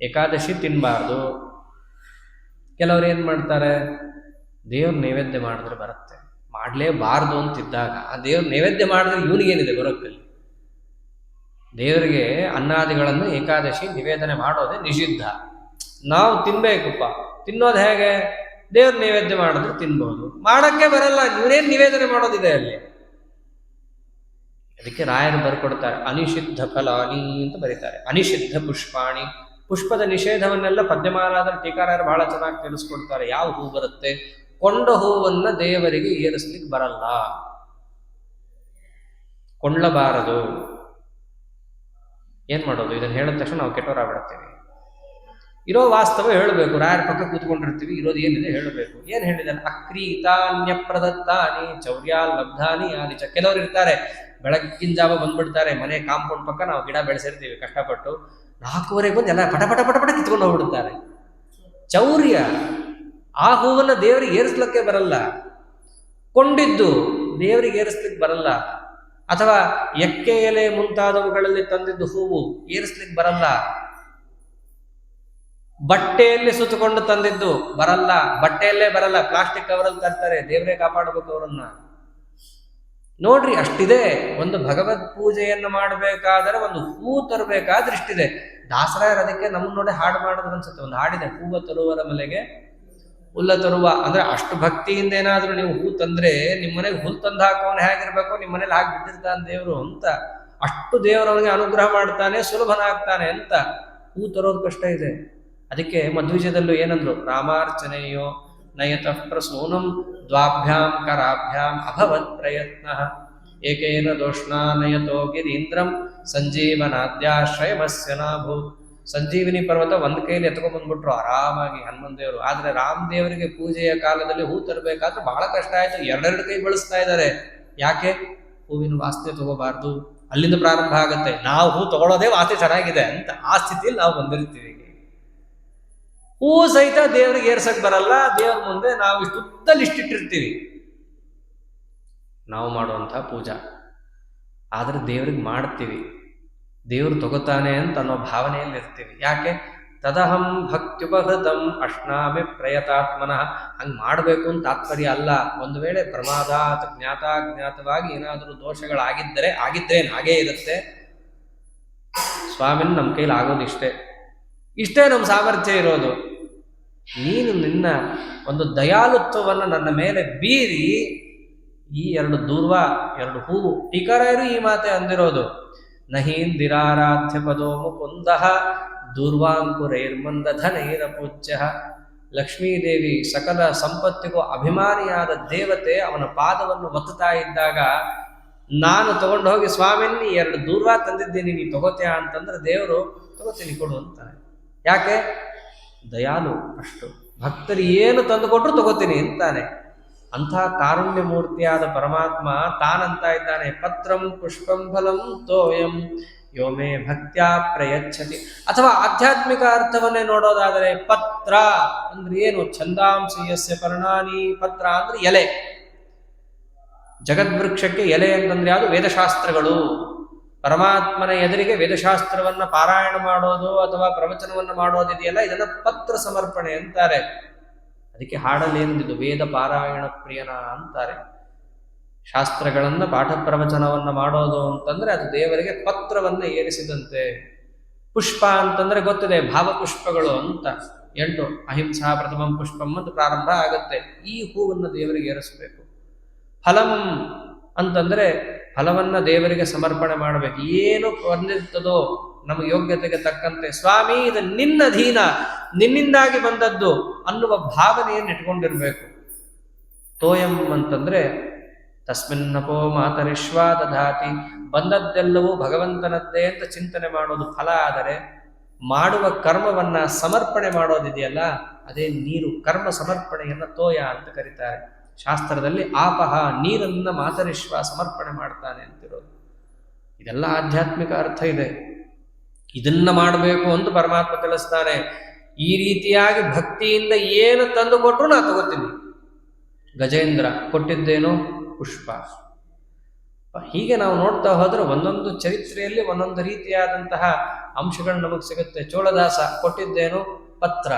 ಏಕಾದಶಿ ತಿನ್ನಬಾರ್ದು. ಕೆಲವರು ಏನು ಮಾಡ್ತಾರೆ, ದೇವ್ರ ನೈವೇದ್ಯ ಮಾಡಿದ್ರೆ ಬರುತ್ತೆ, ಮಾಡಲೇಬಾರ್ದು ಅಂತಿದ್ದಾಗ ಆ ದೇವ್ರ ನೈವೇದ್ಯ ಮಾಡಿದ್ರೆ ಇವನಿಗೇನಿದೆ ಬರೋಕ್ಕಲ್ಲಿ? ದೇವರಿಗೆ ಅನ್ನಾದಿಗಳನ್ನು ಏಕಾದಶಿ ನಿವೇದನೆ ಮಾಡೋದೇ ನಿಷಿದ್ಧ. ನಾವು ತಿನ್ಬೇಕಪ್ಪ. ತಿನ್ನೋದು ಹೇಗೆ? ದೇವ್ರ ನೈವೇದ್ಯ ಮಾಡಿದ್ರೆ ತಿನ್ಬೋದು, ಮಾಡಕ್ಕೆ ಬರಲ್ಲ, ಇವನೇನು ನಿವೇದನೆ ಮಾಡೋದಿದೆ ಅಲ್ಲಿ? ಅದಕ್ಕೆ ರಾಯರು ಬರ್ಕೊಡ್ತಾರೆ, ಅನಿಷಿದ್ಧ ಫಲಾನಿ ಅಂತ ಬರೀತಾರೆ, ಅನಿಷಿದ್ಧ ಪುಷ್ಪಾಣಿ. ಪುಷ್ಪದ ನಿಷೇಧವನ್ನೆಲ್ಲ ಪದ್ಯಮಾಲಾದ ಟೀಕಾರಾಯರು ಬಹಳ ಚೆನ್ನಾಗಿ ತಿಳಿಸ್ಕೊಡ್ತಾರೆ. ಯಾವ ಹೂ ಬರುತ್ತೆ? ಕೊಂಡ ಹೂವನ್ನ ದೇವರಿಗೆ ಏರಿಸ್ಲಿಕ್ಕೆ ಬರಲ್ಲ, ಕೊಳ್ಳಬಾರದು. ಏನ್ ಮಾಡೋದು? ಇದನ್ನು ಹೇಳಿದ ತಕ್ಷಣ ನಾವು ಕೆಟ್ಟವರಾಗ್ಬಿಡ್ತೇವೆ. ಇರೋ ವಾಸ್ತವ ಹೇಳಬೇಕು. ರಾಯರ ಪಕ್ಕ ಕೂತ್ಕೊಂಡಿರ್ತೀವಿ, ಇರೋದು ಏನಿದೆ ಹೇಳಬೇಕು. ಏನು ಹೇಳಿದಾನೆ? ಅಕ್ರೀತಾನ್ಯ ಪ್ರದತ್ತಾನಿ ಚೌರ್ಯ ಲಬ್ಧಾನಿ ಆನಿಚ. ಕೆಲವರು ಇರ್ತಾರೆ, ಬೆಳಗ್ಗಿನ ಜಾವ ಬಂದ್ಬಿಡ್ತಾರೆ, ಮನೆ ಕಾಂಪೌಂಡ್ ಪಕ್ಕ ನಾವು ಗಿಡ ಬೆಳೆಸಿರ್ತೀವಿ ಕಷ್ಟಪಟ್ಟು, 4:15 ಬಂದು ಎಲ್ಲ ಪಟ ಪಟ ಪಟ ಪಟ ಕಿತ್ಕೊಂಡು ಹೋಗ್ಬಿಡ್ತಾರೆ. ಚೌರ್ಯ. ಆ ಹೂವನ್ನ ದೇವರಿಗೆ ಏರಿಸ್ಲಿಕ್ಕೆ ಬರಲ್ಲ, ಕೊಂಡಿದ್ದು ದೇವರಿಗೆ ಏರಿಸ್ಲಿಕ್ಕೆ ಬರಲ್ಲ. ಅಥವಾ ಎಕ್ಕೆ ಎಲೆ ಮುಂತಾದವುಗಳಲ್ಲಿ ತಂದಿದ್ದು ಹೂವು ಏರಿಸ್ಲಿಕ್ಕೆ ಬರಲ್ಲ. ಬಟ್ಟೆಯಲ್ಲಿ ಸುತ್ತಕೊಂಡು ತಂದಿದ್ದು ಬರಲ್ಲ, ಬಟ್ಟೆಯಲ್ಲೇ ಬರಲ್ಲ, ಪ್ಲಾಸ್ಟಿಕ್ ಕವರಲ್ಲಿ ತರ್ತಾರೆ. ದೇವರೇ ಕಾಪಾಡಬೇಕು ಅವರನ್ನ. ನೋಡ್ರಿ, ಅಷ್ಟಿದೆ. ಒಂದು ಭಗವದ್ ಪೂಜೆಯನ್ನು ಮಾಡಬೇಕಾದರೆ ಒಂದು ಹೂ ತರಬೇಕಾದ್ರೆ ಇಷ್ಟಿದೆ. ದಾಸರಾಯರು ಅದಕ್ಕೆ ನಮ್ಮನ್ನ ನೋಡಿ ಹಾಡು ಮಾಡಿದ್ರು ಅನ್ಸುತ್ತೆ. ಒಂದು ಹಾಡಿದೆ, ಹೂವ ತರುವರ ಮಲೆಗೆ ಹುಲ್ಲ ತರುವ. ಅಂದ್ರೆ ಅಷ್ಟು ಭಕ್ತಿಯಿಂದ ಏನಾದ್ರೂ ನೀವು ಹೂ ತಂದ್ರೆ ನಿಮ್ಮ ಮನೆಗೆ ಹುಲ್ ತಂದು ಹಾಕೋನ್ ಹೇಗಿರ್ಬೇಕು, ನಿಮ್ಮ ಮನೇಲಿ ಹಾಕಿ ಬಿಟ್ಟಿರ್ತಾನೆ ದೇವರು ಅಂತ. ಅಷ್ಟು ದೇವರು ಅವನಿಗೆ ಅನುಗ್ರಹ ಮಾಡ್ತಾನೆ, ಸುಲಭನಾಗ್ತಾನೆ ಅಂತ. ಹೂ ತರೋದು ಕಷ್ಟ ಇದೆ. ಅದಕ್ಕೆ ಮಧ್ವಿಜಯದಲ್ಲೂ ಏನಂದ್ರು, ರಾಮಾರ್ಚನೆಯೋ ನಯತಃ ಪ್ರಸೂನಂ ದ್ವಾಭ್ಯಾಂ ಕರಾಭ್ಯಾಂ ಅಭವತ್ ಪ್ರಯತ್ನ ಏಕೇನ ದೋಷ್ಣಾ ನಯತೋ ಗಿರೀಂದ್ರಂ ಸಂಜೀವನಾದ್ಯಾಶ್ರಯಮಸ್ಯ ನಾಭೂ. ಸಂಜೀವಿನಿ ಪರ್ವತ ಒಂದು ಕೈಯಲ್ಲಿ ಎತ್ಕೊಂಡ್ಬಂದ್ಬಿಟ್ರು ಆರಾಮಾಗಿ ಹನುಮಂತ ದೇವರು. ಆದ್ರೆ ರಾಮದೇವರಿಗೆ ಪೂಜೆಯ ಕಾಲದಲ್ಲಿ ಹೂ ತರಬೇಕಾದ್ರೆ ಬಹಳ ಕಷ್ಟ ಆಯ್ತು. ಎರಡೆರಡು ಕೈ ಬಳಸ್ತಾ ಇದ್ದಾರೆ. ಯಾಕೆ? ಹೂವಿನ ವಾಸನೆ ತಗೋಬಾರ್ದು. ಅಲ್ಲಿಂದ ಪ್ರಾರಂಭ ಆಗುತ್ತೆ. ನಾವು ಹೂ ತಗೊಳ್ಳೋದೇ ವಾಸನೆ ಚೆನ್ನಾಗಿದೆ ಅಂತ ಆ ಸ್ಥಿತಿಯಲ್ಲಿ ನಾವು ಬಂದಿರ್ತೀವಿ. ಹೂ ಸಹಿತ ದೇವರಿಗೆ ಏರ್ಸಕ್ ಬರಲ್ಲ. ದೇವ್ರ ಮುಂದೆ ನಾವು ಇಷ್ಟುದ್ದ ಲಿಸ್ಟಿಟ್ಟಿರ್ತೀವಿ ನಾವು ಮಾಡುವಂತಹ ಪೂಜಾ. ಆದ್ರೆ ದೇವ್ರಿಗೆ ಮಾಡ್ತೀವಿ, ದೇವ್ರು ತಗೋತಾನೆ ಅಂತ ಅನ್ನೋ ಭಾವನೆಯಲ್ಲಿ ಇರ್ತೀವಿ. ಯಾಕೆ? ತದಹಂ ಭಕ್ತ್ಯುಪಹೃತಂ ಅಶ್ನಾಮಿ ಪ್ರಯತಾತ್ಮನಃ. ಹಂಗೆ ಮಾಡಬೇಕು ಅಂತ ತಾತ್ಪರ್ಯ ಅಲ್ಲ. ಒಂದು ವೇಳೆ ಪ್ರಮಾದಾತ್ ಜ್ಞಾತವಾಗಿ ಏನಾದರೂ ದೋಷಗಳಾಗಿದ್ದರೆ ಆಗಿದ್ದೇನು ಹಾಗೇ ಇರುತ್ತೆ. ಸ್ವಾಮಿನ ನಮ್ಮ ಕೈಲಿ ಆಗೋದು ಇಷ್ಟೇ ನಮ್ಮ ಸಾಮರ್ಥ್ಯ ಇರೋದು. ನೀನು ನಿನ್ನ ಒಂದು ದಯಾಳುತ್ವವನ್ನು ನನ್ನ ಮೇಲೆ ಬೀರಿ ಈ ಎರಡು ದೂರ್ವ, ಎರಡು ಹೂವು. ಟೀಕಾರಾಯರು ಈ ಮಾತೆ ಅಂದಿರೋದು. ನಹೀಂದಿರಾರಾಧ್ಯ ಪದೋ ಮುಕುಂದ ದೂರ್ವಾಂಕುರೈರ್ಮಂದ ಧನೈರ ಪೂಜ್ಯ. ಲಕ್ಷ್ಮೀದೇವಿ ಸಕಲ ಸಂಪತ್ತಿಗೂ ಅಭಿಮಾನಿಯಾದ ದೇವತೆ ಅವನ ಪಾದವನ್ನು ಒತ್ತುತ್ತಾ ಇದ್ದಾಗ ನಾನು ತಗೊಂಡು ಹೋಗಿ ಸ್ವಾಮಿನ ಎರಡು ದೂರ್ವ ತಂದಿದ್ದೀನಿ, ನೀ ತಗೋತೀಯ ಅಂತಂದ್ರೆ ದೇವರು ತಗೋತೀನಿ ಕೊಡು ಅಂತಾನೆ. ಯಾಕೆ? ದಯಾಲು. ಅಷ್ಟು ಭಕ್ತರು ಏನು ತಂದುಕೊಟ್ರು ತಗೋತೀನಿ ಅಂತಾನೆ. ಅಂಥ ಕಾರುಣ್ಯ ಮೂರ್ತಿಯಾದ ಪರಮಾತ್ಮ ತಾನಂತ ಇದ್ದಾನೆ, ಪತ್ರಂ ಪುಷ್ಪಂ ಫಲಂ ತೋಯಂ ಯೋಮೇ ಭಕ್ತ್ಯಾ ಪ್ರಯಚ್ಛತಿ. ಅಥವಾ ಆಧ್ಯಾತ್ಮಿಕ ಅರ್ಥವನ್ನೇ ನೋಡೋದಾದರೆ ಪತ್ರ ಅಂದ್ರೆ ಏನು? ಛಂದಾಂಸಿ ಯಸ್ಯ ಪರ್ಣಾನಿ. ಪತ್ರ ಅಂದ್ರೆ ಎಲೆ. ಜಗದ್ವೃಕ್ಷಕ್ಕೆ ಎಲೆ ಅಂತಂದ್ರೆ ಯಾವುದು? ವೇದಶಾಸ್ತ್ರಗಳು. ಪರಮಾತ್ಮನ ಎದುರಿಗೆ ವೇದಶಾಸ್ತ್ರವನ್ನ ಪಾರಾಯಣ ಮಾಡೋದು ಅಥವಾ ಪ್ರವಚನವನ್ನು ಮಾಡೋದಿದೆಯಲ್ಲ, ಇದನ್ನ ಪತ್ರ ಸಮರ್ಪಣೆ ಅಂತಾರೆ. ಅದಕ್ಕೆ ಹಾಡಲ್ಲಿ ಏನಿದ್ದು ವೇದ ಪಾರಾಯಣ ಪ್ರಿಯನ ಅಂತಾರೆ. ಶಾಸ್ತ್ರಗಳನ್ನ ಪಾಠ ಪ್ರವಚನವನ್ನ ಮಾಡೋದು ಅಂತಂದ್ರೆ ಅದು ದೇವರಿಗೆ ಪತ್ರವನ್ನ ಏರಿಸಿದಂತೆ. ಪುಷ್ಪ ಅಂತಂದ್ರೆ ಗೊತ್ತಿದೆ, ಭಾವಪುಷ್ಪಗಳು ಅಂತ 8. ಅಹಿಂಸಾ ಪ್ರಥಮಂ ಪುಷ್ಪಂ ಅಂತ ಪ್ರಾರಂಭ ಆಗುತ್ತೆ. ಈ ಹೂವನ್ನು ದೇವರಿಗೆ ಏರಿಸಬೇಕು. ಫಲಂ ಅಂತಂದ್ರೆ ಫಲವನ್ನ ದೇವರಿಗೆ ಸಮರ್ಪಣೆ ಮಾಡಬೇಕು. ಏನು ಬಂದಿರ್ತದೋ ನಮ್ಮ ಯೋಗ್ಯತೆಗೆ ತಕ್ಕಂತೆ, ಸ್ವಾಮಿ ಇದು ನಿನ್ನ ಅಧೀನ, ನಿನ್ನಿಂದಾಗಿ ಬಂದದ್ದು ಅನ್ನುವ ಭಾವನೆಯನ್ನು ಇಟ್ಕೊಂಡಿರ್ಬೇಕು. ತೋಯಂ ಅಂತಂದ್ರೆ ತಸ್ಮಿನ್ನಪೋ ಮಾತರಿಶ್ವಾ ದಧಾತಿ. ಬಂದದ್ದೆಲ್ಲವೂ ಭಗವಂತನದ್ದೇ ಅಂತ ಚಿಂತನೆ ಮಾಡೋದು ಫಲ. ಆದರೆ ಮಾಡುವ ಕರ್ಮವನ್ನ ಸಮರ್ಪಣೆ ಮಾಡೋದಿದೆಯಲ್ಲ, ಅದೇ ನೀರು. ಕರ್ಮ ಸಮರ್ಪಣೆಯನ್ನ ತೋಯ ಅಂತ ಕರೀತಾರೆ. ಶಾಸ್ತ್ರದಲ್ಲಿ ಆಪಹ, ನೀರನ್ನ ಮಾತರಿಶ್ವ ಸಮರ್ಪಣೆ ಮಾಡ್ತಾನೆ ಅಂತಿರೋದು. ಇದೆಲ್ಲ ಆಧ್ಯಾತ್ಮಿಕ ಅರ್ಥ ಇದೆ. ಇದನ್ನ ಮಾಡಬೇಕು ಅಂತ ಪರಮಾತ್ಮ ತಿಳಿಸ್ತಾನೆ. ಈ ರೀತಿಯಾಗಿ ಭಕ್ತಿಯಿಂದ ಏನು ತಂದು ಕೊಟ್ಟರು ನಾ ತಗೋತೀನಿ. ಗಜೇಂದ್ರ ಕೊಟ್ಟಿದ್ದೇನು? ಪುಷ್ಪ. ಹೀಗೆ ನಾವು ನೋಡ್ತಾ ಹೋದ್ರೆ ಒಂದೊಂದು ಚರಿತ್ರೆಯಲ್ಲಿ ಒಂದೊಂದು ರೀತಿಯಾದಂತಹ ಅಂಶಗಳು ನಮಗೆ ಸಿಗುತ್ತೆ. ಚೋಳದಾಸ ಕೊಟ್ಟಿದ್ದೇನು? ಪತ್ರ.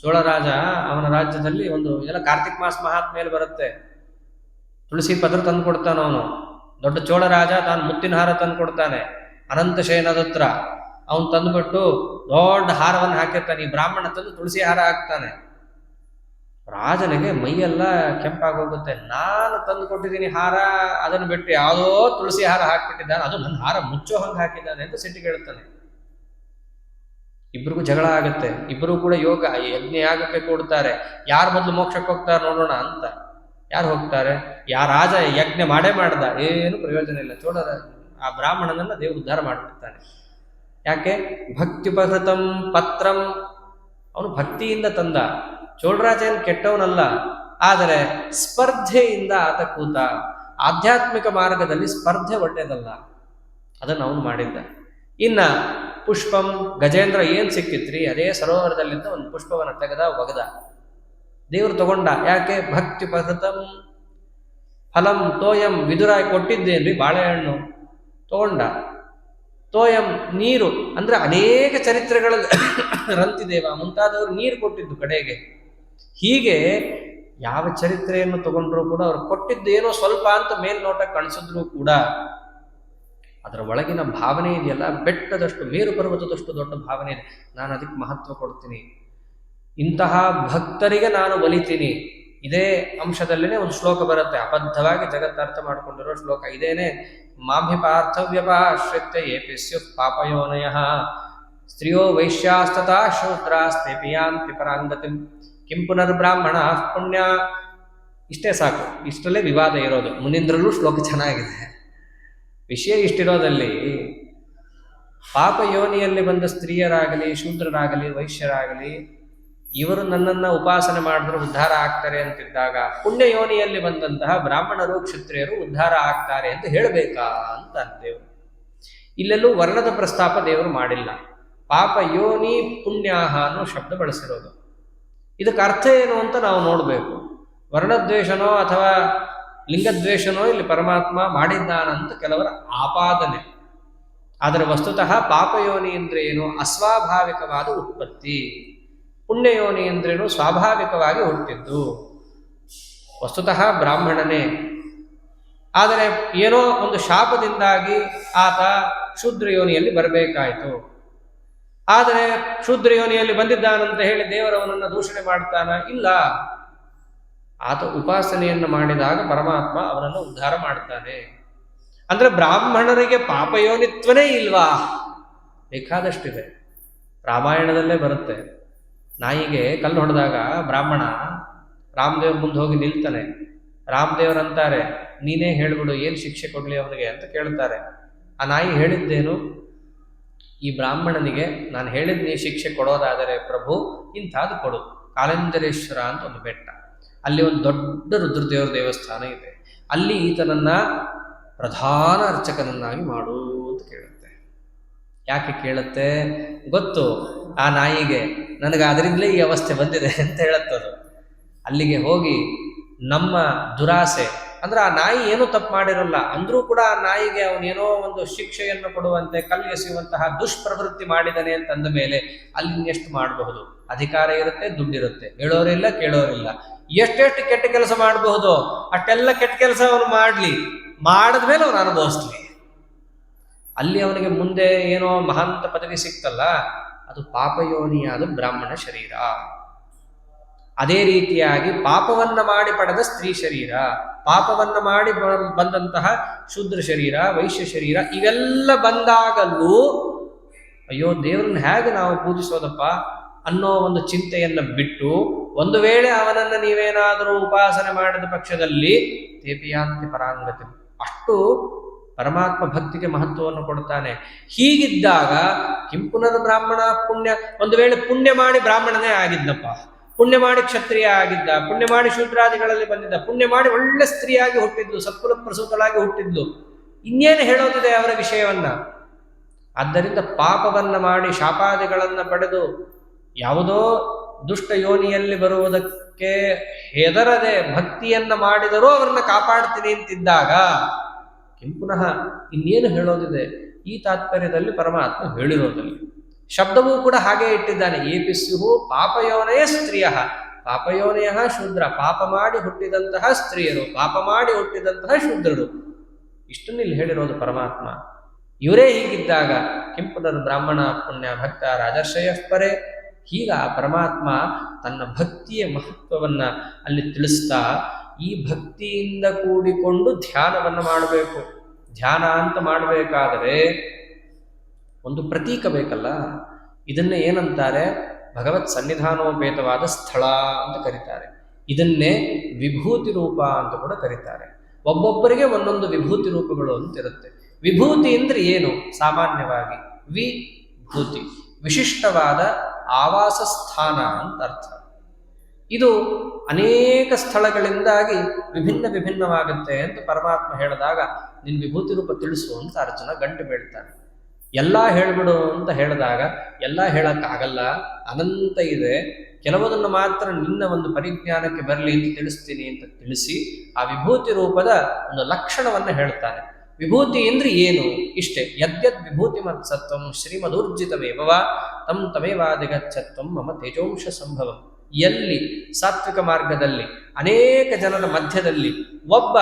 ಚೋಳರಾಜ ಅವನ ರಾಜ್ಯದಲ್ಲಿ ಒಂದು ಎಲ್ಲ ಕಾರ್ತಿಕ್ ಮಾಸ ಮಹಾತ್ಮೇಲೆ ಬರುತ್ತೆ. ತುಳಸಿ ಪತ್ರ ತಂದು ಕೊಡ್ತಾನ ಅವನು. ದೊಡ್ಡ ಚೋಳರಾಜ ತಾನು ಮುತ್ತಿನ ಹಾರ ತಂದು ಕೊಡ್ತಾನೆ ಅನಂತ ಶಯನದ ಹತ್ರ. ಅವನು ತಂದುಬಿಟ್ಟು ದೊಡ್ಡ ಹಾರವನ್ನು ಹಾಕಿರ್ತಾನೆ. ಈ ಬ್ರಾಹ್ಮಣ ತಂದು ತುಳಸಿ ಹಾರ ಹಾಕ್ತಾನೆ. ರಾಜನಿಗೆ ಮೈಯೆಲ್ಲ ಕೆಂಪಾಗೋಗುತ್ತೆ. ನಾನು ತಂದು ಕೊಟ್ಟಿದ್ದೀನಿ ಹಾರ, ಅದನ್ನು ಬಿಟ್ಟು ಯಾವುದೋ ತುಳಸಿ ಹಾರ ಹಾಕ್ಬಿಟ್ಟಿದ್ದಾನೆ, ಅದು ನನ್ನ ಹಾರ ಮುಚ್ಚೋ ಹಂಗೆ ಹಾಕಿದ್ದಾನೆ ಅಂತ ಸಿಟ್ಟಿಗೆ ಹೇಳ್ತಾನೆ. ಇಬ್ಬರಿಗೂ ಜಗಳ ಆಗುತ್ತೆ. ಇಬ್ಬರು ಕೂಡ ಯೋಗ ಯಜ್ಞ ಯಾಗಕ್ಕೆ ಕೊಡ್ತಾರೆ. ಯಾರು ಮೊದಲು ಮೋಕ್ಷಕ್ಕೆ ಹೋಗ್ತಾರೆ ನೋಡೋಣ ಅಂತ. ಯಾರು ಹೋಗ್ತಾರೆ? ರಾಜ ಯಜ್ಞ ಮಾಡ್ದ, ಏನು ಪ್ರಯೋಜನ ಇಲ್ಲ. ಆ ಬ್ರಾಹ್ಮಣನನ್ನ ದೇವರು ಉದ್ಧಾರ ಮಾಡಿಬಿಡ್ತಾನೆ. ಯಾಕೆ? ಭಕ್ತ್ಯುಪಹೃತಂ ಪತ್ರಂ. ಅವನು ಭಕ್ತಿಯಿಂದ ತಂದ. ಚೋಳರಾಜ ಏನು ಕೆಟ್ಟವನಲ್ಲ, ಆದರೆ ಸ್ಪರ್ಧೆಯಿಂದ ಆತ ಕೂತ. ಆಧ್ಯಾತ್ಮಿಕ ಮಾರ್ಗದಲ್ಲಿ ಸ್ಪರ್ಧೆ ಒಳ್ಳೆಯದಲ್ಲ, ಅದನ್ನು ಅವನು ಮಾಡಿದ್ದ. ಇನ್ನ ಪುಷ್ಪಂ, ಗಜೇಂದ್ರ ಏನು ಸಿಕ್ಕಿತ್ರಿ? ಅದೇ ಸರೋವರದಲ್ಲಿಂದ ಒಂದು ಪುಷ್ಪವನ್ನು ಒಗದ. ದೇವರು ತಗೊಂಡ. ಯಾಕೆ? ಭಕ್ತ್ಯುಪಹೃತಂ. ಫಲಂ ತೋಯಂ ವಿದುರ ಕೊಟ್ಟಿದ್ದೇನ್ರಿ, ಬಾಳೆಹಣ್ಣು ತಗೊಂಡ. ತೋಯಂ ನೀರು ಅಂದ್ರೆ ಅನೇಕ ಚರಿತ್ರೆಗಳಲ್ಲಿ ರಂತಿದೇವ ಮುಂತಾದವರು ನೀರು ಕೊಟ್ಟಿದ್ದು ಕಡೆಗೆ. ಹೀಗೆ ಯಾವ ಚರಿತ್ರೆಯನ್ನು ತಗೊಂಡ್ರೂ ಕೂಡ ಅವ್ರು ಕೊಟ್ಟಿದ್ದು ಏನೋ ಸ್ವಲ್ಪ ಅಂತ ಮೇಲ್ನೋಟ ಕಾಣಿಸಿದ್ರು ಕೂಡ ಅದರ ಒಳಗಿನ ಭಾವನೆ ಇದೆಯಲ್ಲ, ಬೆಟ್ಟದಷ್ಟು ಮೇರು ಪರ್ವತದಷ್ಟು ದೊಡ್ಡ ಭಾವನೆ ಇದೆ. ನಾನು ಅದಕ್ಕೆ ಮಹತ್ವ ಕೊಡ್ತೀನಿ, ಇಂತಹ ಭಕ್ತರಿಗೆ ನಾನು ಒಲಿತೀನಿ. ಇದೇ ಅಂಶದಲ್ಲಿನೇ ಒಂದು ಶ್ಲೋಕ ಬರುತ್ತೆ, ಅಬದ್ಧವಾಗಿ ಜಗತ್ತರ್ಥ ಮಾಡಿಕೊಂಡಿರೋ ಶ್ಲೋಕ ಇದೇನೆ. ಮಾಭಿ ಪಾರ್ಥವ್ಯಪಾಶ್ರಿತ್ಯ ಏಪಿ ಸ್ಯುಃ ಪಾಪಯೋನಯಃ ಸ್ತ್ರೀಯೋ ವೈಶ್ಯಾಸ್ತಥಾ ಶೂದ್ರಾಸ್ತೆಪಿ ಯಾಂತಿ ಪರಾಂಗತಿಂ ಕಿಂ ಪುನರ್ಬ್ರಾಹ್ಮಣ ಪುಣ್ಯ. ಇಷ್ಟೇ ಸಾಕು, ಇಷ್ಟರಲ್ಲೇ ವಿವಾದ ಇರೋದು. ಮುನೀಂದ್ರಲ್ಲೂ ಶ್ಲೋಕ ಚೆನ್ನಾಗಿದೆ. ವಿಷಯ ಇಷ್ಟಿರೋದಲ್ಲಿ ಪಾಪ ಯೋನಿಯಲ್ಲಿ ಬಂದ ಸ್ತ್ರೀಯರಾಗಲಿ ಶೂದ್ರರಾಗಲಿ ವೈಶ್ಯರಾಗಲಿ ಇವರು ನನ್ನನ್ನು ಉಪಾಸನೆ ಮಾಡಿದ್ರೆ ಉದ್ಧಾರ ಆಗ್ತಾರೆ ಅಂತಿದ್ದಾಗ, ಪುಣ್ಯ ಯೋನಿಯಲ್ಲಿ ಬಂದಂತಹ ಬ್ರಾಹ್ಮಣರು ಕ್ಷತ್ರಿಯರು ಉದ್ಧಾರ ಆಗ್ತಾರೆ ಅಂತ ಹೇಳಬೇಕಾ ಅಂತ ದೇವರು. ಇಲ್ಲೆಲ್ಲೂ ವರ್ಣದ ಪ್ರಸ್ತಾಪ ದೇವರು ಮಾಡಿಲ್ಲ. ಪಾಪ ಯೋನಿ ಪುಣ್ಯಾಹ ಅನ್ನೋ ಶಬ್ದ ಬಳಸಿರೋದು. ಇದಕ್ಕೆ ಅರ್ಥ ಏನು ಅಂತ ನಾವು ನೋಡಬೇಕು. ವರ್ಣದ್ವೇಷನೋ ಅಥವಾ ಲಿಂಗದ್ವೇಷನೋ ಇಲ್ಲಿ ಪರಮಾತ್ಮ ಮಾಡಿದ್ದಾನಂತ ಕೆಲವರ ಆಪಾದನೆ. ಆದರೆ ವಸ್ತುತಃ ಪಾಪಯೋನಿ ಅಂದ್ರೆ ಏನು? ಅಸ್ವಾಭಾವಿಕವಾದ ಉತ್ಪತ್ತಿ. ಪುಣ್ಯಯೋನಿ ಅಂದ್ರೇನು? ಸ್ವಾಭಾವಿಕವಾಗಿ ಹುಟ್ಟಿದ್ದು. ವಸ್ತುತಃ ಬ್ರಾಹ್ಮಣನೇ, ಆದರೆ ಏನೋ ಒಂದು ಶಾಪದಿಂದಾಗಿ ಆತ ಶೂದ್ರ ಯೋನಿಯಲ್ಲಿ ಬರಬೇಕಾಯಿತು. ಆದರೆ ಶೂದ್ರ ಯೋನಿಯಲ್ಲಿ ಬಂದಿದ್ದಾನಂತ ಹೇಳಿ ದೇವರವನನ್ನು ದೂಷಣೆ ಮಾಡ್ತಾನ? ಇಲ್ಲ. ಆತ ಉಪಾಸನೆಯನ್ನು ಮಾಡಿದಾಗ ಪರಮಾತ್ಮ ಅವನನ್ನು ಉದ್ಧಾರ ಮಾಡ್ತಾನೆ. ಅಂದ್ರೆ ಬ್ರಾಹ್ಮಣರಿಗೆ ಪಾಪಯೋನಿತ್ವನೇ ಇಲ್ವಾ? ಬೇಕಾದಷ್ಟಿದೆ. ರಾಮಾಯಣದಲ್ಲೇ ಬರುತ್ತೆ. ನಾಯಿಗೆ ಕಲ್ಲು ಹೊಡೆದಾಗ ಬ್ರಾಹ್ಮಣ ರಾಮದೇವ್ರ ಮುಂದೆ ಹೋಗಿ ನಿಲ್ತಾನೆ. ರಾಮದೇವ್ರಂತಾರೆ, ನೀನೇ ಹೇಳ್ಬಿಡು ಏನು ಶಿಕ್ಷೆ ಕೊಡ್ಲಿ ಅವನಿಗೆ ಅಂತ ಕೇಳ್ತಾರೆ. ಆ ನಾಯಿ ಹೇಳಿದ್ದೇನು? ಈ ಬ್ರಾಹ್ಮಣನಿಗೆ ನಾನು ಹೇಳಿದ ನೀ ಶಿಕ್ಷೆ ಕೊಡೋದಾದರೆ ಪ್ರಭು ಇಂಥದ್ದು ಕೊಡು. ಕಾಲೇಂದರೇಶ್ವರ ಅಂತ ಒಂದು ಬೆಟ್ಟ, ಅಲ್ಲಿ ಒಂದು ದೊಡ್ಡ ರುದ್ರದೇವರ ದೇವಸ್ಥಾನ ಇದೆ. ಅಲ್ಲಿ ಈತನನ್ನ ಪ್ರಧಾನ ಅರ್ಚಕನನ್ನಾಗಿ ಮಾಡು ಅಂತ ಕೇಳುತ್ತೆ. ಯಾಕೆ ಕೇಳುತ್ತೆ ಗೊತ್ತು? ಆ ನಾಯಿಗೆ ನನಗೆ ಅದರಿಂದಲೇ ಈ ಅವಸ್ಥೆ ಬಂದಿದೆ ಅಂತ ಹೇಳುತ್ತದು. ಅಲ್ಲಿಗೆ ಹೋಗಿ ನಮ್ಮ ದುರಾಸೆ ಅಂದ್ರೆ ಆ ನಾಯಿ ಏನೂ ತಪ್ಪು ಮಾಡಿರಲ್ಲ ಅಂದ್ರೂ ಕೂಡ ಆ ನಾಯಿಗೆ ಅವನೇನೋ ಒಂದು ಶಿಕ್ಷೆಯನ್ನು ಕೊಡುವಂತೆ ಕಲ್ಲು ಎಸೆಯುವಂತಹ ದುಷ್ಪ್ರವೃತ್ತಿ ಮಾಡಿದಾನೆ ಅಂತಂದ ಮೇಲೆ ಅಲ್ಲಿ ಎಷ್ಟು ಮಾಡಬಹುದು? ಅಧಿಕಾರ ಇರುತ್ತೆ, ದುಡ್ಡಿರುತ್ತೆ, ಹೇಳೋರಿಲ್ಲ ಕೇಳೋರಿಲ್ಲ. ಎಷ್ಟೆಷ್ಟು ಕೆಟ್ಟ ಕೆಲಸ ಮಾಡಬಹುದು ಅಷ್ಟೆಲ್ಲ ಕೆಟ್ಟ ಕೆಲಸ ಅವನು ಮಾಡಿದ್ಮೇಲೆ ಅವನು ಅನುಭವಿಸ್ಲಿ. ಅಲ್ಲಿ ಅವನಿಗೆ ಮುಂದೆ ಏನೋ ಮಹಾಂತ ಪದವಿ ಸಿಕ್ತಲ್ಲ, ಅದು ಪಾಪಯೋನಿಯಾದ ಬ್ರಾಹ್ಮಣ ಶರೀರ. ಅದೇ ರೀತಿಯಾಗಿ ಪಾಪವನ್ನ ಮಾಡಿ ಪಡೆದ ಸ್ತ್ರೀ ಶರೀರ, ಪಾಪವನ್ನ ಮಾಡಿ ಬಂದಂತಹ ಶೂದ್ರ ಶರೀರ, ವೈಶ್ಯ ಶರೀರ, ಇವೆಲ್ಲ ಬಂದಾಗಲೂ ಅಯ್ಯೋ ದೇವ್ರನ್ನ ಹೇಗೆ ನಾವು ಪೂಜಿಸೋದಪ್ಪ ಅನ್ನೋ ಒಂದು ಚಿಂತೆಯನ್ನ ಬಿಟ್ಟು, ಒಂದು ವೇಳೆ ಅವನನ್ನು ನೀವೇನಾದರೂ ಉಪಾಸನೆ ಮಾಡಿದ ಪಕ್ಷದಲ್ಲಿ ತೇಪಿಯಾಂತಿ ಪರಾಂಗತಿ, ಅಷ್ಟು ಪರಮಾತ್ಮ ಭಕ್ತಿಗೆ ಮಹತ್ವವನ್ನು ಕೊಡ್ತಾನೆ. ಹೀಗಿದ್ದಾಗ ಕಿಂ ಪುನರ್ ಬ್ರಾಹ್ಮಣ ಪುಣ್ಯ, ಒಂದು ವೇಳೆ ಪುಣ್ಯ ಮಾಡಿ ಬ್ರಾಹ್ಮಣನೇ ಆಗಿದ್ದಪ್ಪ, ಪುಣ್ಯ ಮಾಡಿ ಕ್ಷತ್ರಿಯ ಆಗಿದ್ದ, ಪುಣ್ಯ ಮಾಡಿ ಶೂದ್ರಾದಿಗಳಲ್ಲಿ ಬಂದಿದ್ದ, ಪುಣ್ಯ ಮಾಡಿ ಒಳ್ಳೆ ಸ್ತ್ರೀಯಾಗಿ ಹುಟ್ಟಿದ್ಲು, ಸತ್ಕುಲ ಪ್ರಸೂತಳಾಗಿ ಹುಟ್ಟಿದ್ಲು, ಇನ್ನೇನು ಹೇಳೋದಿದೆ ಅವರ ವಿಷಯವನ್ನ? ಆದ್ದರಿಂದ ಪಾಪವನ್ನ ಮಾಡಿ ಶಾಪಾದಿಗಳನ್ನ ಪಡೆದು ಯಾವುದೋ ದುಷ್ಟ ಯೋನಿಯಲ್ಲಿ ಬರುವುದಕ್ಕೆ ಹೆದರದೆ ಭಕ್ತಿಯನ್ನ ಮಾಡಿದರೂ ಅವರನ್ನ ಕಾಪಾಡ್ತೀನಿ ಅಂತಿದ್ದಾಗ ಪುನಃ ಇನ್ನೇನು ಹೇಳೋದಿದೆ? ಈ ತಾತ್ಪರ್ಯದಲ್ಲಿ ಪರಮಾತ್ಮ ಹೇಳಿರೋದಲ್ಲಿ ಶಬ್ದವೂ ಕೂಡ ಹಾಗೆ ಇಟ್ಟಿದ್ದಾನೆ. ಏಪಿಸ್ಯು ಪಾಪಯೋನಯ ಸ್ತ್ರೀಯ, ಪಾಪಯೋನಯ ಶೂದ್ರ, ಪಾಪ ಮಾಡಿ ಹುಟ್ಟಿದಂತಹ ಸ್ತ್ರೀಯರು, ಪಾಪ ಮಾಡಿ ಹುಟ್ಟಿದಂತಹ ಶೂದ್ರರು, ಇಷ್ಟನ್ನು ಇಲ್ಲಿ ಹೇಳಿರೋದು ಪರಮಾತ್ಮ. ಇವರೇ ಹೀಗಿದ್ದಾಗ ಕಿಂಪುನರ್ ಬ್ರಾಹ್ಮಣ ಪುಣ್ಯ ಭಕ್ತ ರಾಜರ್ಷಯ ಪರೆ. ಹೀಗ ಪರಮಾತ್ಮ ತನ್ನ ಭಕ್ತಿಯ ಮಹತ್ವವನ್ನ ಅಲ್ಲಿ ತಿಳಿಸ್ತಾ, ಈ ಭಕ್ತಿಯಿಂದ ಕೂಡಿಕೊಂಡು ಧ್ಯಾನವನ್ನು ಮಾಡಬೇಕು. ಧ್ಯಾನ ಅಂತ ಮಾಡಬೇಕಾದರೆ ಒಂದು ಪ್ರತೀಕ ಬೇಕಲ್ಲ. ಇದನ್ನೇ ಏನಂತಾರೆ? ಭಗವತ್ ಸನ್ನಿಧಾನೋಪೇತವಾದ ಸ್ಥಳ ಅಂತ ಕರೀತಾರೆ. ಇದನ್ನೇ ವಿಭೂತಿ ರೂಪ ಅಂತ ಕೂಡ ಕರೀತಾರೆ. ಒಬ್ಬೊಬ್ಬರಿಗೆ ಒಂದೊಂದು ವಿಭೂತಿ ರೂಪಗಳು ಅಂತಿರುತ್ತೆ. ವಿಭೂತಿ ಅಂದ್ರೆ ಏನು? ಸಾಮಾನ್ಯವಾಗಿ ವಿಭೂತಿ ವಿಶಿಷ್ಟವಾದ ಆವಾಸ ಸ್ಥಾನ ಅಂತ ಅರ್ಥ. ಇದು ಅನೇಕ ಸ್ಥಳಗಳಿಂದಾಗಿ ವಿಭಿನ್ನವಾಗುತ್ತೆ ಅಂತ ಪರಮಾತ್ಮ ಹೇಳಿದಾಗ, ನಿನ್ನ ವಿಭೂತಿ ರೂಪ ತಿಳಿಸು ಅಂತ ಅರ್ಜುನ ಗಂಟು ಬೀಳ್ತಾನೆ. ಎಲ್ಲ ಹೇಳ್ಬಿಡು ಅಂತ ಹೇಳಿದಾಗ ಎಲ್ಲ ಹೇಳಕ್ಕಾಗಲ್ಲ, ಅನಂತ ಇದೆ. ಕೆಲವುದನ್ನು ಮಾತ್ರ ನಿನ್ನ ಒಂದು ಪರಿಜ್ಞಾನಕ್ಕೆ ಬರಲಿ ಅಂತ ತಿಳಿಸ್ತೀನಿ ಅಂತ ತಿಳಿಸಿ ಆ ವಿಭೂತಿ ರೂಪದ ಒಂದು ಲಕ್ಷಣವನ್ನು ಹೇಳ್ತಾನೆ. ವಿಭೂತಿ ಅಂದ್ರೆ ಏನು? ಇಷ್ಟೇ. ಯದ್ಯದ್ ವಿಭೂತಿ ಮತ್ಸತ್ವಂ ಶ್ರೀಮದೂರ್ಜಿತಮೇವ ತಂ ತಮೇವಾದಿಗಚ್ಚತ್ವಂ ಮಮ ತೇಜೋಂಶ ಸಂಭವಂ. ಎಲ್ಲಿ ಸಾತ್ವಿಕ ಮಾರ್ಗದಲ್ಲಿ ಅನೇಕ ಜನರ ಮಧ್ಯದಲ್ಲಿ ಒಬ್ಬ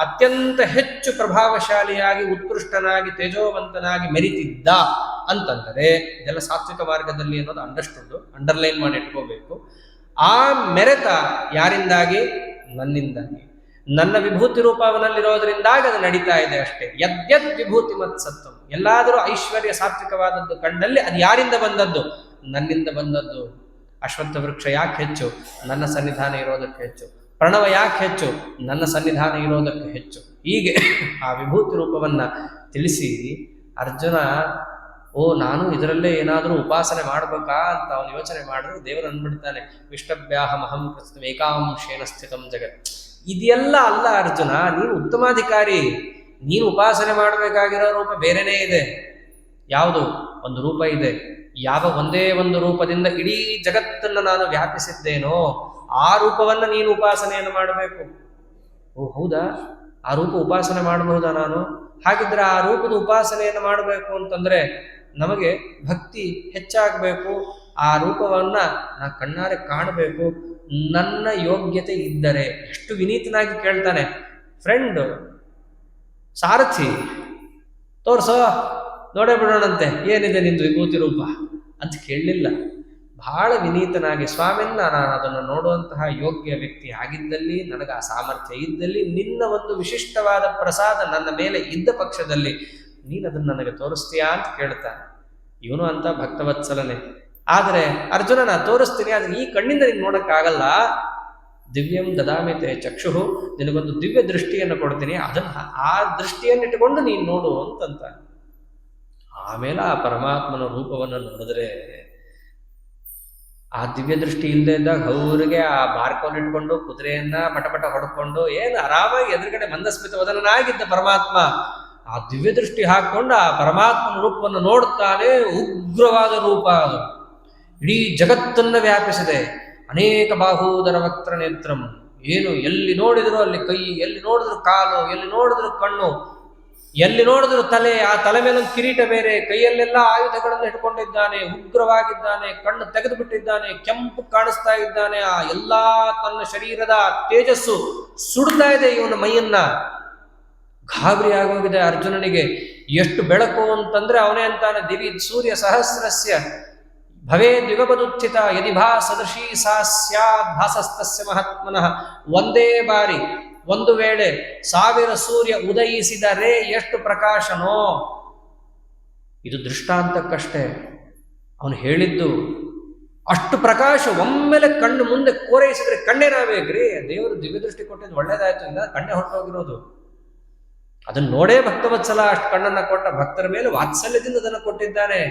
ಅತ್ಯಂತ ಹೆಚ್ಚು ಪ್ರಭಾವಶಾಲಿಯಾಗಿ ಉತ್ಕೃಷ್ಟನಾಗಿ ತೇಜೋವಂತನಾಗಿ ಮೆರಿತಿದ್ದ ಅಂತಂದರೆ, ಇದೆಲ್ಲ ಸಾತ್ವಿಕ ಮಾರ್ಗದಲ್ಲಿ ಅನ್ನೋದು ಅಂಡರ್ಲೈನ್ ಮಾಡಿ ಇಟ್ಕೋಬೇಕು. ಆ ಮೆರೆತ ಯಾರಿಂದಾಗಿ? ನನ್ನಿಂದಾಗಿ. ನನ್ನ ವಿಭೂತಿ ರೂಪ ಅವನಲ್ಲಿರೋದ್ರಿಂದಾಗಿ ಅದು ನಡೀತಾ ಇದೆ ಅಷ್ಟೇ. ಯದ್ಯದ್ ವಿಭೂತಿ ಮತ್ಸತ್ವಂ. ಎಲ್ಲಾದರೂ ಐಶ್ವರ್ಯ ಸಾತ್ವಿಕವಾದದ್ದು ಕಂಡಲ್ಲಿ ಅದು ಯಾರಿಂದ ಬಂದದ್ದು? ನನ್ನಿಂದ ಬಂದದ್ದು. ಅಶ್ವತ್ಥ ವೃಕ್ಷ ಯಾಕೆ ಹೆಚ್ಚು? ನನ್ನ ಸನ್ನಿಧಾನ ಇರೋದಕ್ಕೆ ಹೆಚ್ಚು. ಪ್ರಣವ ಯಾಕೆ ಹೆಚ್ಚು? ನನ್ನ ಸನ್ನಿಧಾನ ಇರೋದಕ್ಕೆ ಹೆಚ್ಚು. ಹೀಗೆ ಆ ವಿಭೂತಿ ರೂಪವನ್ನ ತಿಳಿಸಿ ಅರ್ಜುನ, ನಾನು ಇದರಲ್ಲೇ ಏನಾದರೂ ಉಪಾಸನೆ ಮಾಡ್ಬೇಕಾ ಅಂತ ಅವನು ಯೋಚನೆ ಮಾಡಿದ್ರೆ ದೇವರು ಅಂದ್ಬಿಡ್ತಾನೆ, ವಿಷ್ಣವ್ಯಾಹಮಹಂ ಕೃತ್ಸ್ನಂ ಏಕಾಂಶೇನ ಸ್ಥಿತಂ ಜಗತ್. ಇದೆಲ್ಲ ಅಲ್ಲ ಅರ್ಜುನ, ನೀನು ಉತ್ತಮಾಧಿಕಾರಿ. ನೀನು ಉಪಾಸನೆ ಮಾಡಬೇಕಾಗಿರೋ ರೂಪ ಬೇರೆನೇ ಇದೆ. ಯಾವುದು? ಒಂದು ರೂಪ ಇದೆ. ಯಾವ ಒಂದೇ ಒಂದು ರೂಪದಿಂದ ಇಡೀ ಜಗತ್ತನ್ನು ನಾನು ವ್ಯಾಪಿಸಿದ್ದೇನೋ ಆ ರೂಪವನ್ನು ನೀನು ಉಪಾಸನೆಯನ್ನು ಮಾಡಬೇಕು. ಓ ಹೌದಾ, ಆ ರೂಪ ಉಪಾಸನೆ ಮಾಡಬಹುದಾ ನಾನು? ಹಾಗಿದ್ರೆ ಆ ರೂಪದ ಉಪಾಸನೆಯನ್ನು ಮಾಡಬೇಕು ಅಂತಂದ್ರೆ ನಮಗೆ ಭಕ್ತಿ ಹೆಚ್ಚಾಗಬೇಕು. ಆ ರೂಪವನ್ನ ನಾ ಕಣ್ಣಾರೆ ಕಾಣಬೇಕು. ನನ್ನ ಯೋಗ್ಯತೆ ಇದ್ದರೆ. ಎಷ್ಟು ವಿನೀತನಾಗಿ ಕೇಳ್ತಾನೆ. ಫ್ರೆಂಡ್, ಸಾರಥಿ ತೋರ್ಸೋ, ನೋಡೇ ಬಿಡೋಣಂತೆ ಏನಿದೆ ನಿಂದು ವಿಭೂತಿ ರೂಪ ಅಂತ ಕೇಳಲಿಲ್ಲ. ಬಹಳ ವಿನೀತನಾಗಿ, ಸ್ವಾಮಿನ್ನ ನಾನು ಅದನ್ನು ನೋಡುವಂತಹ ಯೋಗ್ಯ ವ್ಯಕ್ತಿ ಆಗಿದ್ದಲ್ಲಿ, ನನಗೆ ಆ ಸಾಮರ್ಥ್ಯ ಇದ್ದಲ್ಲಿ, ನಿನ್ನ ಒಂದು ವಿಶಿಷ್ಟವಾದ ಪ್ರಸಾದ ನನ್ನ ಮೇಲೆ ಇದ್ದ ಪಕ್ಷದಲ್ಲಿ ನೀನು ಅದನ್ನು ನನಗೆ ತೋರಿಸ್ತೀಯಾ ಅಂತ ಕೇಳ್ತಾನೆ. ಇವನು ಅಂತ ಭಕ್ತವತ್ಸಲನೆ. ಆದರೆ ಅರ್ಜುನ, ನಾ ತೋರಿಸ್ತೀನಿ, ಆದರೆ ಈ ಕಣ್ಣಿಂದ ನೀನು ನೋಡೋಕ್ಕಾಗಲ್ಲ. ದಿವ್ಯಂ ದದಾಮಿತೆ ಚಕ್ಷು, ನಿನಗೊಂದು ದಿವ್ಯ ದೃಷ್ಟಿಯನ್ನು ಕೊಡ್ತೀನಿ, ಅದನ್ನು ಆ ದೃಷ್ಟಿಯನ್ನಿಟ್ಟುಕೊಂಡು ನೀನು ನೋಡು ಅಂತಂತ. ಆಮೇಲೆ ಆ ಪರಮಾತ್ಮನ ರೂಪವನ್ನು ನೋಡಿದ್ರೆ ಆ ದಿವ್ಯ ದೃಷ್ಟಿ ಇಲ್ಲದೆ ಇದ್ದಾಗ ಅವ್ರಿಗೆ ಆ ಬಾರ್ಕೋಲ್ ಇಟ್ಕೊಂಡು ಕುದುರೆಯನ್ನ ಪಟಪಟ ಹೊಡ್ಕೊಂಡು ಏನು ಆರಾಮಾಗಿ ಎದುರುಗಡೆ ಮಂದಸ್ಮಿತ ವದನನಾಗಿದ್ದ ಪರಮಾತ್ಮ ಆ ದಿವ್ಯ ದೃಷ್ಟಿ ಹಾಕೊಂಡು ಆ ಪರಮಾತ್ಮನ ರೂಪವನ್ನು ನೋಡ್ತಾನೆ. ಉಗ್ರವಾದ ರೂಪ ಅದು, ಇಡೀ ಜಗತ್ತನ್ನು ವ್ಯಾಪಿಸಿದೆ. ಅನೇಕ ಬಾಹೂದರ ವಕ್ರ ನೇತ್ರಂ. ಏನು ಎಲ್ಲಿ ನೋಡಿದ್ರು ಅಲ್ಲಿ ಕೈ, ಎಲ್ಲಿ ನೋಡಿದ್ರು ಕಾಲು, ಎಲ್ಲಿ ನೋಡಿದ್ರು ಕಣ್ಣು, ಎಲ್ಲಿ ನೋಡಿದ್ರು ತಲೆ. ಆ ತಲೆ ಮೇಲೊಂದು ಕಿರೀಟ ಬೇರೆ, ಕೈಯಲ್ಲೆಲ್ಲ ಆಯುಧಗಳನ್ನು ಇಟ್ಕೊಂಡಿದ್ದಾನೆ, ಉಗ್ರವಾಗಿದ್ದಾನೆ, ಕಣ್ಣು ತೆಗೆದು ಬಿಟ್ಟಿದ್ದಾನೆ, ಕೆಂಪು ಕಾಣಿಸ್ತಾ ಇದ್ದಾನೆ. ಆ ಎಲ್ಲಾ ತನ್ನ ಶರೀರದ ತೇಜಸ್ಸು ಸುಡ್ತಾ ಇದೆ ಇವನ ಮೈಯನ್ನ. ಗಾಬರಿ ಆಗೋಗಿದೆ ಅರ್ಜುನನಿಗೆ. ಎಷ್ಟು ಬೆಳಕು ಅಂತಂದ್ರೆ ಅವನೇ ಅಂತಾನೆ, ದಿವಿ ಸೂರ್ಯ ಸಹಸ್ರಸ್ಯ ಭವೇ ದ್ವಿಗಪದುತ್ಥಿತ ಯದಿ ಭಾ ಸದೃಶೀ ಸಾ ಸ್ಯಾದ್ ಭಾಸಸ್ತಸ್ಯ ಮಹಾತ್ಮನಃ. ಒಂದೇ ಬಾರಿ ಒಂದು ವೇಳೆ 1000 ಸೂರ್ಯ ಉದಯಿಸಿದರೆ ಎಷ್ಟು ಪ್ರಕಾಶನೋ. ಇದು ದೃಷ್ಟಾಂತಕ್ಕಷ್ಟೇ ಅವನು ಹೇಳಿದ್ದು. ಅಷ್ಟು ಪ್ರಕಾಶ ಒಮ್ಮೆಲೆ ಕಣ್ಣು ಮುಂದೆ ಕೋರೈಸಿದ್ರೆ ಕಣ್ಣೇನಾಗಬೇಕ್ರಿ. ದೇವರು ದಿವ್ಯ ದೃಷ್ಟಿ ಕೊಟ್ಟಿದ್ದು ಒಳ್ಳೇದಾಯ್ತು, ಇಲ್ಲ ಕಣ್ಣೆ ಹೊರಟೋಗಿರೋದು. ಅದನ್ನು ನೋಡೇ ಭಕ್ತವತ್ಸಲ ಅಷ್ಟು ಕಣ್ಣನ್ನ ಕೊಟ್ಟ. ಭಕ್ತರ ಮೇಲೆ ವಾತ್ಸಲ್ಯದಿಂದ ಅದನ್ನು ಕೊಟ್ಟಿದ್ದಾನೆ.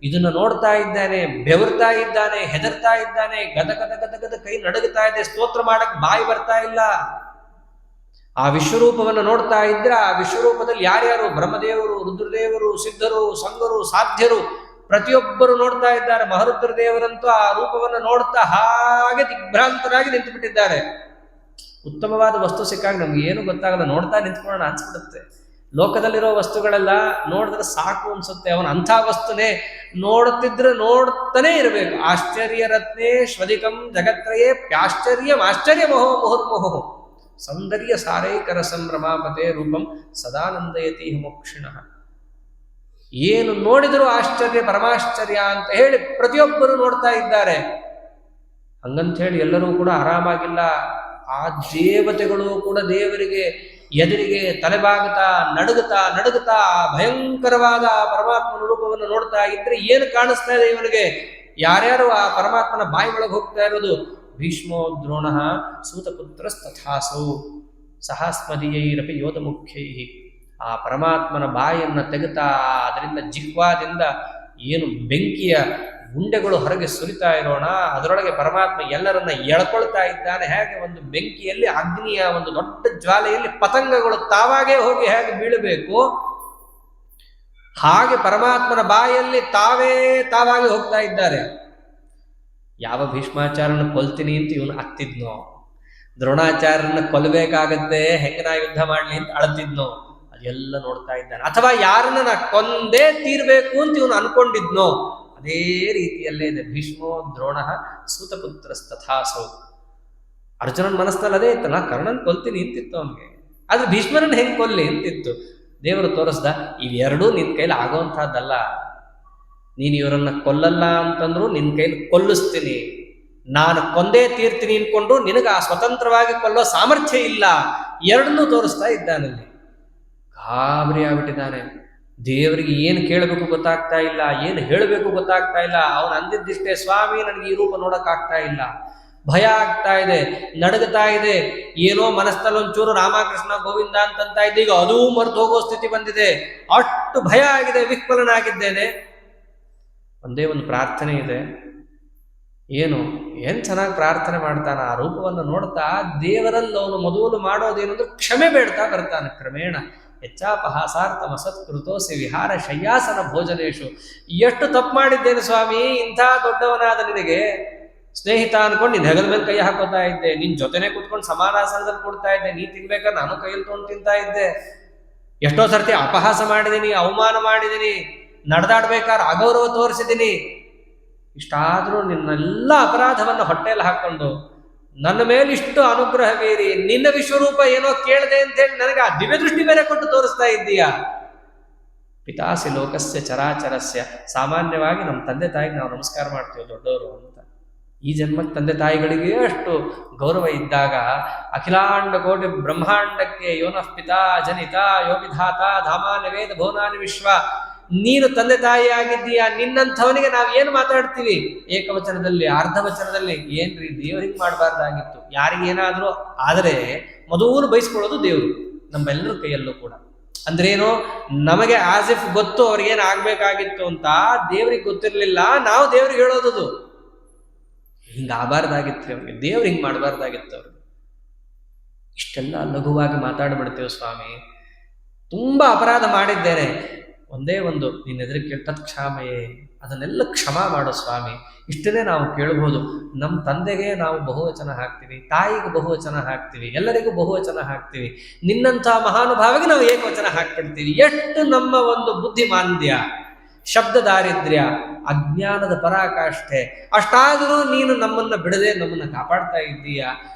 ಇದನ್ನ ನೋಡ್ತಾ ಇದ್ದಾನೆ, ಬೆವರ್ತಾ ಇದ್ದಾನೆ, ಹೆದರ್ತಾ ಇದ್ದಾನೆ, ಗದ ಗದ ಗದ ಗದ ಕೈ ನಡುಗುತ್ತಾ ಇದೆ, ಸ್ತೋತ್ರ ಮಾಡಕ್ ಬಾಯಿ ಬರ್ತಾ ಇಲ್ಲ. ಆ ವಿಶ್ವರೂಪವನ್ನು ನೋಡ್ತಾ ಇದ್ರೆ ಆ ವಿಶ್ವರೂಪದಲ್ಲಿ ಯಾರ್ಯಾರು ಬ್ರಹ್ಮದೇವರು, ರುದ್ರದೇವರು, ಸಿದ್ಧರು, ಸಂಗರು, ಸಾಧ್ಯರು ಪ್ರತಿಯೊಬ್ಬರು ನೋಡ್ತಾ ಇದ್ದಾರೆ. ಮಹರುದ್ರದೇವರಂತೂ ಆ ರೂಪವನ್ನು ನೋಡ್ತಾ ಹಾಗೆ ದಿಗ್ಭ್ರಾಂತರಾಗಿ ನಿಂತು ಬಿಟ್ಟಿದ್ದಾರೆ. ಉತ್ತಮವಾದ ವಸ್ತು ಸಿಕ್ಕಾಗ ನಮ್ಗೆ ಏನು ಗೊತ್ತಾಗಲ್ಲ, ನೋಡ್ತಾ ನಿಂತ್ಕೊಳ್ಳೋಣ ಅನ್ಸ್ಬಿಡುತ್ತೆ. ಲೋಕದಲ್ಲಿರೋ ವಸ್ತುಗಳೆಲ್ಲ ನೋಡಿದ್ರೆ ಸಾಕು ಅನ್ಸುತ್ತೆ. ಅವನ ಅಂಥ ವಸ್ತುನೇ ನೋಡುತ್ತಿದ್ರೆ ನೋಡ್ತಾನೆ ಇರಬೇಕು. ಆಶ್ಚರ್ಯ ರತ್ನೇ ಶ್ವದಿಕಂ ಜಗತ್ರಯೇ ಪ್ಯಾಶ್ಚರ್ಯಂ ಆಶ್ಚರ್ಯ ಮಹೋ ಮುಹುರ್ಮುಹು ಸೌಂದರ್ಯ ಸಾರೈಕರ ಸಂಭ್ರಮಾಪತೆ ರೂಪಂ ಸದಾನಂದಯತಿ ಮೋಕ್ಷಿಣಃ. ಏನು ನೋಡಿದರೂ ಆಶ್ಚರ್ಯ ಪರಮಾಶ್ಚರ್ಯ ಅಂತ ಹೇಳಿ ಪ್ರತಿಯೊಬ್ಬರು ನೋಡ್ತಾ ಇದ್ದಾರೆ. ಹಂಗಂತ ಹೇಳಿ ಎಲ್ಲರೂ ಕೂಡ ಆರಾಮಾಗಿಲ್ಲ. ಆ ದೇವತೆಗಳು ಕೂಡ ದೇವರಿಗೆ ಎದುರಿಗೆ ತಲೆಬಾಗುತ್ತಾ ನಡುಗುತ್ತಾ ನಡುಗುತ್ತಾ ಭಯಂಕರವಾದ ಪರಮಾತ್ಮನ ರೂಪವನ್ನು ನೋಡ್ತಾ ಇದ್ರೆ ಏನು ಕಾಣಿಸ್ತಾ ಇದೆ ಇವನಿಗೆ? ಯಾರ್ಯಾರು ಆ ಪರಮಾತ್ಮನ ಬಾಯಿ ಒಳಗೆ ಹೋಗ್ತಾ ಇರೋದು? ಭೀಷ್ಮೋ ದ್ರೋಣಃ ಸೂತಪುತ್ರಸ್ತಥಾಸೌ ಸಹಸ್ಮದೀಯೈರಪಿ ಯೋಧ ಮುಖ್ಯೈ. ಆ ಪರಮಾತ್ಮನ ಬಾಯಿಯನ್ನು ತೆಗೆತಾ ಅದರಿಂದ ಜಿಹ್ವಾದಿಂದ ಏನು ಬೆಂಕಿಯ ಗುಂಡೆಗಳು ಹೊರಗೆ ಸುರಿತಾ ಇರೋಣ, ಅದರೊಳಗೆ ಪರಮಾತ್ಮ ಎಲ್ಲರನ್ನ ಎಳ್ಕೊಳ್ತಾ ಇದ್ದಾನೆ. ಹೇಗೆ ಒಂದು ಬೆಂಕಿಯಲ್ಲಿ ಅಗ್ನಿಯ ಒಂದು ದೊಡ್ಡ ಜ್ವಾಲೆಯಲ್ಲಿ ಪತಂಗಗಳು ತಾವಾಗೇ ಹೋಗಿ ಹೇಗೆ ಬೀಳಬೇಕು, ಹಾಗೆ ಪರಮಾತ್ಮನ ಬಾಯಲ್ಲಿ ತಾವೇ ತಾವಾಗಿ ಹೋಗ್ತಾ ಇದ್ದಾರೆ. ಯಾವ ಭೀಷ್ಮಾಚಾರ್ಯನ ಕೊಲ್ತೀನಿ ಅಂತ ಇವನು ಹತ್ತಿದ್ನೋ, ದ್ರೋಣಾಚಾರ್ಯನ ಕೊಲ್ಲಬೇಕಾಗತ್ತೆ, ಹೆಂಗ ನಾ ಯುದ್ಧ ಮಾಡ್ಲಿ ಅಂತ ಅಳತಿದ್ನೋ, ಅದೆಲ್ಲ ನೋಡ್ತಾ ಇದ್ದಾನೆ. ಅಥವಾ ಯಾರನ್ನ ನಾ ಕೊಂದೇ ತೀರ್ಬೇಕು ಅಂತ ಇವನು ಅನ್ಕೊಂಡಿದ್ನೋ, ಅದೇ ರೀತಿಯಲ್ಲೇ ಇದೆ. ಭೀಷ್ಮೋ ದ್ರೋಣ ಸೂತಪುತ್ರಸ್ತಥಾಸೌ. ಅರ್ಜುನನ ಮನಸ್ಸಲ್ಲಿ ಅದೇ ಇತ್ತಲ್ಲ, ಕರ್ಣನ್ ಕೊಲ್ತೀನಿ ಅಂತಿತ್ತು ಅವನಿಗೆ. ಆದ್ರೆ ಭೀಷ್ಮರನ್ನ ಹೆಂಗ್ ಕೊಲ್ಲಿ ಅಂತಿತ್ತು. ದೇವರು ತೋರಿಸ್ದ, ಇವೆರಡೂ ನಿನ್ ಕೈಲಿ ಆಗೋವಂಥದ್ದಲ್ಲ. ನೀನು ಇವರನ್ನ ಕೊಲ್ಲಲ್ಲ ಅಂತಂದ್ರು ನಿನ್ ಕೈಲಿ ಕೊಲ್ಲಿಸ್ತೀನಿ. ನಾನು ಕೊಂದೇ ತೀರ್ತೀನಿ ಅನ್ಕೊಂಡ್ರು ನಿನಗೆ ಆ ಸ್ವತಂತ್ರವಾಗಿ ಕೊಲ್ಲೋ ಸಾಮರ್ಥ್ಯ ಇಲ್ಲ. ಎರಡನ್ನೂ ತೋರಿಸ್ತಾ ಇದ್ದಾನಲ್ಲಿ. ಗಾಬರಿ ಆಗ್ಬಿಟ್ಟಿದ್ದಾನೆ. ದೇವರಿಗೆ ಏನು ಕೇಳಬೇಕು ಗೊತ್ತಾಗ್ತಾ ಇಲ್ಲ, ಏನು ಹೇಳಬೇಕು ಗೊತ್ತಾಗ್ತಾ ಇಲ್ಲ. ಅವನು ಅಂದಿದ್ದಿಷ್ಟೇ, ಸ್ವಾಮಿ ನನಗೆ ಈ ರೂಪ ನೋಡಕ್ಕಾಗ್ತಾ ಇಲ್ಲ, ಭಯ ಆಗ್ತಾ ಇದೆ, ನಡಗತಾ ಇದೆ, ಏನೋ ಮನಸ್ಸಲ್ಲಿ ಒಂಚೂರು ರಾಮಕೃಷ್ಣ ಗೋವಿಂದ ಅಂತಂತ ಇದ್ದ, ಈಗ ಅದೂ ಮರೆತು ಹೋಗೋ ಸ್ಥಿತಿ ಬಂದಿದೆ, ಅಷ್ಟು ಭಯ ಆಗಿದೆ, ವಿಹ್ವಲನಾಗಿದ್ದೇನೆ. ಒಂದೇ ಒಂದು ಪ್ರಾರ್ಥನೆ ಇದೆ. ಏನು ಚೆನ್ನಾಗಿ ಪ್ರಾರ್ಥನೆ ಮಾಡ್ತಾನೆ. ಆ ರೂಪವನ್ನು ನೋಡ್ತಾ ದೇವರಲ್ಲಿ ಅವನು ಮೊದಲು ಮಾಡೋದೇನಂದ್ರೆ ಕ್ಷಮೆ ಬೇಡ್ತಾ ಬರ್ತಾನೆ. ಕ್ರಮೇಣ ಹೆಚ್ಚಾಪಹಾಸಾರ್ಥಮ ಸತ್ಕೃತೋಸಿ ವಿಹಾರ ಶಯ್ಯಾಸನ ಭೋಜನೇಶು. ಎಷ್ಟು ತಪ್ಪು ಮಾಡಿದ್ದೇನೆ ಸ್ವಾಮಿ, ಇಂಥ ದೊಡ್ಡವನಾದ ನಿನಗೆ ಸ್ನೇಹಿತ ಅನ್ಕೊಂಡು ನಿನ್ನ ಹೆಗಲ ಮೇಲೆ ಕೈ ಹಾಕೋತಾ ಇದ್ದೆ, ನಿನ್ ಜೊತೆನೆ ಕುತ್ಕೊಂಡು ಸಮಾನಾಸನದಲ್ಲಿ ಕೊಡ್ತಾ ಇದ್ದೆ, ನೀ ತಿನ್ಬೇಕಾದ್ರೆ ನಾನು ಕೈಯಲ್ಲಿ ತೊಗೊಂಡು ತಿಂತಾ ಇದ್ದೆ. ಎಷ್ಟೋ ಸರ್ತಿ ಅಪಹಾಸ ಮಾಡಿದ್ದೀನಿ, ಅವಮಾನ ಮಾಡಿದ್ದೀನಿ, ನಡೆದಾಡ್ಬೇಕಾದ್ರೆ ಅಗೌರವ ತೋರಿಸಿದ್ದೀನಿ. ಇಷ್ಟಾದ್ರೂ ನಿನ್ನೆಲ್ಲ ಅಪರಾಧವನ್ನು ಹೊಟ್ಟೆಯಲ್ಲಿ ಹಾಕೊಂಡು ನನ್ನ ಮೇಲಿಷ್ಟು ಅನುಗ್ರಹ ಬೀರಿ ನಿನ್ನ ವಿಶ್ವರೂಪ ಏನೋ ಕೇಳದೆ ಅಂತೇಳಿ ನನಗೆ ಆ ದಿವ್ಯ ದೃಷ್ಟಿ ಬೇರೆ ಕೊಟ್ಟು ತೋರಿಸ್ತಾ ಇದ್ದೀಯಾ. ಪಿತಾಸಿ ಲೋಕಸ್ಯ ಚರಾಚರಸ್ಯ. ಸಾಮಾನ್ಯವಾಗಿ ನಮ್ಮ ತಂದೆ ತಾಯಿಗೆ ನಾವು ನಮಸ್ಕಾರ ಮಾಡ್ತೀವಿ, ದೊಡ್ಡವರು ಅಂತ. ಈ ಜನ್ಮಕ್ಕೆ ತಂದೆ ತಾಯಿಗಳಿಗೆ ಅಷ್ಟು ಗೌರವ ಇದ್ದಾಗ, ಅಖಿಲಾಂಡ ಕೋಟಿ ಬ್ರಹ್ಮಾಂಡಕ್ಕೆ ಯೋನಃ ಪಿತಾ ಜನಿತ ಯೋಗಿಧಾತ ಧಾಮಾನಿ ವೇದ ಭುವನಾನಿ ವಿಶ್ವ. ನೀನು ತಂದೆ ತಾಯಿ ಆಗಿದ್ದೀಯಾ, ನಿನ್ನಂಥವನಿಗೆ ನಾವು ಏನು ಮಾತಾಡ್ತೀವಿ ಏಕವಚನದಲ್ಲಿ, ಅರ್ಧವಚನದಲ್ಲಿ. ಏನ್ರಿ ದೇವರಿಗೆ ಮಾಡಬಾರ್ದಾಗಿತ್ತು. ಯಾರಿಗೇನಾದ್ರೂ ಆದರೆ ಮೊದಲು ಬಯಸ್ಕೊಳ್ಳೋದು ದೇವರು, ನಮ್ಮೆಲ್ಲರ ಕೈಯಲ್ಲೂ ಕೂಡ. ಅಂದ್ರೇನು, ನಮಗೆ ಆಸ್ ಇಫ್ ಗೊತ್ತು ಅವ್ರಿಗೇನು ಆಗ್ಬೇಕಾಗಿತ್ತು ಅಂತ, ದೇವ್ರಿಗೆ ಗೊತ್ತಿರ್ಲಿಲ್ಲ, ನಾವು ದೇವ್ರಿಗೆ ಹೇಳೋದು ಹಿಂಗ ಆಗಬಾರ್ದಾಗಿತ್ತು ಅವ್ರಿಗೆ, ದೇವ್ರು ಹಿಂಗೆ ಮಾಡಬಾರ್ದಾಗಿತ್ತು ಅವ್ರಿಗೆ. ಇಷ್ಟೆಲ್ಲ ಲಘುವಾಗಿ ಮಾತಾಡ್ಬಿಡ್ತೇವೆ ಸ್ವಾಮಿ. ತುಂಬಾ ಅಪರಾಧ ಮಾಡಿದ್ದೇನೆ, ಒಂದೇ ಒಂದು ನಿನ್ನ ಎದುರಿಗೆ ತತ್ಕ್ಷಾಮೆಯೇ, ಅದನ್ನೆಲ್ಲ ಕ್ಷಮಾ ಮಾಡೋ ಸ್ವಾಮಿ. ಇಷ್ಟನ್ನೇ ನಾವು ಕೇಳ್ಬೋದು. ನಮ್ಮ ತಂದೆಗೆ ನಾವು ಬಹುವಚನ ಹಾಕ್ತೀವಿ, ತಾಯಿಗೆ ಬಹುವಚನ ಹಾಕ್ತೀವಿ, ಎಲ್ಲರಿಗೂ ಬಹುವಚನ ಹಾಕ್ತೀವಿ. ನಿನ್ನಂಥ ಮಹಾನುಭಾವಿಗೆ ನಾವು ಏಕವಚನ ಹಾಕ್ಬಿಡ್ತೀವಿ. ಎಷ್ಟು ನಮ್ಮ ಒಂದು ಬುದ್ಧಿಮಾಂದ್ಯ, ಶಬ್ದ ದಾರಿದ್ರ್ಯ, ಅಜ್ಞಾನದ ಪರಾಕಾಷ್ಠೆ. ಅಷ್ಟಾದರೂ ನೀನು ನಮ್ಮನ್ನು ಬಿಡದೆ ನಮ್ಮನ್ನು ಕಾಪಾಡ್ತಾ ಇದ್ದೀಯಾ.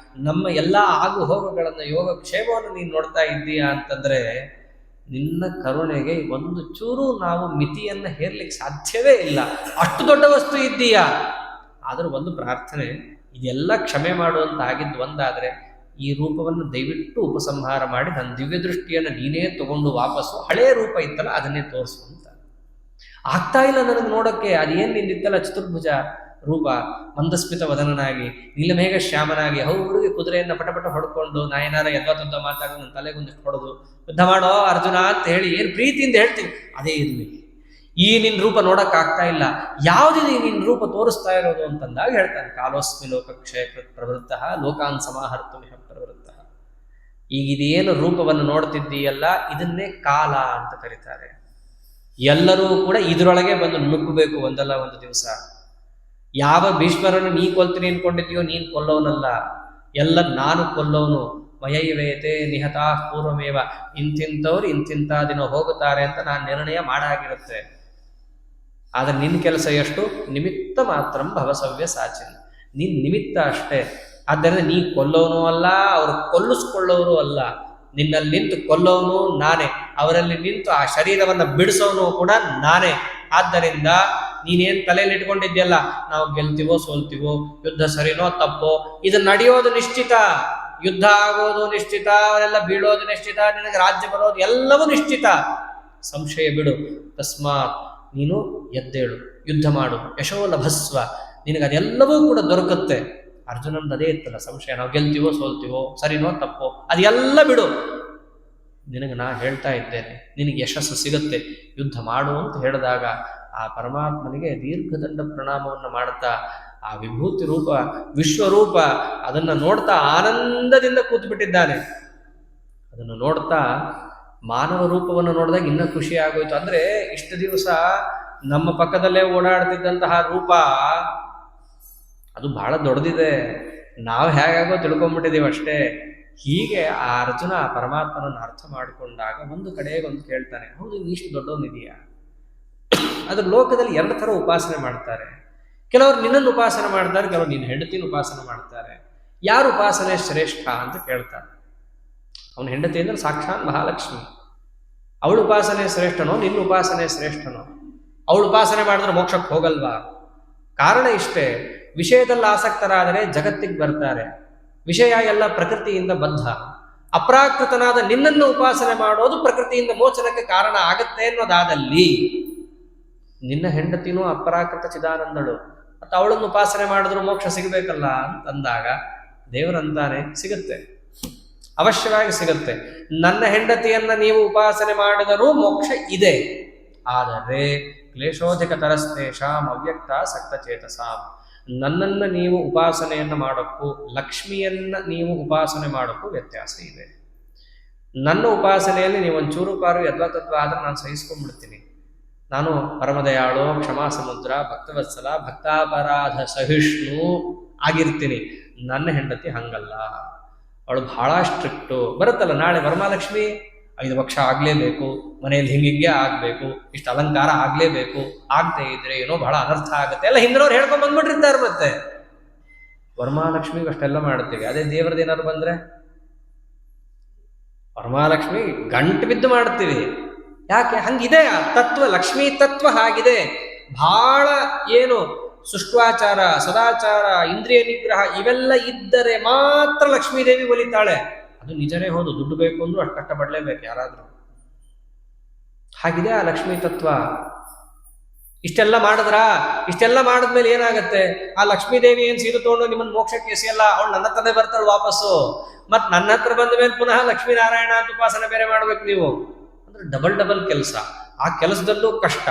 ನಮ್ಮ ಎಲ್ಲ ಆಗು ಹೋಗುಗಳನ್ನು, ಯೋಗ ಕ್ಷೇಮವನ್ನು ನೀನು ನೋಡ್ತಾ ಇದ್ದೀಯಾ ಅಂತಂದ್ರೆ, ನಿನ್ನ ಕರುಣೆಗೆ ಒಂದು ಚೂರು ನಾವು ಮಿತಿಯನ್ನು ಹೇರ್ಲಿಕ್ಕೆ ಸಾಧ್ಯವೇ ಇಲ್ಲ. ಅಷ್ಟು ದೊಡ್ಡ ವಸ್ತು ಇದ್ದೀಯಾ. ಆದರೂ ಒಂದು ಪ್ರಾರ್ಥನೆ, ಇದೆಲ್ಲ ಕ್ಷಮೆ ಮಾಡುವಂತ ಆಗಿದ್ದು ಒಂದಾದರೆ, ಈ ರೂಪವನ್ನು ದಯವಿಟ್ಟು ಉಪಸಂಹಾರ ಮಾಡಿ ನನ್ನ ದಿವ್ಯ ದೃಷ್ಟಿಯನ್ನು ನೀನೇ ತಗೊಂಡು ವಾಪಸ್ಸು ಹಳೇ ರೂಪ ಇತ್ತಲ್ಲ ಅದನ್ನೇ ತೋರಿಸುವಂತ. ಆಗ್ತಾ ಇಲ್ಲ ನನಗೆ ನೋಡೋಕ್ಕೆ. ಅದೇನು ನಿಂದಿತ್ತಲ್ಲ ಚತುರ್ಭುಜ ರೂಪ, ಮಂದಸ್ಮಿತ ವದನನಾಗಿ, ನೀಲಮೇಘ ಶ್ಯಾಮನಾಗಿ, ಹುಡುಗಿ ಕುದುರೆಯನ್ನು ಪಟಪಟ ಹೊಡ್ಕೊಂಡು, ನಾ ಏನಾರ ಯದ್ವಾತದ್ದ ಮಾತಾಡೋ ನನ್ನ ತಲೆಗೊಂದಿಷ್ಟು ಹೊಡೆದು ಯುದ್ಧ ಮಾಡೋ ಅರ್ಜುನ ಅಂತ ಹೇಳಿ ಏನು ಪ್ರೀತಿಯಿಂದ ಹೇಳ್ತೀವಿ, ಅದೇ ಇರಲಿ. ಈ ನಿನ್ನ ರೂಪ ನೋಡೋಕ್ಕಾಗ್ತಾ ಇಲ್ಲ, ಯಾವುದಿದೆ ನಿನ್ನ ರೂಪ ತೋರಿಸ್ತಾ ಇರೋದು ಅಂತಂದಾಗ ಹೇಳ್ತಾನೆ, ಕಾಲೋಸ್ಮಿ ಲೋಕಕ್ಷಯ ಪ್ರವೃತ್ತ ಲೋಕಾನ್ ಸಮಾಹರ್ತು ಮಿಹ ಪ್ರವೃತ್ತ. ಈಗ ಇದೇನು ರೂಪವನ್ನು ನೋಡ್ತಿದ್ದೀಯಲ್ಲ, ಇದನ್ನೇ ಕಾಲ ಅಂತ ಕರೀತಾರೆ. ಎಲ್ಲರೂ ಕೂಡ ಇದರೊಳಗೆ ಬಂದು ನುಗ್ಗಬೇಕು ಒಂದಲ್ಲ ಒಂದು ದಿವಸ. ಯಾವ ಭೀಷ್ಮರನ್ನು ನೀ ಕೊಲ್ತೀನಿ ಅನ್ಕೊಂಡಿದ್ಯೋ, ನೀನು ಕೊಲ್ಲೋನಲ್ಲ, ಎಲ್ಲ ನಾನು ಕೊಲ್ಲೋನು. ಮಯೈವೇತೆ ನಿಹತಾ ಪೂರ್ವಮೇವ. ಇಂತಿಂಥವ್ರು ಇಂತಿಂಥ ದಿನ ಹೋಗುತ್ತಾರೆ ಅಂತ ನಾನು ನಿರ್ಣಯ ಮಾಡಾಗಿರುತ್ತೆ. ಆದರೆ ನಿನ್ನ ಕೆಲಸ ಎಷ್ಟು? ನಿಮಿತ್ತ ಮಾತ್ರ ಭವಸವ್ಯ ಸಾಚಿನ. ನೀನು ನಿಮಿತ್ತ ಅಷ್ಟೇ. ಆದ್ದರಿಂದ ನೀ ಕೊಲ್ಲೋನು ಅಲ್ಲ, ಅವರು ಕೊಲ್ಲಿಸ್ಕೊಳ್ಳೋರು ಅಲ್ಲ. ನಿನ್ನಲ್ಲಿ ನಿಂತು ಕೊಲ್ಲೋನು ನಾನೇ, ಅವರಲ್ಲಿ ನಿಂತು ಆ ಶರೀರವನ್ನು ಬಿಡಿಸೋನು ಕೂಡ ನಾನೇ. ಆದ್ದರಿಂದ ನೀನೇನು ತಲೆಯಲ್ಲಿ ಇಟ್ಕೊಂಡಿದ್ಯಲ್ಲ, ನಾವು ಗೆಲ್ತೀವೋ ಸೋಲ್ತೀವೋ, ಯುದ್ಧ ಸರಿನೋ ತಪ್ಪೋ, ಇದು ನಡೆಯೋದು ನಿಶ್ಚಿತ, ಯುದ್ಧ ಆಗೋದು ನಿಶ್ಚಿತ, ಅವರೆಲ್ಲ ಬೀಳೋದು ನಿಶ್ಚಿತ, ನಿನಗೆ ರಾಜ್ಯ ಬರೋದು ಎಲ್ಲವೂ ನಿಶ್ಚಿತ. ಸಂಶಯ ಬಿಡು. ತಸ್ಮಾತ್ ನೀನು ಎದ್ದೇಳು, ಯುದ್ಧ ಮಾಡು, ಯಶೋ ಲಭಸ್ವ. ನಿನಗದೆಲ್ಲವೂ ಕೂಡ ದೊರಕುತ್ತೆ. ಅರ್ಜುನಂದು ಅದೇ ಇತ್ತಲ್ಲ ಸಂಶಯ, ನಾವು ಗೆಲ್ತೀವೋ ಸೋಲ್ತೀವೋ, ಸರಿನೋ ತಪ್ಪೋ, ಅದೆಲ್ಲ ಬಿಡು. ನಿನಗೆ ನಾ ಹೇಳ್ತಾ ಇದ್ದೇನೆ, ನಿನಗೆ ಯಶಸ್ಸು ಸಿಗುತ್ತೆ, ಯುದ್ಧ ಮಾಡು ಅಂತ ಹೇಳಿದಾಗ ಆ ಪರಮಾತ್ಮನಿಗೆ ದೀರ್ಘದಂಡ ಪ್ರಣಾಮವನ್ನು ಮಾಡ್ತಾ, ಆ ವಿಭೂತಿ ರೂಪ, ವಿಶ್ವರೂಪ, ಅದನ್ನು ನೋಡ್ತಾ ಆನಂದದಿಂದ ಕೂತ್ಬಿಟ್ಟಿದ್ದಾನೆ. ಅದನ್ನು ನೋಡ್ತಾ ಮಾನವ ರೂಪವನ್ನು ನೋಡಿದಾಗ ಇನ್ನೂ ಖುಷಿ ಆಗೋಯ್ತು. ಅಂದರೆ ಇಷ್ಟು ದಿವಸ ನಮ್ಮ ಪಕ್ಕದಲ್ಲೇ ಓಡಾಡ್ತಿದ್ದಂತಹ ರೂಪ ಅದು ಬಹಳ ದೊಡ್ಡದಿದೆ. ನಾವು ಹೇಗಾಗೋ ತಿಳ್ಕೊಂಡ್ಬಿಟ್ಟಿದ್ದೀವಿ ಅಷ್ಟೇ. ಹೀಗೆ ಆ ಅರ್ಜುನ ಆ ಪರಮಾತ್ಮನನ್ನು ಅರ್ಥ ಮಾಡಿಕೊಂಡಾಗ ಒಂದು ಕಡೆಗೆ ಒಂದು ಕೇಳ್ತಾನೆ, ಹೌದು ಇಷ್ಟು ದೊಡ್ಡವನಿದೆಯಾ? ಅದ್ರ ಲೋಕದಲ್ಲಿ ಎರಡು ಥರ ಉಪಾಸನೆ ಮಾಡ್ತಾರೆ. ಕೆಲವರು ನಿನ್ನನ್ನು ಉಪಾಸನೆ ಮಾಡ್ತಾರೆ, ಕೆಲವರು ನಿನ್ನ ಹೆಂಡತಿನ ಉಪಾಸನೆ ಮಾಡ್ತಾರೆ. ಯಾರು ಉಪಾಸನೆ ಶ್ರೇಷ್ಠ ಅಂತ ಕೇಳ್ತಾರೆ. ಅವನ ಹೆಂಡತಿ ಅಂದ್ರೆ ಸಾಕ್ಷಾತ್ ಮಹಾಲಕ್ಷ್ಮಿ. ಅವಳು ಉಪಾಸನೆ ಶ್ರೇಷ್ಠನೋ ನಿನ್ನ ಉಪಾಸನೆ ಶ್ರೇಷ್ಠನೋ? ಅವಳು ಉಪಾಸನೆ ಮಾಡಿದ್ರೆ ಮೋಕ್ಷಕ್ಕೆ ಹೋಗಲ್ವಾ? ಕಾರಣ ಇಷ್ಟೇ, ವಿಷಯದಲ್ಲಿ ಆಸಕ್ತರಾದರೆ ಜಗತ್ತಿಗೆ ಬರ್ತಾರೆ. ವಿಷಯ ಎಲ್ಲ ಪ್ರಕೃತಿಯಿಂದ ಬದ್ಧ. ಅಪ್ರಾಕೃತನಾದ ನಿನ್ನನ್ನು ಉಪಾಸನೆ ಮಾಡೋದು ಪ್ರಕೃತಿಯಿಂದ ಮೋಚನಕ್ಕೆ ಕಾರಣ ಆಗತ್ತೆ ಅನ್ನೋದಾದಲ್ಲಿ, ನಿನ್ನ ಹೆಂಡತಿನೂ ಅಪ್ರಾಕೃತ ಚಿದಾನಂದಳು, ಮತ್ತು ಅವಳನ್ನು ಉಪಾಸನೆ ಮಾಡಿದ್ರು ಮೋಕ್ಷ ಸಿಗಬೇಕಲ್ಲ ಅಂತಂದಾಗ ದೇವರಂತಾನೆ ಸಿಗುತ್ತೆ, ಅವಶ್ಯವಾಗಿ ಸಿಗುತ್ತೆ. ನನ್ನ ಹೆಂಡತಿಯನ್ನ ನೀವು ಉಪಾಸನೆ ಮಾಡಿದರೂ ಮೋಕ್ಷ ಇದೆ. ಆದರೆ ಕ್ಲೇಶೋಧಿಕ ತರಸ್ತೇಷಾಂ ಅವ್ಯಕ್ತ ಸಕ್ತಚೇತಸಾಂ, ನನ್ನನ್ನು ನೀವು ಉಪಾಸನೆಯನ್ನು ಮಾಡೋಕ್ಕೂ ಲಕ್ಷ್ಮಿಯನ್ನ ನೀವು ಉಪಾಸನೆ ಮಾಡೋಕ್ಕೂ ವ್ಯತ್ಯಾಸ ಇದೆ. ನನ್ನ ಉಪಾಸನೆಯಲ್ಲಿ ನೀವು ಒಂಚೂರು ಪಾರು ಯದ್ವತತ್ವ ಆದರೆ ನಾನು ಸಹಿಸ್ಕೊಂಡ್ಬಿಡ್ತೀನಿ. ನಾನು ಪರಮದಯಾಳು, ಕ್ಷಮಾ ಸಮುದ್ರ, ಭಕ್ತವತ್ಸಲ, ಭಕ್ತಾಪರಾಧ ಸಹಿಷ್ಣು ಆಗಿರ್ತೀನಿ. ನನ್ನ ಹೆಂಡತಿ ಹಂಗಲ್ಲ, ಅವಳು ಬಹಳ ಸ್ಟ್ರಿಕ್ಟು. ಬರುತ್ತಲ್ಲ ನಾಳೆ ವರಮಹಾಲಕ್ಷ್ಮಿ, 5 ವರ್ಷ ಆಗಲೇಬೇಕು, ಮನೆಯಲ್ಲಿ ಹಿಂಗೆ ಆಗಬೇಕು, ಇಷ್ಟು ಅಲಂಕಾರ ಆಗಲೇಬೇಕು, ಆಗದೆ ಇದ್ರೆ ಏನೋ ಬಹಳ ಅನರ್ಥ ಆಗುತ್ತೆ ಎಲ್ಲ ಹಿಂದಿನವ್ರು ಹೇಳ್ಕೊಂಡು ಬಂದ್ಬಿಟ್ಟಿರ್ತಾರೆ. ಮತ್ತೆ ವರಮಹಾಲಕ್ಷ್ಮಿಗೆ ಅಷ್ಟೆಲ್ಲ ಮಾಡ್ತೀವಿ. ಅದೇ ದೇವ್ರದ್ದು ಏನಾದ್ರು ಬಂದ್ರೆ ವರಮಹಾಲಕ್ಷ್ಮಿ ಗಂಟು ಬಿದ್ದು ಮಾಡ್ತೀವಿ. ಯಾಕೆ? ಹಂಗಿದೆ ಆ ತತ್ವ, ಲಕ್ಷ್ಮೀ ತತ್ವ ಹಾಗಿದೆ. ಬಹಳ ಏನು ಸುಷ್ಟಾಚಾರ, ಸದಾಚಾರ, ಇಂದ್ರಿಯ ನಿಗ್ರಹ ಇವೆಲ್ಲ ಇದ್ದರೆ ಮಾತ್ರ ಲಕ್ಷ್ಮೀದೇವಿ ಒಲಿತಾಳೆ. ಅದು ನಿಜನೇ ಹೌದು. ದುಡ್ಡು ಬೇಕು ಅಂದ್ರೂ ಅಷ್ಟು ಕಷ್ಟಪಡಲೇಬೇಕು ಯಾರಾದ್ರೂ. ಹಾಗಿದೆ ಆ ಲಕ್ಷ್ಮೀ ತತ್ವ. ಇಷ್ಟೆಲ್ಲ ಇಷ್ಟೆಲ್ಲ ಮಾಡಿದ್ಮೇಲೆ ಏನಾಗತ್ತೆ? ಆ ಲಕ್ಷ್ಮೀದೇವಿ ಏನು ಸೀದು ತಗೊಂಡು ನಿಮ್ಮನ್ನು ಮೋಕ್ಷಕ್ಕೆ ಎಸೆಯಲ್ಲ, ಅವಳು ನನ್ನ ಹತ್ರನೇ ಬರ್ತಾಳು ವಾಪಸ್ಸು. ಮತ್ ನನ್ನ ಹತ್ರ ಬಂದ ಮೇಲೆ ಪುನಃ ಲಕ್ಷ್ಮೀನಾರಾಯಣ ಅಂತ ಉಪಾಸನೆ ಬೇರೆ ಮಾಡ್ಬೇಕು ನೀವು. ಅಂದ್ರೆ ಡಬಲ್ ಕೆಲಸ. ಆ ಕೆಲಸದಲ್ಲೂ ಕಷ್ಟ.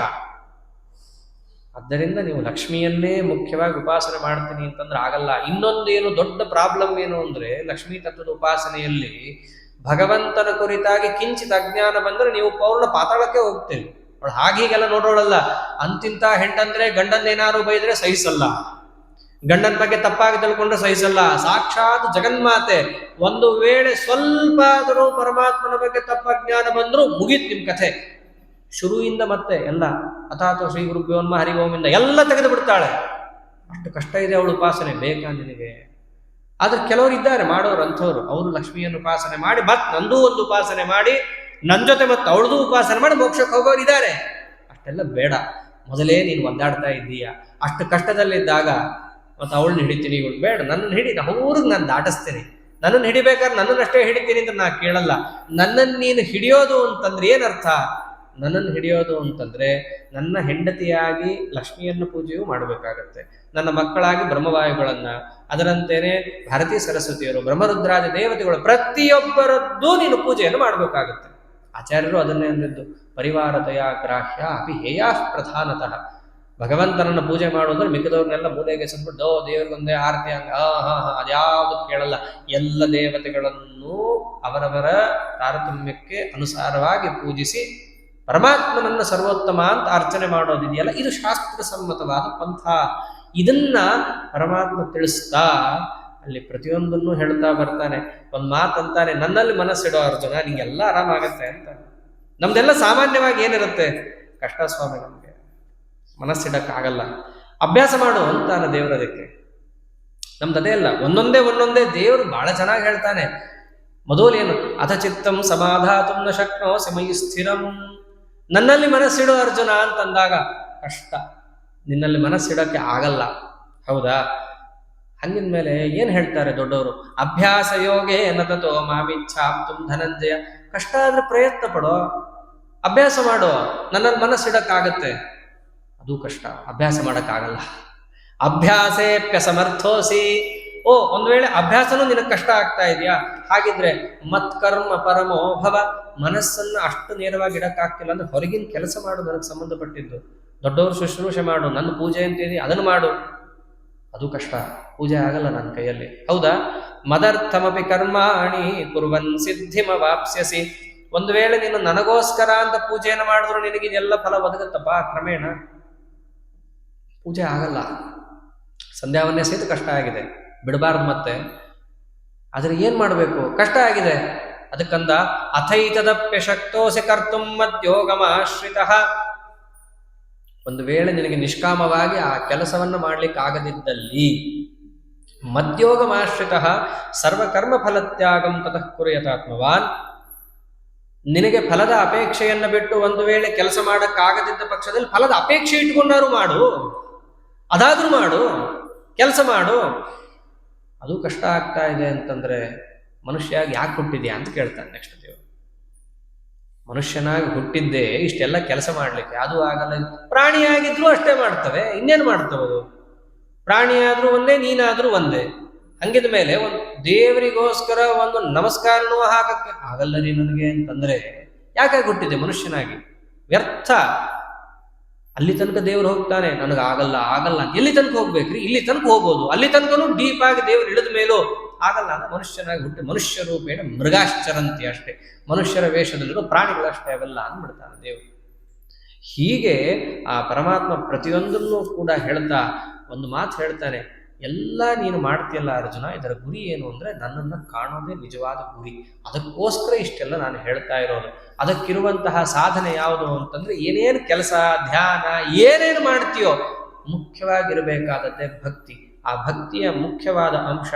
ಆದ್ದರಿಂದ ನೀವು ಲಕ್ಷ್ಮಿಯನ್ನೇ ಮುಖ್ಯವಾಗಿ ಉಪಾಸನೆ ಮಾಡ್ತೀನಿ ಅಂತಂದ್ರೆ ಆಗಲ್ಲ. ಇನ್ನೊಂದು ಏನು ದೊಡ್ಡ ಪ್ರಾಬ್ಲಮ್ ಏನು ಅಂದ್ರೆ, ಲಕ್ಷ್ಮೀ ತತ್ವದ ಉಪಾಸನೆಯಲ್ಲಿ ಭಗವಂತನ ಕುರಿತಾಗಿ ಕಿಂಚಿತ್ ಅಜ್ಞಾನ ಬಂದ್ರೆ ನೀವು ಪೌರ್ಣ ಪಾತಾಳಕ್ಕೆ ಹೋಗ್ತೀರಿ. ಅವಳು ಹೀಗೆಲ್ಲ ನೋಡೋಳಲ್ಲ. ಅಂತಿಂತ ಹೆಂಡಂದ್ರೆ ಗಂಡನ್ನೇನಾರು ಬೈದ್ರೆ ಸಹಿಸಲ್ಲ, ಗಂಡನ ಬಗ್ಗೆ ತಪ್ಪಾಗಿ ತಿಳ್ಕೊಂಡ್ರೆ ಸಹಿಸಲ್ಲ. ಸಾಕ್ಷಾತ್ ಜಗನ್ಮಾತೆ. ಒಂದು ವೇಳೆ ಸ್ವಲ್ಪ ಆದರೂ ಪರಮಾತ್ಮನ ಬಗ್ಗೆ ತಪ್ಪಜ್ಞಾನ ಬಂದರೂ ಮುಗೀತು ನಿಮ್ಮ ಕಥೆ. ಶುರುವಿಂದ ಮತ್ತೆ ಎಲ್ಲ ಅಥಾತೋ ಶ್ರೀ ಗುರುಭ್ಯೋ ನಮಃ ಹರಿ ಓಮಿಂದ ಎಲ್ಲ ತೆಗೆದು ಬಿಡ್ತಾಳೆ. ಅಷ್ಟು ಕಷ್ಟ ಇದೆ ಅವಳು ಉಪಾಸನೆ. ಬೇಕಾ ನಿನಗೆ? ಆದ್ರೆ ಕೆಲವರು ಇದ್ದಾರೆ ಮಾಡೋರು ಅಂಥವ್ರು. ಅವರು ಲಕ್ಷ್ಮಿಯನ್ನು ಉಪಾಸನೆ ಮಾಡಿ ಮತ್ತೆ ನಂದೂ ಒಂದು ಉಪಾಸನೆ ಮಾಡಿ ನನ್ನ ಜೊತೆ ಮತ್ತೆ ಅವಳದು ಉಪಾಸನೆ ಮಾಡಿ ಮೋಕ್ಷಕ್ಕೆ ಹೋಗೋರು ಇದ್ದಾರೆ. ಅಷ್ಟೆಲ್ಲ ಬೇಡ. ಮೊದಲೇ ನೀನು ಒದ್ದಾಡ್ತಾ ಇದ್ದೀಯ. ಅಷ್ಟು ಕಷ್ಟದಲ್ಲಿದ್ದಾಗ ಮತ್ತೆ ಅವಳನ್ನ ಹಿಡಿತೀನಿ, ಇವಳು ಬೇಡ, ನನ್ನನ್ನು ಹಿಡಿ, ಅವ್ರಿಗೆ ನಾನು ದಾಟಿಸ್ತೀನಿ. ನನ್ನನ್ನು ಹಿಡಿಬೇಕಾದ್ರೆ ನನ್ನನ್ನಷ್ಟೇ ಹಿಡಿತೀನಿ ಅಂತ ನಾ ಕೇಳಲ್ಲ. ನನ್ನನ್ನು ನೀನು ಹಿಡಿಯೋದು ಅಂತಂದ್ರೆ ಏನರ್ಥ? ನನ್ನನ್ನು ಹಿಡಿಯೋದು ಅಂತಂದ್ರೆ ನನ್ನ ಹೆಂಡತಿಯಾಗಿ ಲಕ್ಷ್ಮಿಯನ್ನು ಪೂಜೆಯೂ ಮಾಡಬೇಕಾಗತ್ತೆ, ನನ್ನ ಮಕ್ಕಳಾಗಿ ಬ್ರಹ್ಮವಾಯುಗಳನ್ನ, ಅದರಂತೆಯೇ ಭಾರತೀ ಸರಸ್ವತಿಯರು, ಬ್ರಹ್ಮರುದ್ರಾದಿ ದೇವತೆಗಳು ಪ್ರತಿಯೊಬ್ಬರದ್ದು ನೀನು ಪೂಜೆಯನ್ನು ಮಾಡಬೇಕಾಗತ್ತೆ. ಆಚಾರ್ಯರು ಅದನ್ನೇ ಅಂದಿದ್ದು, ಪರಿವಾರತೆಯ ಗ್ರಾಹ್ಯ ಅಪಿ ಹೇಯಾ ಪ್ರಧಾನತಃ. ಭಗವಂತನನ್ನು ಪೂಜೆ ಮಾಡೋದ್ರೆ ಮಿಕ್ಕದವ್ರನ್ನೆಲ್ಲ ಮೂಲೆಗೆ ಸದ್ಬಿಟ್ಟು ದೇವರಿಗೊಂದೇ ಆರತಿ ಹಂಗ ಅದ್ಯಾವುದು ಕೇಳಲ್ಲ. ಎಲ್ಲ ದೇವತೆಗಳನ್ನು ಅವರವರ ತಾರತಮ್ಯಕ್ಕೆ ಅನುಸಾರವಾಗಿ ಪೂಜಿಸಿ ಪರಮಾತ್ಮನನ್ನು ಸರ್ವೋತ್ತಮ ಅಂತ ಅರ್ಚನೆ ಮಾಡೋದಿದೆಯಲ್ಲ, ಇದು ಶಾಸ್ತ್ರ ಸಮ್ಮತವಾದ ಪಂಥ. ಇದನ್ನ ಪರಮಾತ್ಮ ತಿಳಿಸ್ತಾ ಅಲ್ಲಿ ಪ್ರತಿಯೊಂದನ್ನು ಹೇಳ್ತಾ ಬರ್ತಾನೆ. ಒಂದು ಮಾತಂತಾನೆ, ನನ್ನಲ್ಲಿ ಮನಸ್ಸಿಡೋ ಅರ್ಜುನ, ನಿಂಗೆಲ್ಲ ಆರಾಮಾಗತ್ತೆ ಅಂತ. ನಮ್ದೆಲ್ಲ ಸಾಮಾನ್ಯವಾಗಿ ಏನಿರುತ್ತೆ? ಕಷ್ಟ ಸ್ವಾಮಿ, ನಮಗೆ ಮನಸ್ಸಿಡಕ್ಕಾಗಲ್ಲ, ಅಭ್ಯಾಸ ಮಾಡು ಅಂತಾನೆ ದೇವರದಕ್ಕೆ. ನಮ್ದು ಅದೇ ಅಲ್ಲ. ಒಂದೊಂದೇ ದೇವರು ಬಹಳ ಚೆನ್ನಾಗಿ ಹೇಳ್ತಾನೆ. ಮೊದಲೇನು? ಅಥ ಚಿತ್ತಂ ಸಮಾಧಾತುಂ ನ ಶಕ್ನೋಸಿ ಮಯಿ ಸ್ಥಿರಂ. ನನ್ನಲ್ಲಿ ಮನಸ್ಸಿಡೋ ಅರ್ಜುನ ಅಂತಂದಾಗ ಕಷ್ಟ. ನಿನ್ನಲ್ಲಿ ಮನಸ್ಸಿಡೋಕ್ಕೆ ಆಗಲ್ಲ, ಹೌದಾ? ಹಂಗಿನ ಮೇಲೆ ಏನು ಹೇಳ್ತಾರೆ ದೊಡ್ಡವರು? ಅಭ್ಯಾಸ ಯೋಗೇ ನತತೋ ಮಾಮಿಚ್ಛಾಪ್ತುಂ ಧನಂಜಯ. ಕಷ್ಟ ಆದ್ರೆ ಪ್ರಯತ್ನ ಪಡೋ, ಅಭ್ಯಾಸ ಮಾಡೋ. ನನ್ನಲ್ಲಿ ಮನಸ್ಸಿಡಕ್ಕಾಗತ್ತೆ, ಅದು ಕಷ್ಟ. ಅಭ್ಯಾಸ ಮಾಡೋಕ್ಕಾಗಲ್ಲ. ಅಭ್ಯಾಸೇಪ್ಯಸಮರ್ಥೋಸಿ. ಒಂದು ವೇಳೆ ಅಭ್ಯಾಸನೂ ನಿನಗೆ ಕಷ್ಟ ಆಗ್ತಾ ಇದೆಯಾ? ಹಾಗಿದ್ರೆ ಮತ್ಕರ್ಮ ಪರಮೋ ಭವ. ಮನಸ್ಸನ್ನು ಅಷ್ಟು ನೇರವಾಗಿ ಇಡಕ್ಕಾಗ್ತಿಲ್ಲ ಅಂದ್ರೆ ಹೊರಗಿನ ಕೆಲಸ ಮಾಡು, ನನಗೆ ಸಂಬಂಧಪಟ್ಟಿದ್ದು. ದೊಡ್ಡವರು ಶುಶ್ರೂಷೆ ಮಾಡು, ನನ್ನ ಪೂಜೆ ಅಂತೀನಿ ಅದನ್ನು ಮಾಡು. ಅದು ಕಷ್ಟ, ಪೂಜೆ ಆಗಲ್ಲ ನನ್ನ ಕೈಯಲ್ಲಿ, ಹೌದಾ? ಮದರ್ಥಮಪಿ ಕರ್ಮಾಣಿ ಕುರ್ವನ್ ಸಿದ್ಧಿಮವಾಪ್ಸ್ಯಸಿ. ಒಂದು ವೇಳೆ ನೀನು ನನಗೋಸ್ಕರ ಅಂತ ಪೂಜೆಯನ್ನು ಮಾಡಿದ್ರು ನಿನಗಿದೆಲ್ಲ ಫಲ ಒದಗುತ್ತಪ್ಪ ಕ್ರಮೇಣ. ಪೂಜೆ ಆಗಲ್ಲ. ಸಂಧ್ಯಾವನ್ನೇ ಸಹಿತ ಕಷ್ಟ ಆಗಿದೆ, ಬಿಡಬಾರ್ದು ಮತ್ತೆ. ಆದರೆ ಏನು ಮಾಡಬೇಕು? ಕಷ್ಟ ಆಗಿದೆ. ಅದಕ್ಕಂದ ಅಥೈತದಪ್ಯ ಶಕ್ತೋಸಿ ಕರ್ತುಂ ಮದ್ಯೋಗಮಾಶ್ರಿತ. ಒಂದು ವೇಳೆ ನಿನಗೆ ನಿಷ್ಕಾಮವಾಗಿ ಆ ಕೆಲಸವನ್ನು ಮಾಡಲಿಕ್ಕೆ ಆಗದಿದ್ದಲ್ಲಿ ಮದ್ಯೋಗಮಾಶ್ರಿತ ಸರ್ವಕರ್ಮ ಫಲತ್ಯಾಗಂ ತತಃ ಕುರ್ಯತಾತ್ಮವಾನ್. ನಿನಗೆ ಫಲದ ಅಪೇಕ್ಷೆಯನ್ನು ಬಿಟ್ಟು ಒಂದು ವೇಳೆ ಕೆಲಸ ಮಾಡಕ್ಕಾಗದಿದ್ದ ಪಕ್ಷದಲ್ಲಿ ಫಲದ ಅಪೇಕ್ಷೆ ಇಟ್ಕೊಂಡಾರು ಮಾಡು, ಅದಾದ್ರೂ ಮಾಡು, ಕೆಲಸ ಮಾಡು. ಅದು ಕಷ್ಟ ಆಗ್ತಾ ಇದೆ ಅಂತಂದ್ರೆ ಮನುಷ್ಯಾಗಿ ಯಾಕೆ ಹುಟ್ಟಿದ್ಯಾ ಅಂತ ಕೇಳ್ತಾನೆ ನೆಕ್ಸ್ಟ್ ದೇವರು. ಮನುಷ್ಯನಾಗಿ ಹುಟ್ಟಿದ್ದೇ ಇಷ್ಟೆಲ್ಲ ಕೆಲಸ ಮಾಡ್ಲಿಕ್ಕೆ, ಅದು ಆಗಲ್ಲ. ಪ್ರಾಣಿಯಾಗಿದ್ರು ಅಷ್ಟೇ ಮಾಡ್ತವೆ, ಇನ್ನೇನು ಮಾಡ್ತವದು? ಪ್ರಾಣಿಯಾದ್ರೂ ಒಂದೇ, ನೀನಾದ್ರೂ ಒಂದೇ. ಹಂಗಿದ ಮೇಲೆ ಒಂದು ದೇವರಿಗೋಸ್ಕರ ಒಂದು ನಮಸ್ಕಾರನೂ ಹಾಕಕ್ಕೆ ಆಗಲ್ಲ ರೀ ನನಗೆ ಅಂತಂದ್ರೆ ಯಾಕಾಗಿ ಹುಟ್ಟಿದೆ ಮನುಷ್ಯನಾಗಿ? ವ್ಯರ್ಥ. ಅಲ್ಲಿ ತನಕ ದೇವರು ಹೋಗ್ತಾನೆ, ನನಗೆ ಆಗಲ್ಲ ಆಗಲ್ಲ ಅಂತ. ಎಲ್ಲಿ ತನಕ ಹೋಗ್ಬೇಕ್ರಿ? ಇಲ್ಲಿ ತನಕ ಹೋಗ್ಬೋದು, ಅಲ್ಲಿ ತನಕನೂ ಡೀಪ್ ಆಗಿ ದೇವರು ಇಳಿದ ಮೇಲೂ ಆಗಲ್ಲ ಅಂತ ಮನುಷ್ಯನಾಗಿ ಹುಟ್ಟಿ ಮನುಷ್ಯ ರೂಪೇಣ ಮೃಗಾಶ್ಚರಂತಿ ಅಷ್ಟೇ, ಮನುಷ್ಯರ ವೇಷದಲ್ಲಿರೋ ಪ್ರಾಣಿಗಳಷ್ಟೇ ಅವೆಲ್ಲ ಅಂದ್ಬಿಡ್ತಾನೆ ದೇವರು. ಹೀಗೆ ಆ ಪರಮಾತ್ಮ ಪ್ರತಿಯೊಂದನ್ನು ಕೂಡ ಹೇಳ್ತಾ ಒಂದು ಮಾತು ಹೇಳ್ತಾನೆ, ಎಲ್ಲ ನೀನು ಮಾಡ್ತೀಯಲ್ಲ ಅರ್ಜುನ, ಇದರ ಗುರಿ ಏನು ಅಂದರೆ ನನ್ನನ್ನು ಕಾಣೋದೇ ನಿಜವಾದ ಗುರಿ. ಅದಕ್ಕೋಸ್ಕರ ಇಷ್ಟೆಲ್ಲ ನಾನು ಹೇಳ್ತಾ ಇರೋದು. ಅದಕ್ಕಿರುವಂತಹ ಸಾಧನೆ ಯಾವುದು ಅಂತಂದರೆ ಏನೇನು ಕೆಲಸ, ಧ್ಯಾನ ಏನೇನು ಮಾಡ್ತೀಯೋ ಮುಖ್ಯವಾಗಿರಬೇಕಾದದ್ದೇ ಭಕ್ತಿ. ಆ ಭಕ್ತಿಯ ಮುಖ್ಯವಾದ ಅಂಶ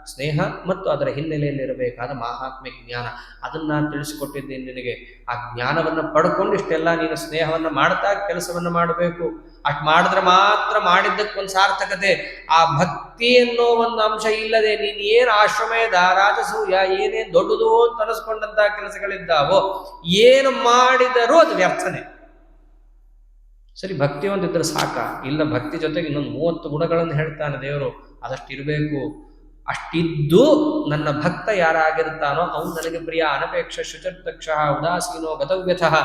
ಸ್ನೇಹ ಮತ್ತು ಅದರ ಹಿನ್ನೆಲೆಯಲ್ಲಿರಬೇಕಾದ ಮಹಾತ್ಮ್ಯ ಜ್ಞಾನ. ಅದನ್ನು ನಾನು ತಿಳಿಸಿಕೊಟ್ಟಿದ್ದೀನಿ ನಿನಗೆ. ಆ ಜ್ಞಾನವನ್ನು ಪಡ್ಕೊಂಡು ಇಷ್ಟೆಲ್ಲ ನೀನು ಸ್ನೇಹವನ್ನು ಮಾಡ್ತಾ ಕೆಲಸವನ್ನು ಮಾಡಬೇಕು. ಅಷ್ಟು ಮಾಡಿದ್ರೆ ಮಾತ್ರ ಮಾಡಿದ್ದಕ್ಕೊಂದು ಸಾರ್ಥಕತೆ. ಆ ಭಕ್ತಿ ಅನ್ನೋ ಒಂದು ಅಂಶ ಇಲ್ಲದೆ ನೀನು ಏನು ಆಶ್ರಮೇಧ ರಾಜಸೂಯ ಏನೇನು ದೊಡ್ಡದು ಅಂತ ಅನಿಸ್ಕೊಂಡಂತಹ ಕೆಲಸಗಳಿದ್ದಾವೋ ಏನು ಮಾಡಿದರೂ ಅದು ವ್ಯರ್ಥನೆ. ಸರಿ, ಭಕ್ತಿ ಒಂದಿದ್ರೆ ಸಾಕ? ಇಲ್ಲ, ಭಕ್ತಿ ಜೊತೆಗೆ ಇನ್ನೊಂದು 30 ಗುಣಗಳನ್ನು ಹೇಳ್ತಾನೆ ದೇವರು. ಅದಷ್ಟು ಇರಬೇಕು. ಅಷ್ಟಿದ್ದು ನನ್ನ ಭಕ್ತ ಯಾರಾಗಿರ್ತಾನೋ ಅವನು ನನಗೆ ಪ್ರಿಯ. ಅನಪೇಕ್ಷ ಶುಚರ್ದಕ್ಷ ಉದಾಸೀನೋ ಗತವ್ಯಥಃ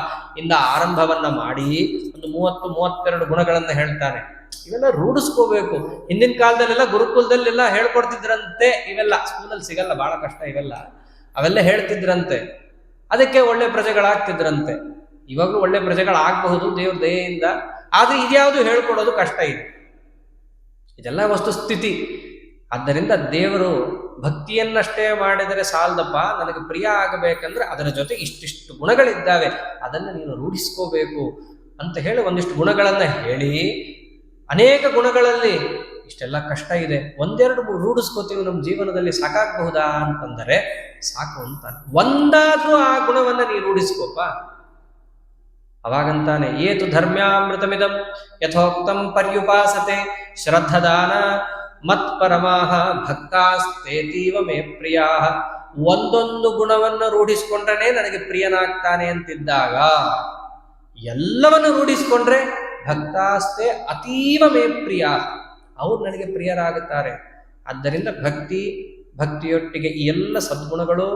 ಇಂದ ಆರಂಭವನ್ನ ಮಾಡಿ ಒಂದು 30-32 ಗುಣಗಳನ್ನು ಹೇಳ್ತಾನೆ. ಇವೆಲ್ಲ ರೂಢಿಸ್ಕೋಬೇಕು. ಹಿಂದಿನ ಕಾಲದಲ್ಲೆಲ್ಲ ಗುರುಕುಲದಲ್ಲೆಲ್ಲ ಹೇಳ್ಕೊಡ್ತಿದ್ರಂತೆ. ಇವೆಲ್ಲ ಸ್ಕೂಲಲ್ಲಿ ಸಿಗಲ್ಲ, ಬಹಳ ಕಷ್ಟ ಇವೆಲ್ಲ. ಅವೆಲ್ಲ ಹೇಳ್ತಿದ್ರಂತೆ, ಅದಕ್ಕೆ ಒಳ್ಳೆ ಪ್ರಜೆಗಳಾಗ್ತಿದ್ರಂತೆ. ಇವಾಗಲೂ ಒಳ್ಳೆ ಪ್ರಜೆಗಳಾಗಬಹುದು ದೇವ್ರ ದಯೆಯಿಂದ. ಆದ್ರೆ ಇದ್ಯಾವುದು ಹೇಳ್ಕೊಡೋದು ಕಷ್ಟ ಇದೆ. ಇದೆಲ್ಲ ವಸ್ತುಸ್ಥಿತಿ. ಆದ್ದರಿಂದ ದೇವರು ಭಕ್ತಿಯನ್ನಷ್ಟೇ ಮಾಡಿದರೆ ಸಾಲದಪ್ಪ, ನನಗೆ ಪ್ರಿಯ ಆಗಬೇಕಂದ್ರೆ ಅದರ ಜೊತೆ ಇಷ್ಟಿಷ್ಟು ಗುಣಗಳಿದ್ದಾವೆ, ಅದನ್ನು ನೀನು ರೂಢಿಸ್ಕೋಬೇಕು ಅಂತ ಹೇಳಿ ಒಂದಿಷ್ಟು ಗುಣಗಳನ್ನು ಹೇಳಿ, ಅನೇಕ ಗುಣಗಳಲ್ಲಿ ಇಷ್ಟೆಲ್ಲ ಕಷ್ಟ ಇದೆ, ಒಂದೆರಡು ರೂಢಿಸ್ಕೋತೀವಿ ನಮ್ಮ ಜೀವನದಲ್ಲಿ ಸಾಕಾಗಬಹುದಾ ಅಂತಂದರೆ ಸಾಕು ಅಂತ. ಒಂದಾದ್ರೂ ಆ ಗುಣವನ್ನು ನೀ ರೂಢಿಸ್ಕೋಪ. ಅವಾಗಂತಾನೆ ಏತು ಧರ್ಮ್ಯಾಮೃತಮಿದಂ ಯಥೋಕ್ತಂ ಪರ್ಯುಪಾಸತೆ ಶ್ರದ್ಧದಾನ ಮತ್ಪರಮಾಹ ಭಕ್ತಾಸ್ತೇತೀವ ಮೇ ಪ್ರಿಯಾ. ಒಂದೊಂದು ಗುಣವನ್ನು ರೂಢಿಸ್ಕೊಂಡ್ರೆ ನನಗೆ ಪ್ರಿಯನಾಗ್ತಾನೆ ಅಂತಿದ್ದಾಗ ಎಲ್ಲವನ್ನು ರೂಢಿಸ್ಕೊಂಡ್ರೆ ಭಕ್ತಾಸ್ತೆ ಅತೀವ ಮೇ ಪ್ರಿಯ, ಅವ್ರು ನನಗೆ ಪ್ರಿಯರಾಗುತ್ತಾರೆ. ಆದ್ದರಿಂದ ಭಕ್ತಿಯೊಟ್ಟಿಗೆ ಈ ಎಲ್ಲ ಸದ್ಗುಣಗಳು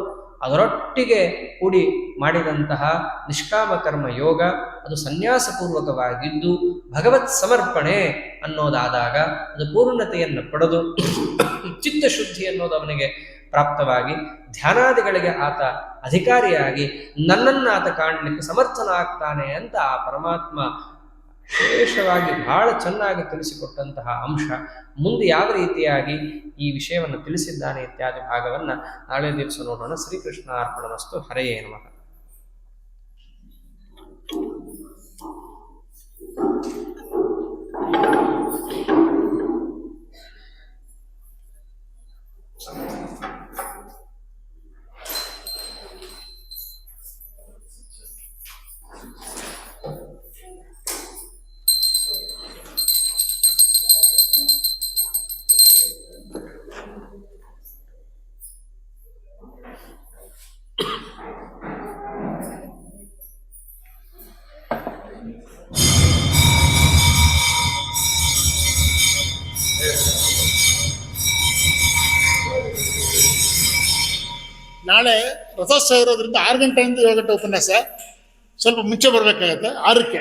ಅದರೊಟ್ಟಿಗೆ ಕೂಡಿ ಮಾಡಿದಂತಹ ನಿಷ್ಕಾಮ ಕರ್ಮ ಯೋಗ ಅದು ಸನ್ಯಾಸಪೂರ್ವಕವಾಗಿದ್ದು ಭಗವತ್ ಸಮರ್ಪಣೆ ಅನ್ನೋದಾದಾಗ ಅದು ಪೂರ್ಣತೆಯನ್ನು ಪಡೆದು ಚಿತ್ತಶುದ್ಧಿ ಅನ್ನೋದು ಅವನಿಗೆ ಪ್ರಾಪ್ತವಾಗಿ ಧ್ಯಾನಾದಿಗಳಿಗೆ ಆತ ಅಧಿಕಾರಿಯಾಗಿ ನನ್ನನ್ನು ಆತ ಕಾಣಲಿಕ್ಕೆ ಸಮರ್ಥನಾಗ್ತಾನೆ ಅಂತ ಆ ಪರಮಾತ್ಮ ವಿಶೇಷವಾಗಿ ಬಹಳ ಚೆನ್ನಾಗಿ ತಿಳಿಸಿಕೊಟ್ಟಂತಹ ಅಂಶ. ಮುಂದೆ ಯಾವ ರೀತಿಯಾಗಿ ಈ ವಿಷಯವನ್ನು ತಿಳಿಸಿದ್ದಾನೆ ಇತ್ಯಾದಿ ಭಾಗವನ್ನು ನಾಳೆ ದಿವಸ ನೋಡೋಣ. ಶ್ರೀಕೃಷ್ಣ ಅರ್ಪಣಮಸ್ತು. ಹರೆಯೇ ನಮಃ. ನಾಳೆ ರಥೋತ್ಸವ ಇರೋದ್ರಿಂದ 6 ಗಂಟೆಯಿಂದ 7 ಗಂಟೆ ಉಪನ್ಯಾಸ. ಸ್ವಲ್ಪ ಮುಂಚೆ ಬರಬೇಕಾಗತ್ತೆ. 6ಕ್ಕೆ